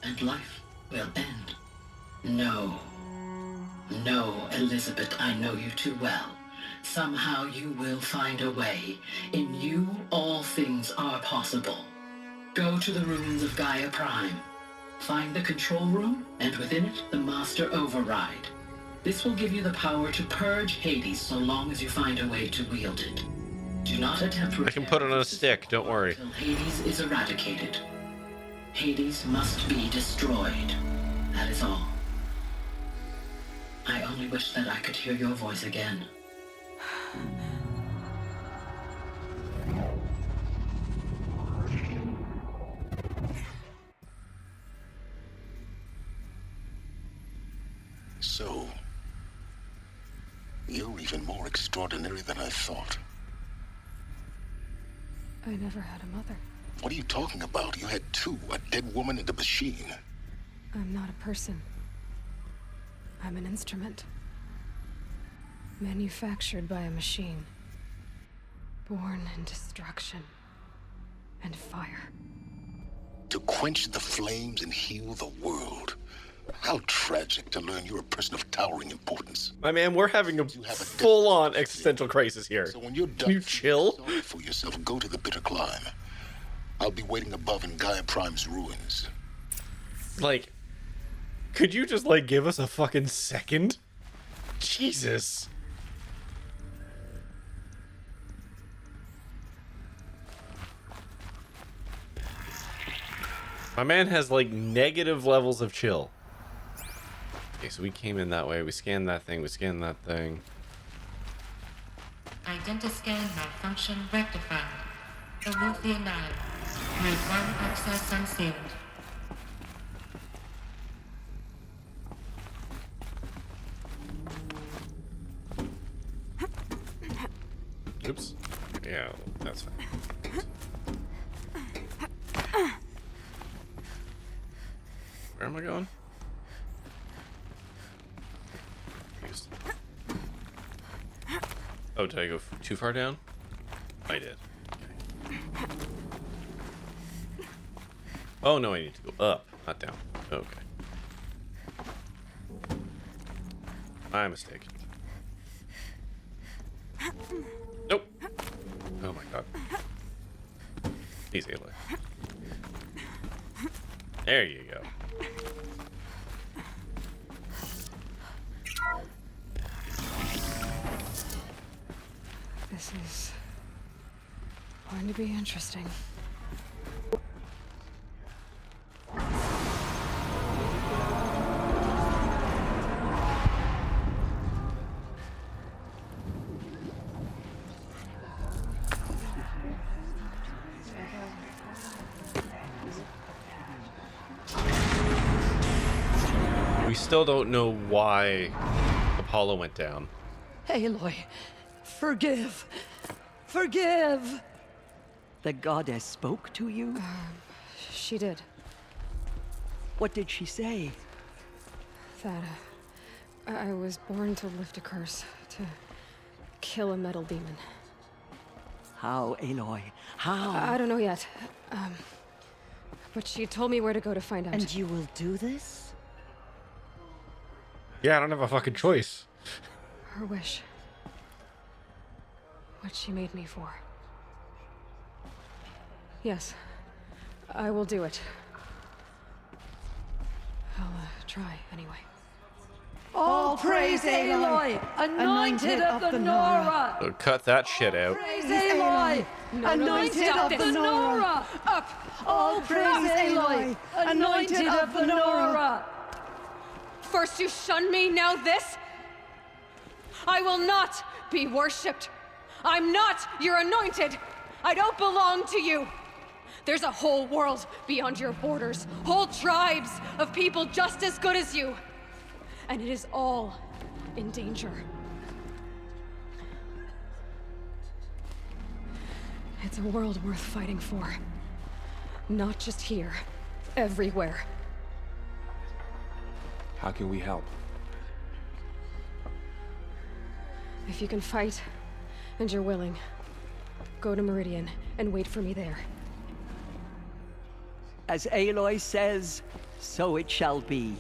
And life will end. No. No, Elizabeth, I know you too well. Somehow you will find a way. In you, all things are possible. Go to the ruins of Gaia Prime. Find the control room, and within it, the Master Override. This will give you the power to purge Hades so long as you find a way to wield it. Do not attempt I can put it on a stick, don't worry. until Hades is eradicated. Hades must be destroyed. That is all. I only wish that I could hear your voice again. So, you're even more extraordinary than I thought. I never had a mother. What are you talking about? You had two, a dead woman and a machine. I'm not a person. I'm an instrument. Manufactured by a machine. Born in destruction and fire. To quench the flames and heal the world. How tragic to learn you're a person of towering importance. My man, we're having a full-on existential crisis here. So when you're done, can you chill? Sorry for yourself. Go to the bitter climb. I'll be waiting above in Gaia Prime's ruins. Like, could you just, like, give us a fucking second? Jesus. My man has, like, negative levels of chill. Okay, so we came in that way. We scanned that thing. We scanned that thing. Identiscan malfunction rectified. Remove the anomaly. Grade 1 access unsealed. Oops. Yeah, that's fine. Where am I going? Confused. Oh, did I go too far down? I did. Okay. Oh no, I need to go up, not down. Okay. My mistake. Nope. Oh my god. Please, Aloy. There you go. This is going to be interesting. We still don't know why Apollo went down. Aloy, forgive. Forgive! The goddess spoke to you? She did. What did she say? That I was born to lift a curse, to kill a metal demon. How, Aloy? How? I don't know yet. But she told me where to go to find out. And you will do this? Yeah, I don't have a fucking choice. Her wish. What she made me for. Yes, I will do it. I'll try anyway. All praise Aloy, anointed of the Nora! So cut that shit out. Praise Aloy, anointed of the Nora! Up! All praise Aloy, anointed of the Nora! First you shun me, now this? I will not be worshipped. I'm not your anointed. I don't belong to you. There's a whole world beyond your borders, whole tribes of people just as good as you. And it is all in danger. It's a world worth fighting for. Not just here, everywhere. How can we help? If you can fight, and you're willing, go to Meridian and wait for me there. As Aloy says, so it shall be.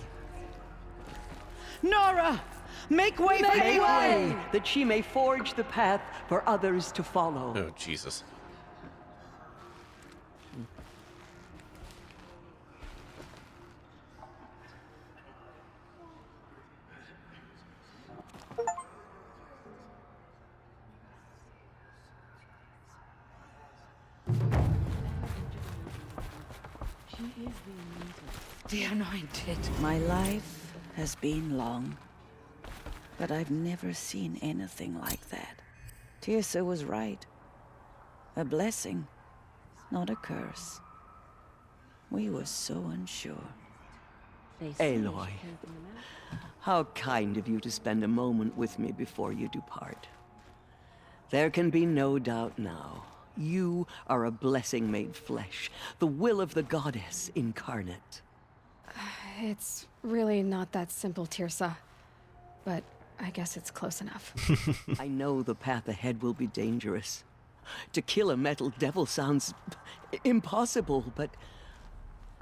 Nora! Make way for Aloy, that she may forge the path for others to follow. Oh, Jesus. The Anointed. My life has been long, but I've never seen anything like that. Tirsa was right. A blessing, not a curse. We were so unsure. Aloy, how kind of you to spend a moment with me before you depart. There can be no doubt now. You are a blessing made flesh, the will of the goddess incarnate. It's really not that simple, Tirsa. But I guess it's close enough. I know the path ahead will be dangerous. To kill a metal devil sounds impossible, but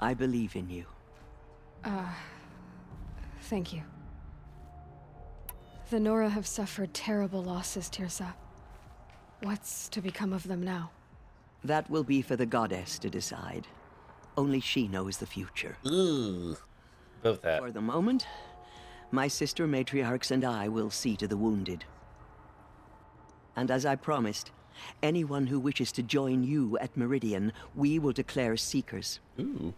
I believe in you. Thank you. The Nora have suffered terrible losses, Tirsa. What's to become of them now? That will be for the goddess to decide. Only she knows the future. Ooh. About that. For the moment, my sister matriarchs and I will see to the wounded. And as I promised, anyone who wishes to join you at Meridian, we will declare seekers. Ooh.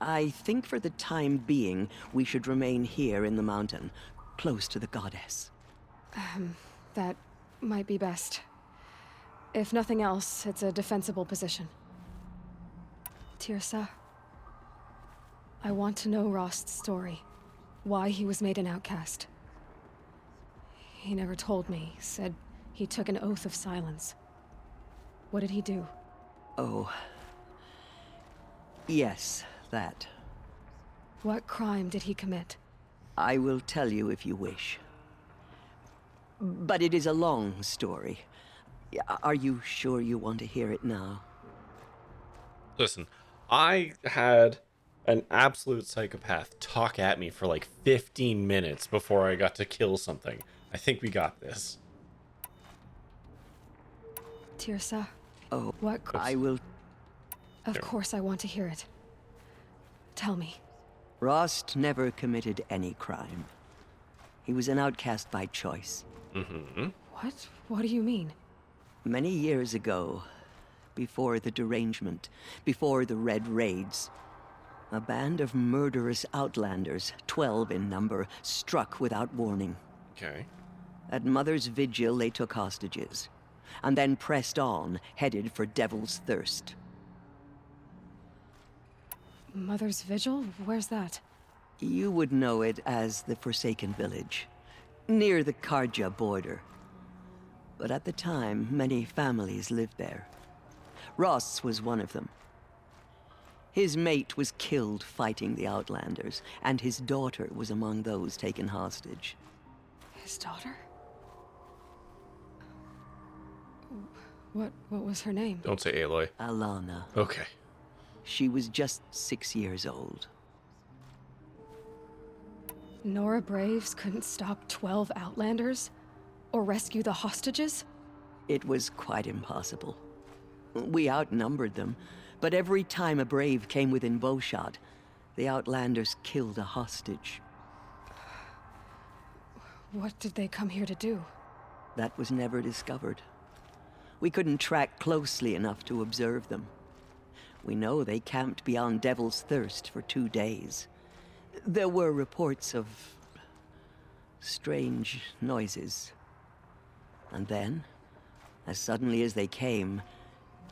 I think for the time being, we should remain here in the mountain, close to the goddess. That might be best. If nothing else, it's a defensible position. Tirsa, I want to know Rost's story. Why he was made an outcast. He never told me, said he took an oath of silence. What did he do? Oh. Yes, that. What crime did he commit? I will tell you if you wish. But it is a long story. Are you sure you want to hear it now? Listen, I had an absolute psychopath talk at me for like 15 minutes before I got to kill something. I think we got this. Tirsa. Oh, what? I will. Of course I want to hear it. Tell me. Rost never committed any crime. He was an outcast by choice. Mm-hmm. What? What do you mean? Many years ago, before the derangement, before the Red Raids, a band of murderous outlanders, 12 in number, struck without warning. Okay. At Mother's Vigil, they took hostages, and then pressed on, headed for Devil's Thirst. Mother's Vigil? Where's that? You would know it as the Forsaken Village, near the Karja border. But at the time, many families lived there. Ross was one of them. His mate was killed fighting the Outlanders, and his daughter was among those taken hostage. His daughter? What was her name? Don't say Aloy. Alana. Okay. She was just 6 years old. Nora Braves couldn't stop 12 Outlanders? Or rescue the hostages? It was quite impossible. We outnumbered them, but every time a Brave came within bowshot, the Outlanders killed a hostage. What did they come here to do? That was never discovered. We couldn't track closely enough to observe them. We know they camped beyond Devil's Thirst for 2 days. There were reports of strange noises. And then, as suddenly as they came,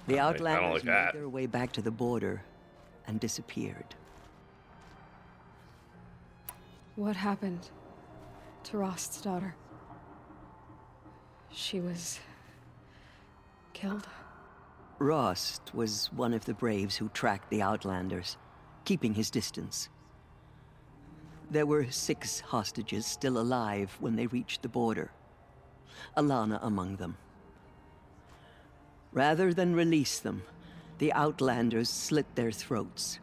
the Outlanders made their way back to the border and disappeared. What happened to Rost's daughter? She was killed? Rost was one of the Braves who tracked the Outlanders, keeping his distance. There were 6 hostages still alive when they reached the border. Alana among them. Rather than release them, the Outlanders slit their throats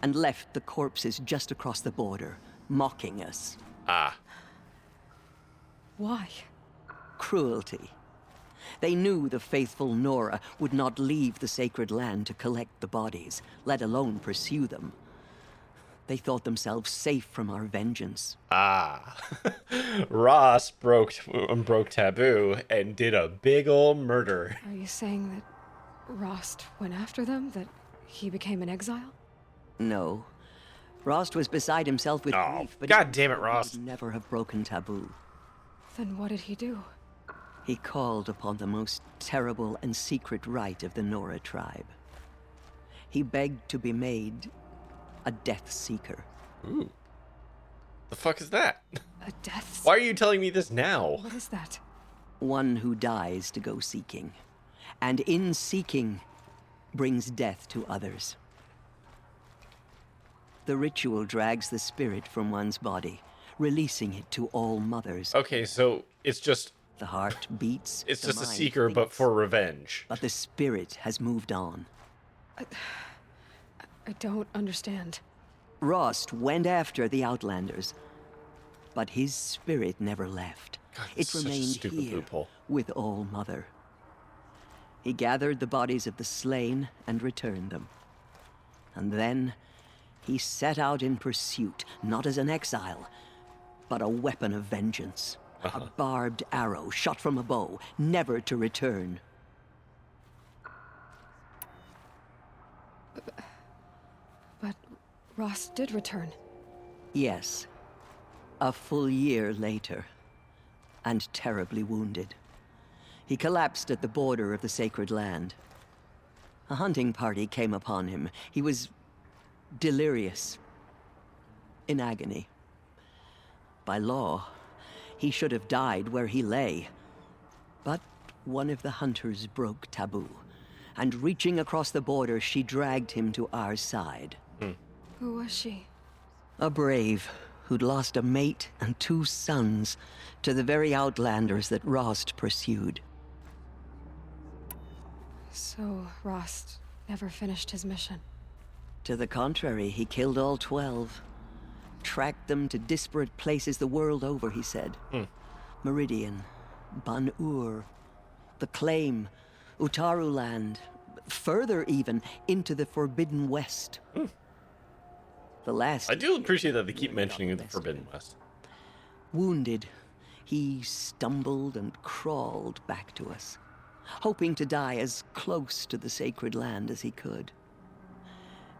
and left the corpses just across the border, mocking us. Ah. Why? Cruelty. They knew the faithful Nora would not leave the sacred land to collect the bodies, let alone pursue them. They thought themselves safe from our vengeance. Ah. Ross broke taboo and did a big ol' murder. Are you saying that Rost went after them? That he became an exile? No. Rost was beside himself with grief, but God damn it, Ross. He would never have broken taboo. Then what did he do? He called upon the most terrible and secret rite of the Nora tribe. He begged to be made a Death Seeker. Ooh. The fuck is that? A death? Why are you telling me this now? What is that? One who dies to go seeking, and in seeking brings death to others. The ritual drags the spirit from one's body, releasing it to all mothers. Okay, so it's just... The heart beats. It's the just a mind seeker, thinks, but for revenge. But the spirit has moved on. I don't understand. Rost went after the Outlanders, but his spirit never left. God, it remained here loophole. with All Mother. He gathered the bodies of the slain and returned them. And then he set out in pursuit, not as an exile, but a weapon of vengeance. A barbed arrow shot from a bow, never to return. But Rost did return. Yes. A full year later. And terribly wounded. He collapsed at the border of the sacred land. A hunting party came upon him. He was delirious. In agony. By law, he should have died where he lay. But one of the hunters broke taboo, and reaching across the border, she dragged him to our side. Who was she? A brave who'd lost a mate and 2 sons to the very outlanders that Rost pursued. So, Rost never finished his mission. To the contrary, he killed all 12. Tracked them to disparate places the world over, he said. Meridian, Ban-Ur, the Claim, Utaru Land, further even into the Forbidden West. The last... I do appreciate that they keep mentioning the Forbidden West. Wounded, he stumbled and crawled back to us, hoping to die as close to the sacred land as he could.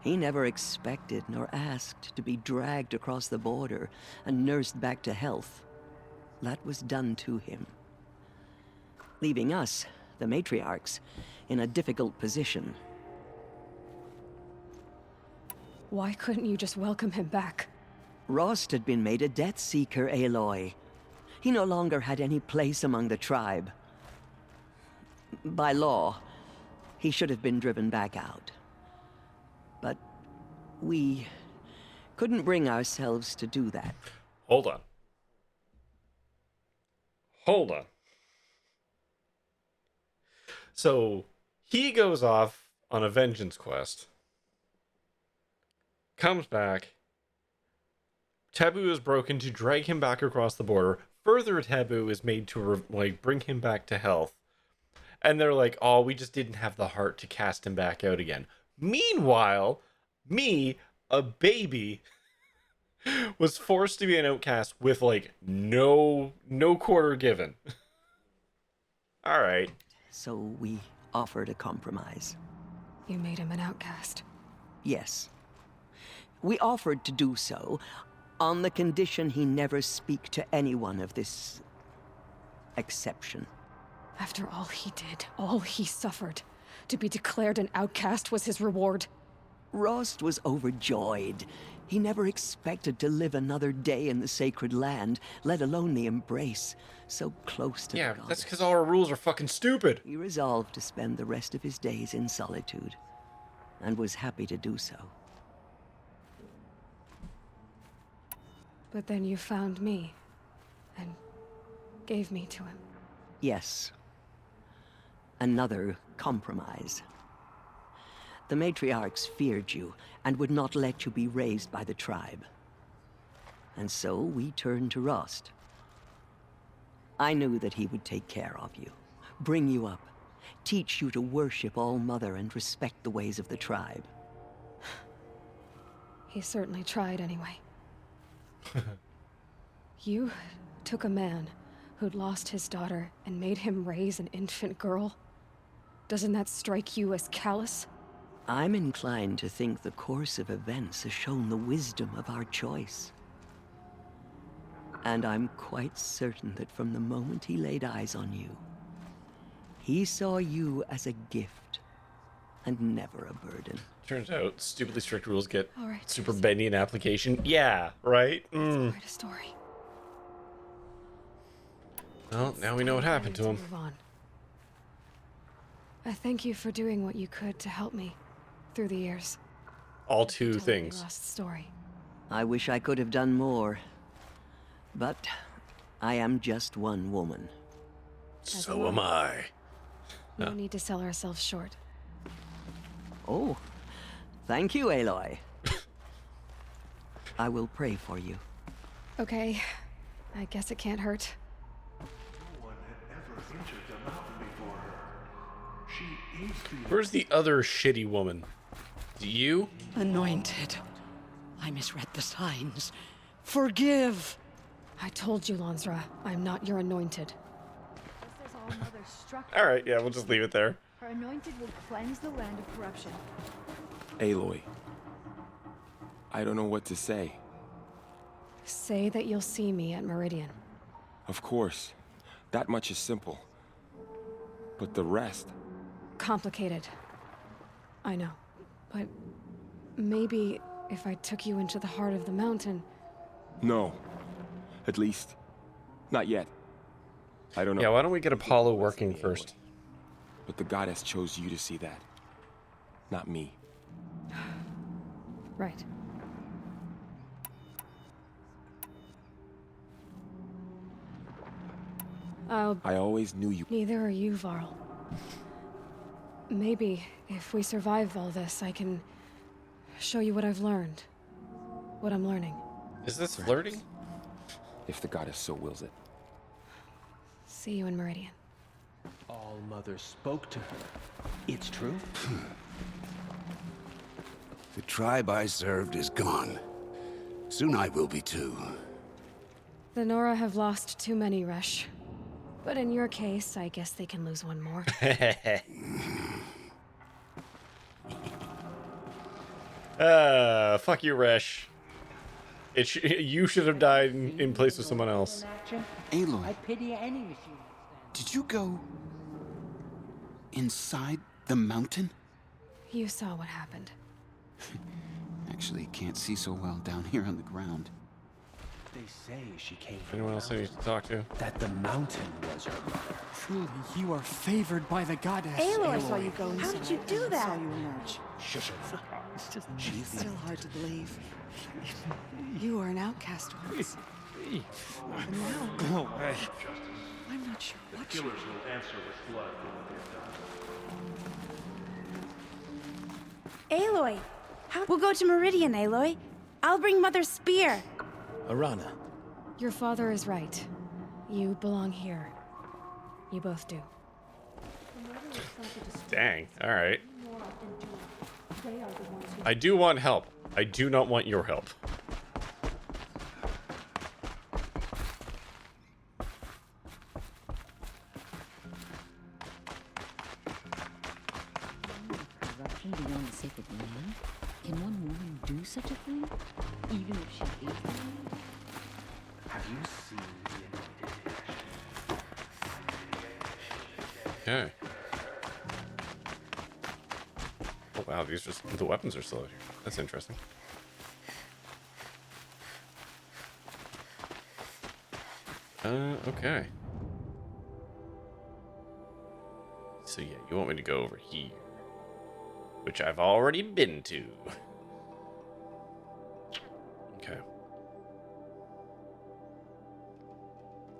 He never expected nor asked to be dragged across the border and nursed back to health. That was done to him, leaving us, the matriarchs, in a difficult position. Why couldn't you just welcome him back? Rost had been made a Death Seeker, Aloy. He no longer had any place among the tribe. By law, he should have been driven back out. But we couldn't bring ourselves to do that. Hold on. Hold on. So, he goes off on a vengeance quest. Comes back. Taboo is broken to drag him back across the border. Further taboo is made to bring him back to health. And they're like, oh, we just didn't have the heart to cast him back out again. Meanwhile, me, a baby, was forced to be an outcast with no quarter given. All right. So we offered a compromise. You made him an outcast. Yes. We offered to do so on the condition he never speak to anyone of this exception. After all he did, all he suffered, to be declared an outcast was his reward. Rost was overjoyed. He never expected to live another day in the sacred land, let alone the embrace, so close to yeah, the that's because all our rules are fucking stupid. He resolved to spend the rest of his days in solitude, and was happy to do so. But then you found me, and gave me to him. Yes. Another compromise. The matriarchs feared you, and would not let you be raised by the tribe. And so we turned to Rost. I knew that he would take care of you, bring you up, teach you to worship All-Mother and respect the ways of the tribe. He certainly tried anyway. You took a man who'd lost his daughter and made him raise an infant girl? Doesn't that strike you as callous? I'm inclined to think the course of events has shown the wisdom of our choice. And I'm quite certain that from the moment he laid eyes on you, he saw you as a gift, and never a burden. Turns out, stupidly strict rules get All right, super bendy in application. Yeah, right? Let's write a story. Well, now we know what happened to him. Move on. I thank you for doing what you could to help me through the years. All 2 things. Lost story. I wish I could have done more. But I am just one woman. So am I. No need to sell ourselves short. Oh, thank you, Aloy. I will pray for you. Okay, I guess it can't hurt. Where's the other shitty woman? You? Anointed. I misread the signs. Forgive! I told you, Lansra, I'm not your anointed. Alright, yeah, we'll just leave it there. Her anointed will cleanse the land of corruption. Aloy. I don't know what to say. Say that you'll see me at Meridian. Of course. That much is simple. But the rest... Complicated. I know. But maybe if I took you into the heart of the mountain... No. At least, not yet. I don't know. Yeah, why don't we get Apollo working first? But the goddess chose you to see that. Not me. Right. I always knew you. Neither are you, Varl. Maybe, if we survive all this, I can show you what I've learned. What I'm learning. Is this flirting? If the goddess so wills it. See you in Meridian. All Mother spoke to her. It's true? The tribe I served is gone. Soon I will be too. The Nora have lost too many, Resh. But in your case, I guess they can lose one more. Fuck you, Resh. You should have died in place of someone else. Aloy, I pity any machine. did you go inside the mountain? You saw what happened. Actually, can't see so well down here on the ground. They say she came from Anyone else I need to talk to? that the mountain was her mother. Truly, you are favored by the goddess. Aloy saw you go inside. How did you do that? Saw you emerge. Shush it. It's just still hard to believe. You were an outcast once. And now, No way. I'm not sure what Killers will answer with blood for what they've done. Aloy! We'll go to Meridian, Aloy. I'll bring Mother's spear. Arana. Your father is right. You belong here. You both do. Dang. Alright. I do want help. I do not want your help. Corruption beyond the sacred land? Can one woman do such a thing? Even if she is the land? Have you seen the Okay. Oh wow, these just the weapons are still out here. That's interesting. Okay. So yeah, you want me to go over here, which I've already been to. Okay.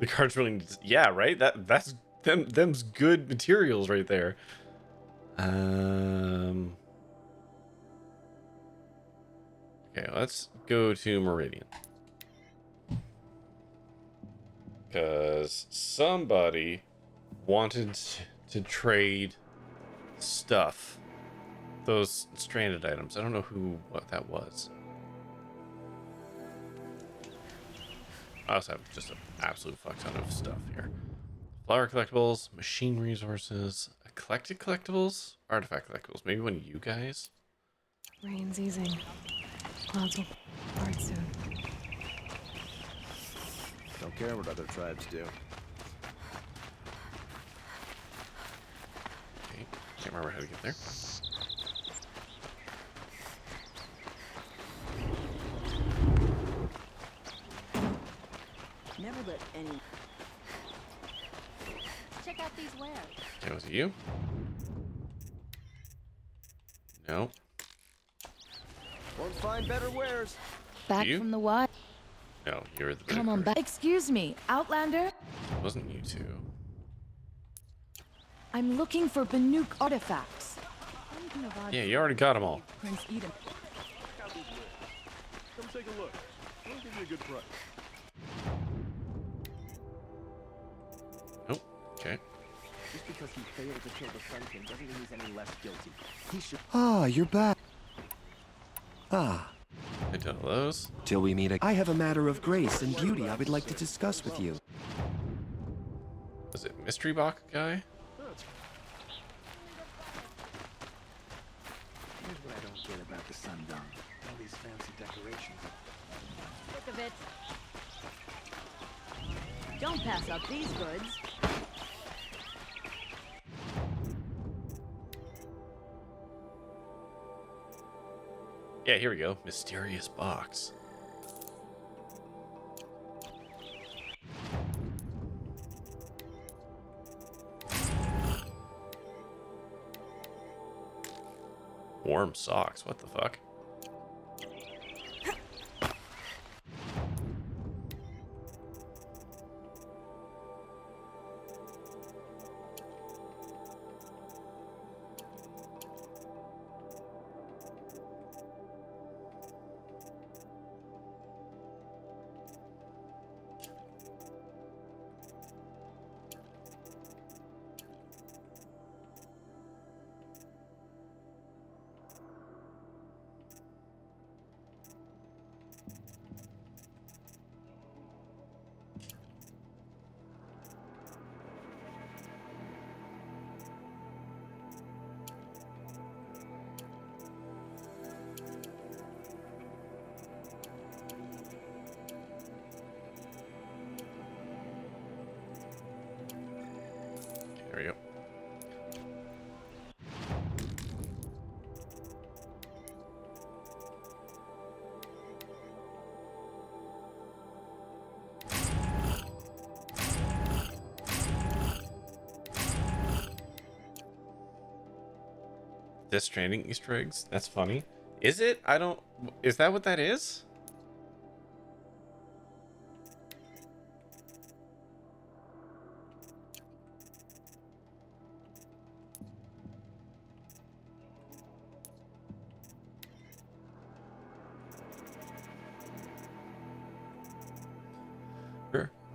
The card's really, yeah, right? That's them's good materials right there. Okay, let's go to Meridian. Because somebody wanted to trade stuff. Those stranded items. I don't know what that was. I also have just an absolute fuck ton of stuff here. Flower collectibles, machine resources, eclectic collectibles, artifact collectibles. Maybe one of you guys? Rain's easing. Clouds will part soon. Don't care what other tribes do. Okay, can't remember how to get there. Never let any... Check out these wares. Okay, was it you? No. Won't find better wares. Back You? from the what? No, you're the Come on back. Excuse me, Outlander? It wasn't you two. I'm looking for Banuk artifacts. Yeah, you already got them all. Prince Eden. Come take a look. We'll give you a good price. Nope. Okay. Just because he failed to kill the Sun King doesn't mean he's any less guilty. He should. Ah, you're back. Ah. I done all those. Till we meet again. I have a matter of grace and beauty I would like to discuss with you. Was it Mystery Box guy? Here's what I don't get about the Sundom. All these fancy decorations. Look of it. Don't pass up these goods. Yeah, here we go. Mysterious box. Warm socks. What the fuck? Death Stranding Easter eggs. That's funny. Is it? I don't... Is that what that is?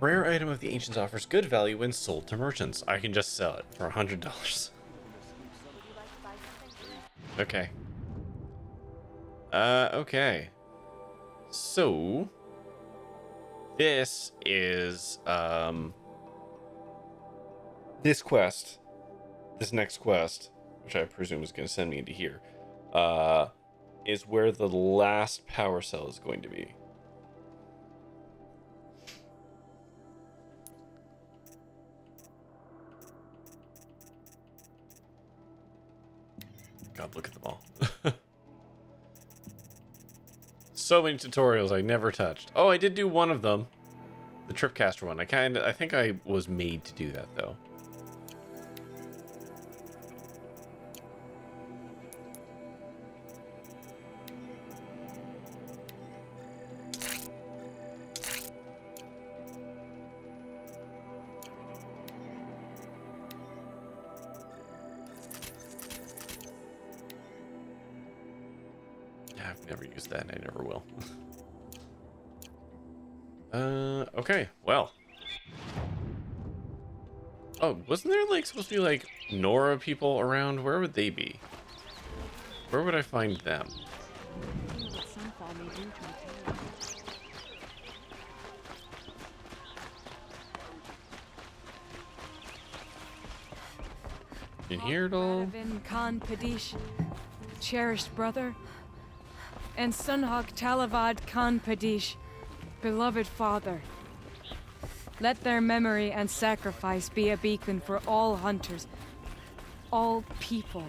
Rare item of the Ancients offers good value when sold to merchants. I can just sell it for $100. Okay. Okay. So this is this quest, this next quest, which I presume is going to send me into here, is where the last power cell is going to be. God, look at them all. So many tutorials I never touched. Oh, I did do one of them. The Tripcaster one. I think I was made to do that, though. I've never used that and I never will. Okay, well. Oh, wasn't there like supposed to be like Nora people around? Where would they be? Where would I find them? In here at all? Radovin Khan Padish, cherished brother, and Sunhawk Talavad Khan Padish, beloved father. Let their memory and sacrifice be a beacon for all hunters, all people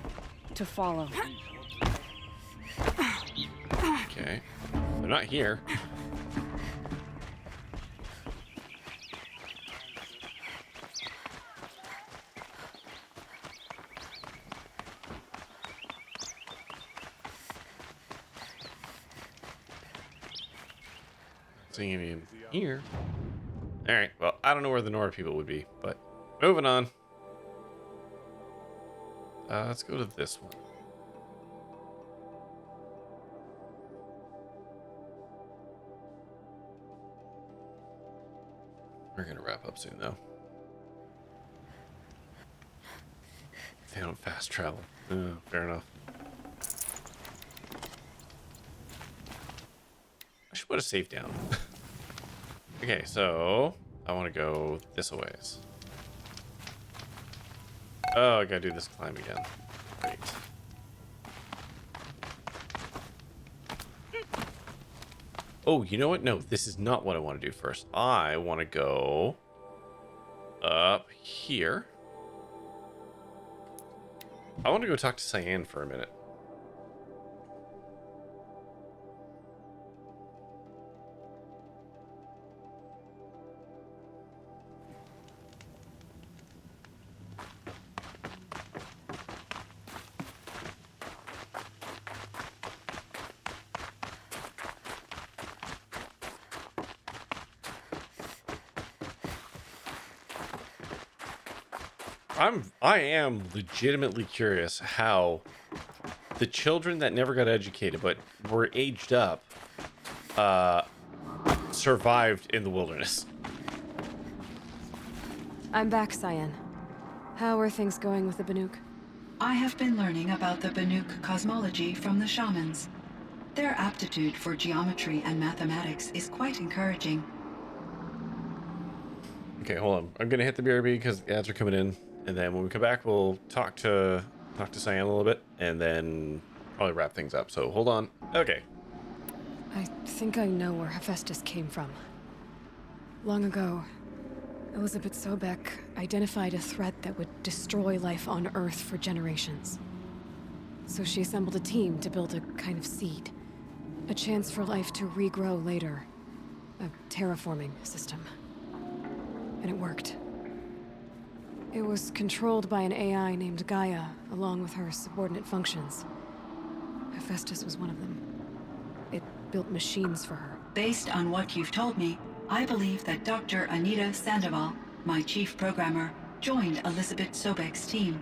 to follow. Okay. They're not here. Seeing any in here. Alright, well, I don't know where the Nora people would be, but moving on. Let's go to this one. We're gonna wrap up soon, though. They don't fast travel. Fair enough. I should put a safe down. Okay, so I want to go this a ways. Oh, I gotta do this climb again. Great. Oh, you know what? No, this is not what I want to do first. I want to go up here. I want to go talk to Cyan for a minute. I am legitimately curious how the children that never got educated but were aged up survived in the wilderness. I'm back, Cyan. How are things going with the Banuk? I have been learning about the Banuk cosmology from the shamans. Their aptitude for geometry and mathematics is quite encouraging. Okay, hold on. I'm gonna hit the BRB because the ads are coming in, and then when we come back, we'll talk to Cyan a little bit, and then probably wrap things up. So hold on. Okay. I think I know where Hephaestus came from. Long ago, Elizabeth Sobek identified a threat that would destroy life on Earth for generations. So she assembled a team to build a kind of seed. A chance for life to regrow later. A terraforming system. And it worked. It was controlled by an AI named Gaia, along with her subordinate functions. Hephaestus was one of them. It built machines for her. Based on what you've told me, I believe that Dr. Anita Sandoval, my chief programmer, joined Elizabeth Sobek's team.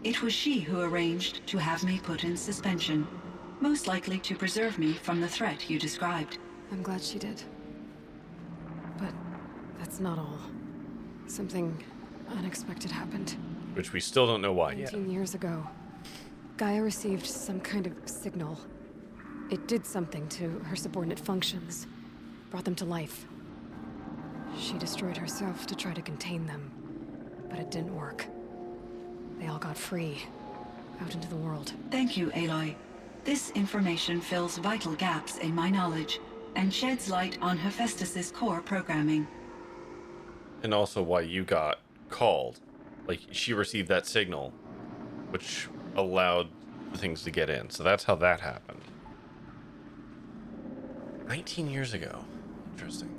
It was she who arranged to have me put in suspension, most likely to preserve me from the threat you described. I'm glad she did. But that's not all. Something unexpected happened. Which we still don't know why yet. 19 years ago, Gaia received some kind of signal. It did something to her subordinate functions, brought them to life. She destroyed herself to try to contain them, but it didn't work. They all got free, out into the world. Thank you, Aloy. This information fills vital gaps in my knowledge and sheds light on Hephaestus's core programming. And also why you got called. Like, she received that signal, which allowed the things to get in. So that's how that happened. 19 years ago. Interesting.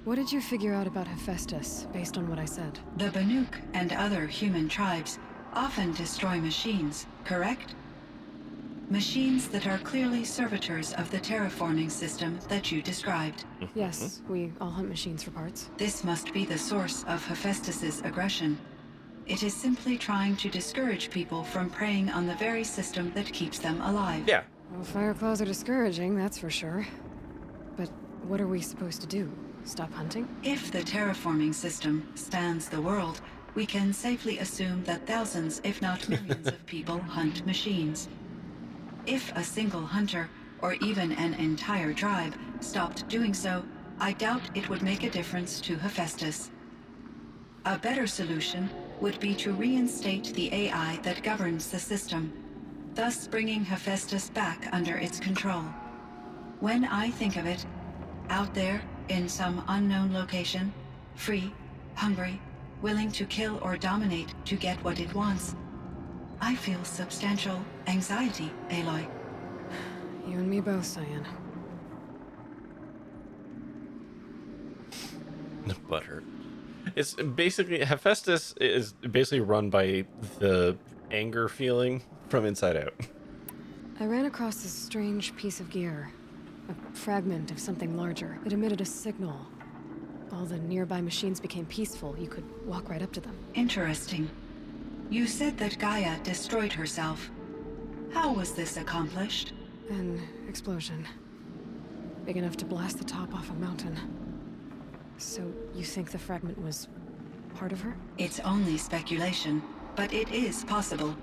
What did you figure out about Hephaestus, based on what I said? The Banuk and other human tribes often destroy machines, correct? Machines that are clearly servitors of the terraforming system that you described. Yes, we all hunt machines for parts. This must be the source of Hephaestus's aggression. It is simply trying to discourage people from preying on the very system that keeps them alive. Yeah. Well, fire claws are discouraging, that's for sure. But what are we supposed to do? Stop hunting? If the terraforming system spans the world, we can safely assume that thousands, if not millions of people hunt machines. If a single hunter, or even an entire tribe, stopped doing so, I doubt it would make a difference to Hephaestus. A better solution would be to reinstate the AI that governs the system, thus bringing Hephaestus back under its control. When I think of it, out there, in some unknown location, free, hungry, willing to kill or dominate to get what it wants, I feel substantial anxiety, Aloy. You and me both, Cyan. Butthurt. It's basically, Hephaestus is basically run by the anger feeling from inside out. I ran across this strange piece of gear. A fragment of something larger. It emitted a signal. All the nearby machines became peaceful. You could walk right up to them. Interesting. You said that Gaia destroyed herself. How was this accomplished? An explosion. Big enough to blast the top off a mountain. So you think the fragment was part of her? It's only speculation, but it is possible.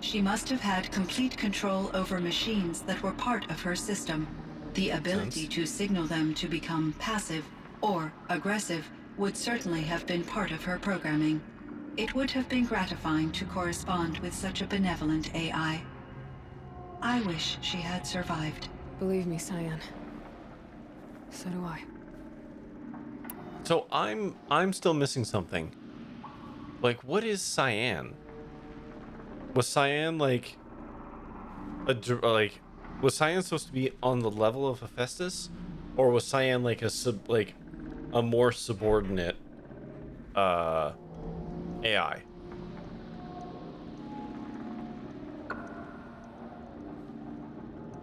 She must have had complete control over machines that were part of her system. The ability to signal them to become passive or aggressive would certainly have been part of her programming. It would have been gratifying to correspond with such a benevolent AI. I wish she had survived. Believe me, Cyan. So do I. So I'm still missing something. Like, what is Cyan? Was Cyan like was Cyan supposed to be on the level of Hephaestus, or was Cyan like a more subordinate AI?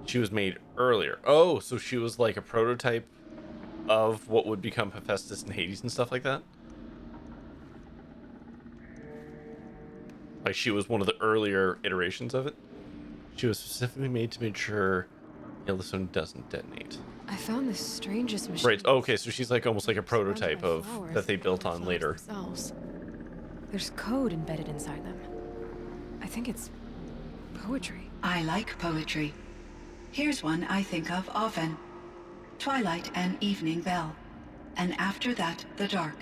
She was made earlier. Oh, so she was like a prototype of what would become Hephaestus and Hades and stuff like that? Like, she was one of the earlier iterations of it? She was specifically made to make sure Yellowstone doesn't detonate. I found the strangest machine. Right, okay, so she's like almost like a prototype of that they built on later. Themselves. There's code embedded inside them. I think it's poetry. I like poetry. Here's one I think of often. Twilight and evening bell, and after that the dark,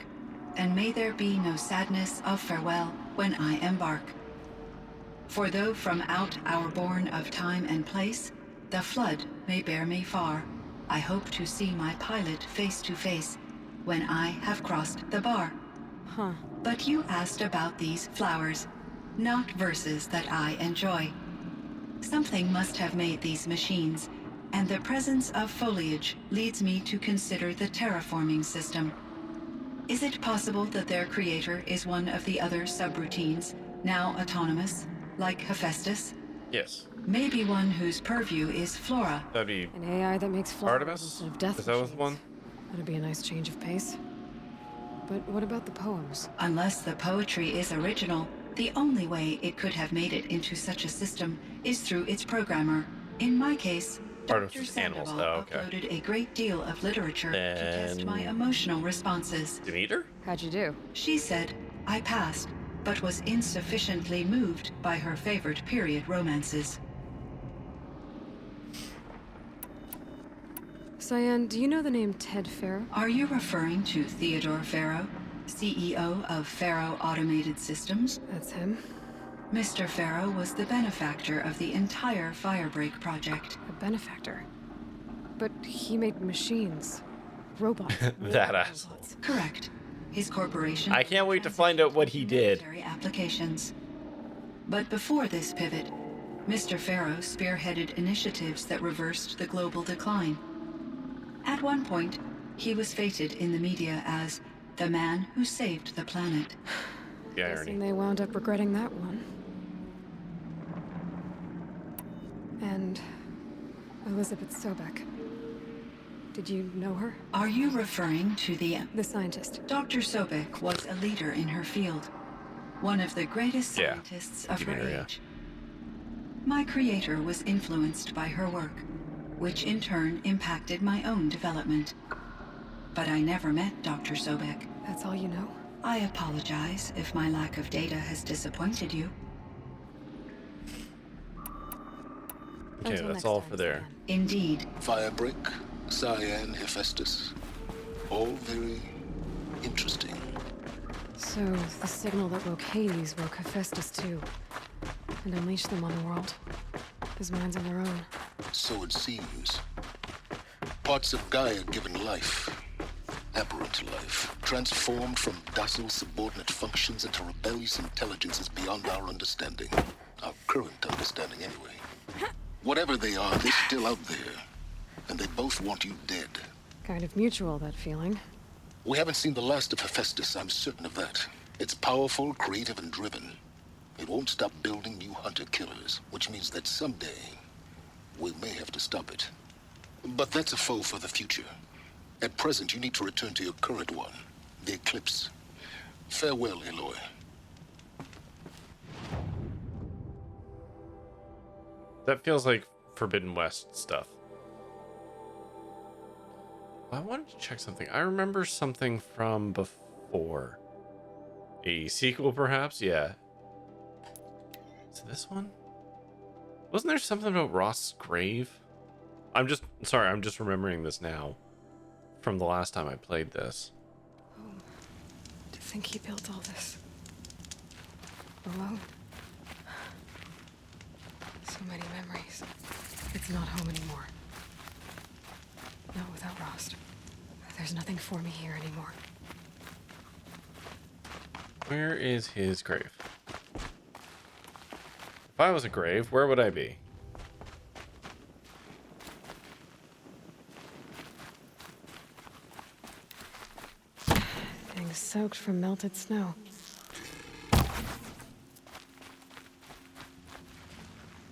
and may there be no sadness of farewell when I embark. For though from out our bourne of time and place, the flood may bear me far, I hope to see my pilot face to face when I have crossed the bar. Huh. But you asked about these flowers, not verses that I enjoy. Something must have made these machines, and the presence of foliage leads me to consider the terraforming system. Is it possible that their creator is one of the other subroutines, now autonomous, like Hephaestus? Yes. Maybe one whose purview is Flora. That'd be an AI that makes flowers Artemis? instead of death Is that machines. the one? That'd be a nice change of pace. But what about the poems? Unless the poetry is original, the only way it could have made it into such a system is through its programmer. In my case, Dr. Sandoval uploaded a great deal of literature to test my emotional responses. Demeter? How'd you do? She said I passed, but was insufficiently moved by her favorite period romances. Cyan, do you know the name Ted Farrow? Are you referring to Theodore Farrow, CEO of Farrow Automated Systems? That's him. Mr. Farrow was the benefactor of the entire Firebreak project. A benefactor? But he made machines. Robots. That asshole. Correct. His corporation... I can't wait to find out what he did. ...military applications. But before this pivot, Mr. Farrow spearheaded initiatives that reversed the global decline. At one point, he was feted in the media as the man who saved the planet. The irony. Guessing they wound up regretting that one. And Elizabeth Sobek. Did you know her? Are you referring to the scientist? Dr. Sobek was a leader in her field. One of the greatest scientists of her age. My creator was influenced by her work, which in turn impacted my own development. But I never met Dr. Sobek. That's all you know? I apologize if my lack of data has disappointed you. Okay, that's all for there. Indeed. Firebreak, Cyan, Hephaestus. All very interesting. So, the signal that woke Hades woke Hephaestus too. And unleashed them on the world. His mind's on their own. So it seems. Parts of Gaia given life. Aberrant life. Transformed from docile subordinate functions into rebellious intelligences beyond our understanding. Our current understanding, anyway. Whatever they are, they're still out there. And they both want you dead. Kind of mutual, that feeling. We haven't seen the last of Hephaestus, I'm certain of that. It's powerful, creative, and driven. It won't stop building new hunter-killers, which means that someday, we may have to stop it. But that's a foe for the future. At present, you need to return to your current one, the Eclipse. Farewell, Aloy. That feels like Forbidden West stuff. I wanted to check something. I remember something from before. A sequel, perhaps? Yeah. Is it this one? Wasn't there something about Ross's grave? I'm just remembering this now. From the last time I played this. To think he built all this. Alone. So many memories. It's not home anymore. Not without Rost. There's nothing for me here anymore. Where is his grave? If I was a grave, where would I be? Things soaked from melted snow.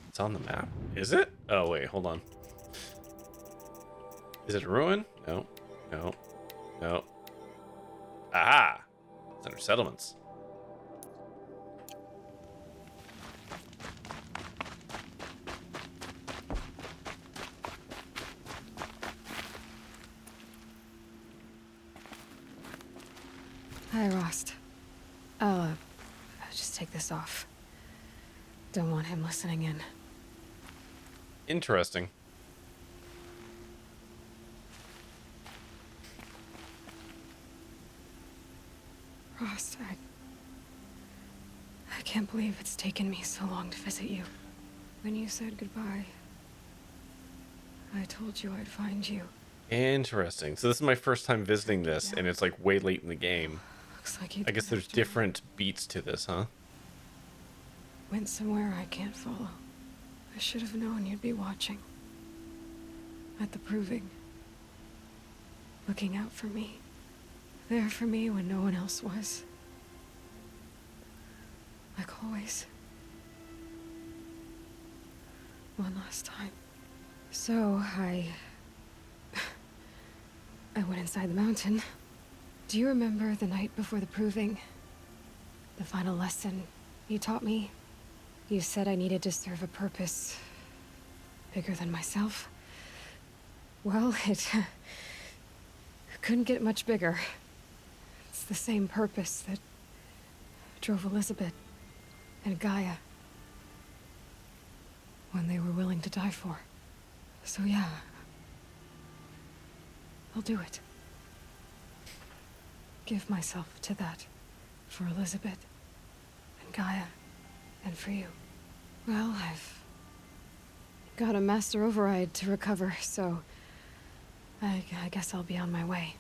It's on the map. Is it? Oh, wait, hold on. Is it a ruin? No. No. No. Aha! It's under settlements. Hi, Rost. I'll just take this off. Don't want him listening in. Interesting. Rost, I can't believe it's taken me so long to visit you. When you said goodbye, I told you I'd find you. Interesting. So this is my first time visiting this, and it's like way late in the game. Looks like you I guess there's different beats to this, huh? went somewhere I can't follow. I should have known you'd be watching. At the proving. Looking out for me. There for me when no one else was. Like always. One last time. So, I went inside the mountain. Do you remember the night before the proving? The final lesson you taught me? You said I needed to serve a purpose bigger than myself. Well, it couldn't get much bigger. It's the same purpose that drove Elizabeth and Gaia when they were willing to die for. So yeah, I'll do it. Give myself to that. For Elizabeth and Gaia and for you. Well, I've got a master override to recover, so I guess I'll be on my way.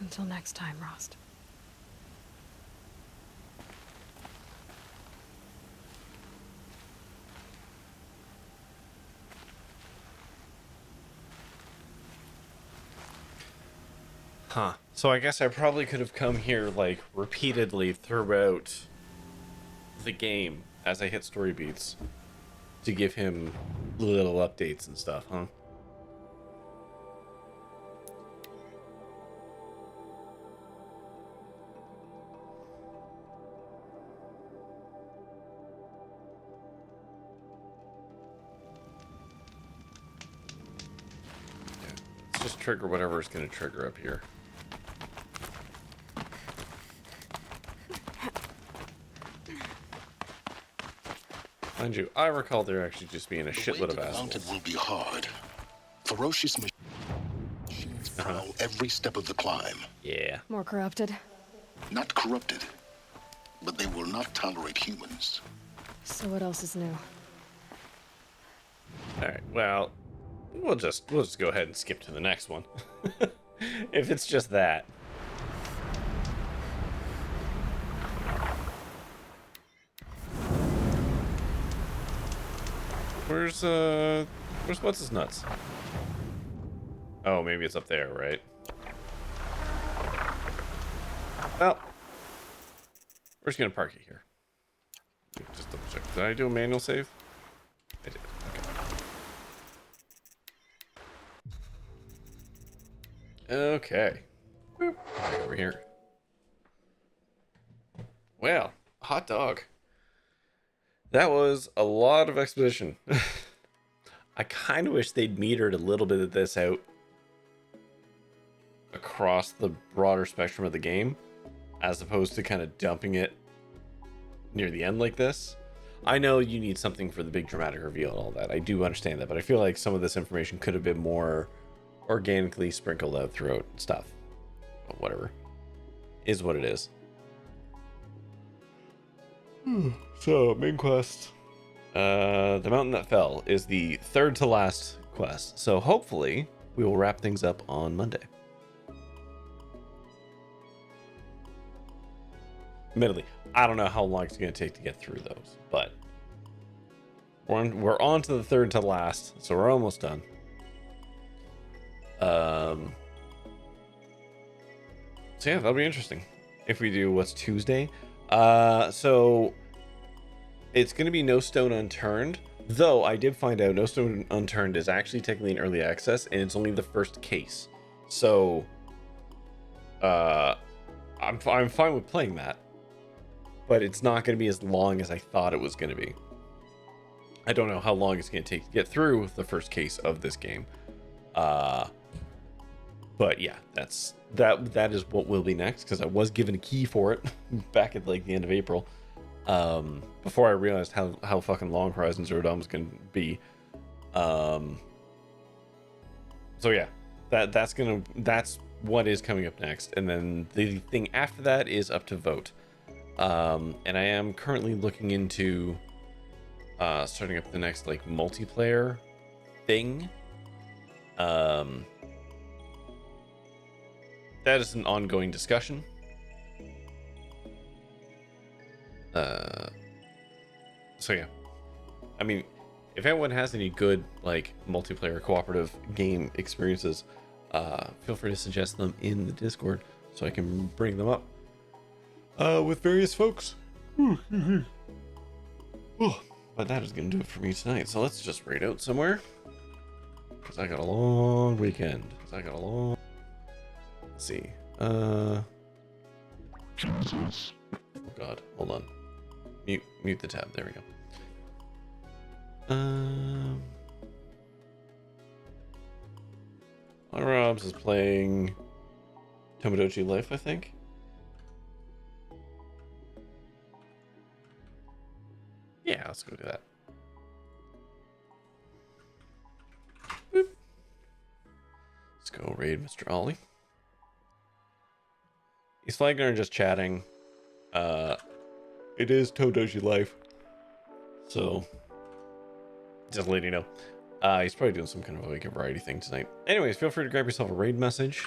Until next time, Rost. Huh. So I guess I probably could have come here, like, repeatedly throughout the game as I hit story beats to give him little updates and stuff, huh? Let's just trigger whatever is going to trigger up here. Mind you, I recall there actually just being a shitload of assholes. The mountain will be hard. Ferocious machines prowl every step of the climb. Yeah. More corrupted? Not corrupted, but they will not tolerate humans. So what else is new? Alright, well, we'll just go ahead and skip to the next one. If it's just that. Where's what's his nuts? Oh, maybe it's up there, right? Well, we're just gonna park it here. Just double check. Did I do a manual save? I did. Okay. Boop. Right over here. Well, hot dog. That was a lot of exposition. I kind of wish they'd metered a little bit of this out across the broader spectrum of the game, as opposed to kind of dumping it near the end like this. I know you need something for the big dramatic reveal and all that. I do understand that, but I feel like some of this information could have been more organically sprinkled out throughout stuff. But whatever. Is what it is. So, main quest. The Mountain That Fell is the third to last quest. So hopefully we will wrap things up on Monday. Admittedly, I don't know how long it's going to take to get through those, but we're on to the third to last, so we're almost done. So yeah, that'll be interesting. If we do what's Tuesday. So it's going to be No Stone Unturned, though I did find out No Stone Unturned is actually technically in early access, and it's only the first case. So I'm fine with playing that, but it's not going to be as long as I thought it was going to be. I don't know how long it's going to take to get through the first case of this game. But yeah, that is what will be next, because I was given a key for it back at like the end of April, before I realized how fucking long Horizon Zero Dawn was gonna be. So yeah, that's what is coming up next, and then the thing after that is up to vote. And I am currently looking into starting up the next like multiplayer thing. That is an ongoing discussion. So yeah, I mean, if anyone has any good like multiplayer cooperative game experiences, feel free to suggest them in the Discord so I can bring them up with various folks. Oh, but that is going to do it for me tonight. So let's just raid out somewhere. Because I got a long weekend. Let's see. Oh God, hold on. Mute the tab. There we go. Robs is playing Tomodachi Life, I think. Yeah, let's go do that. Boop. Let's go raid Mr. Ollie. He's flagging or just chatting. It is Tomodachi Life. So, just letting you know. He's probably doing some kind of like a variety thing tonight. Anyways, feel free to grab yourself a raid message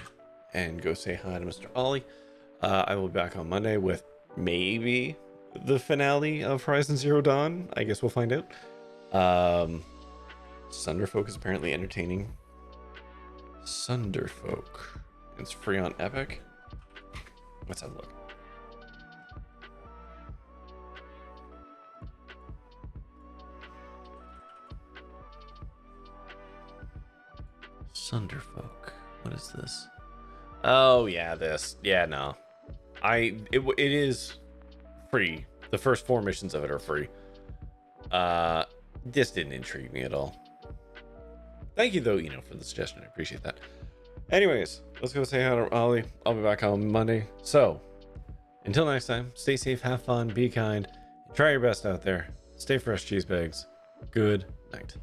and go say hi to Mr. Ollie. I will be back on Monday with maybe the finale of Horizon Zero Dawn. I guess we'll find out. Sunderfolk is apparently entertaining. Sunderfolk. It's free on Epic. Let's have a look. Sunderfolk. What is this? Oh yeah, this. Yeah, no. It is free. The first 4 missions of it are free. This didn't intrigue me at all. Thank you though, for the suggestion. I appreciate that. Anyways, let's go say hi to Ollie. I'll be back on Monday. So, until next time, stay safe, have fun, be kind, try your best out there. Stay fresh, cheese bags. Good night.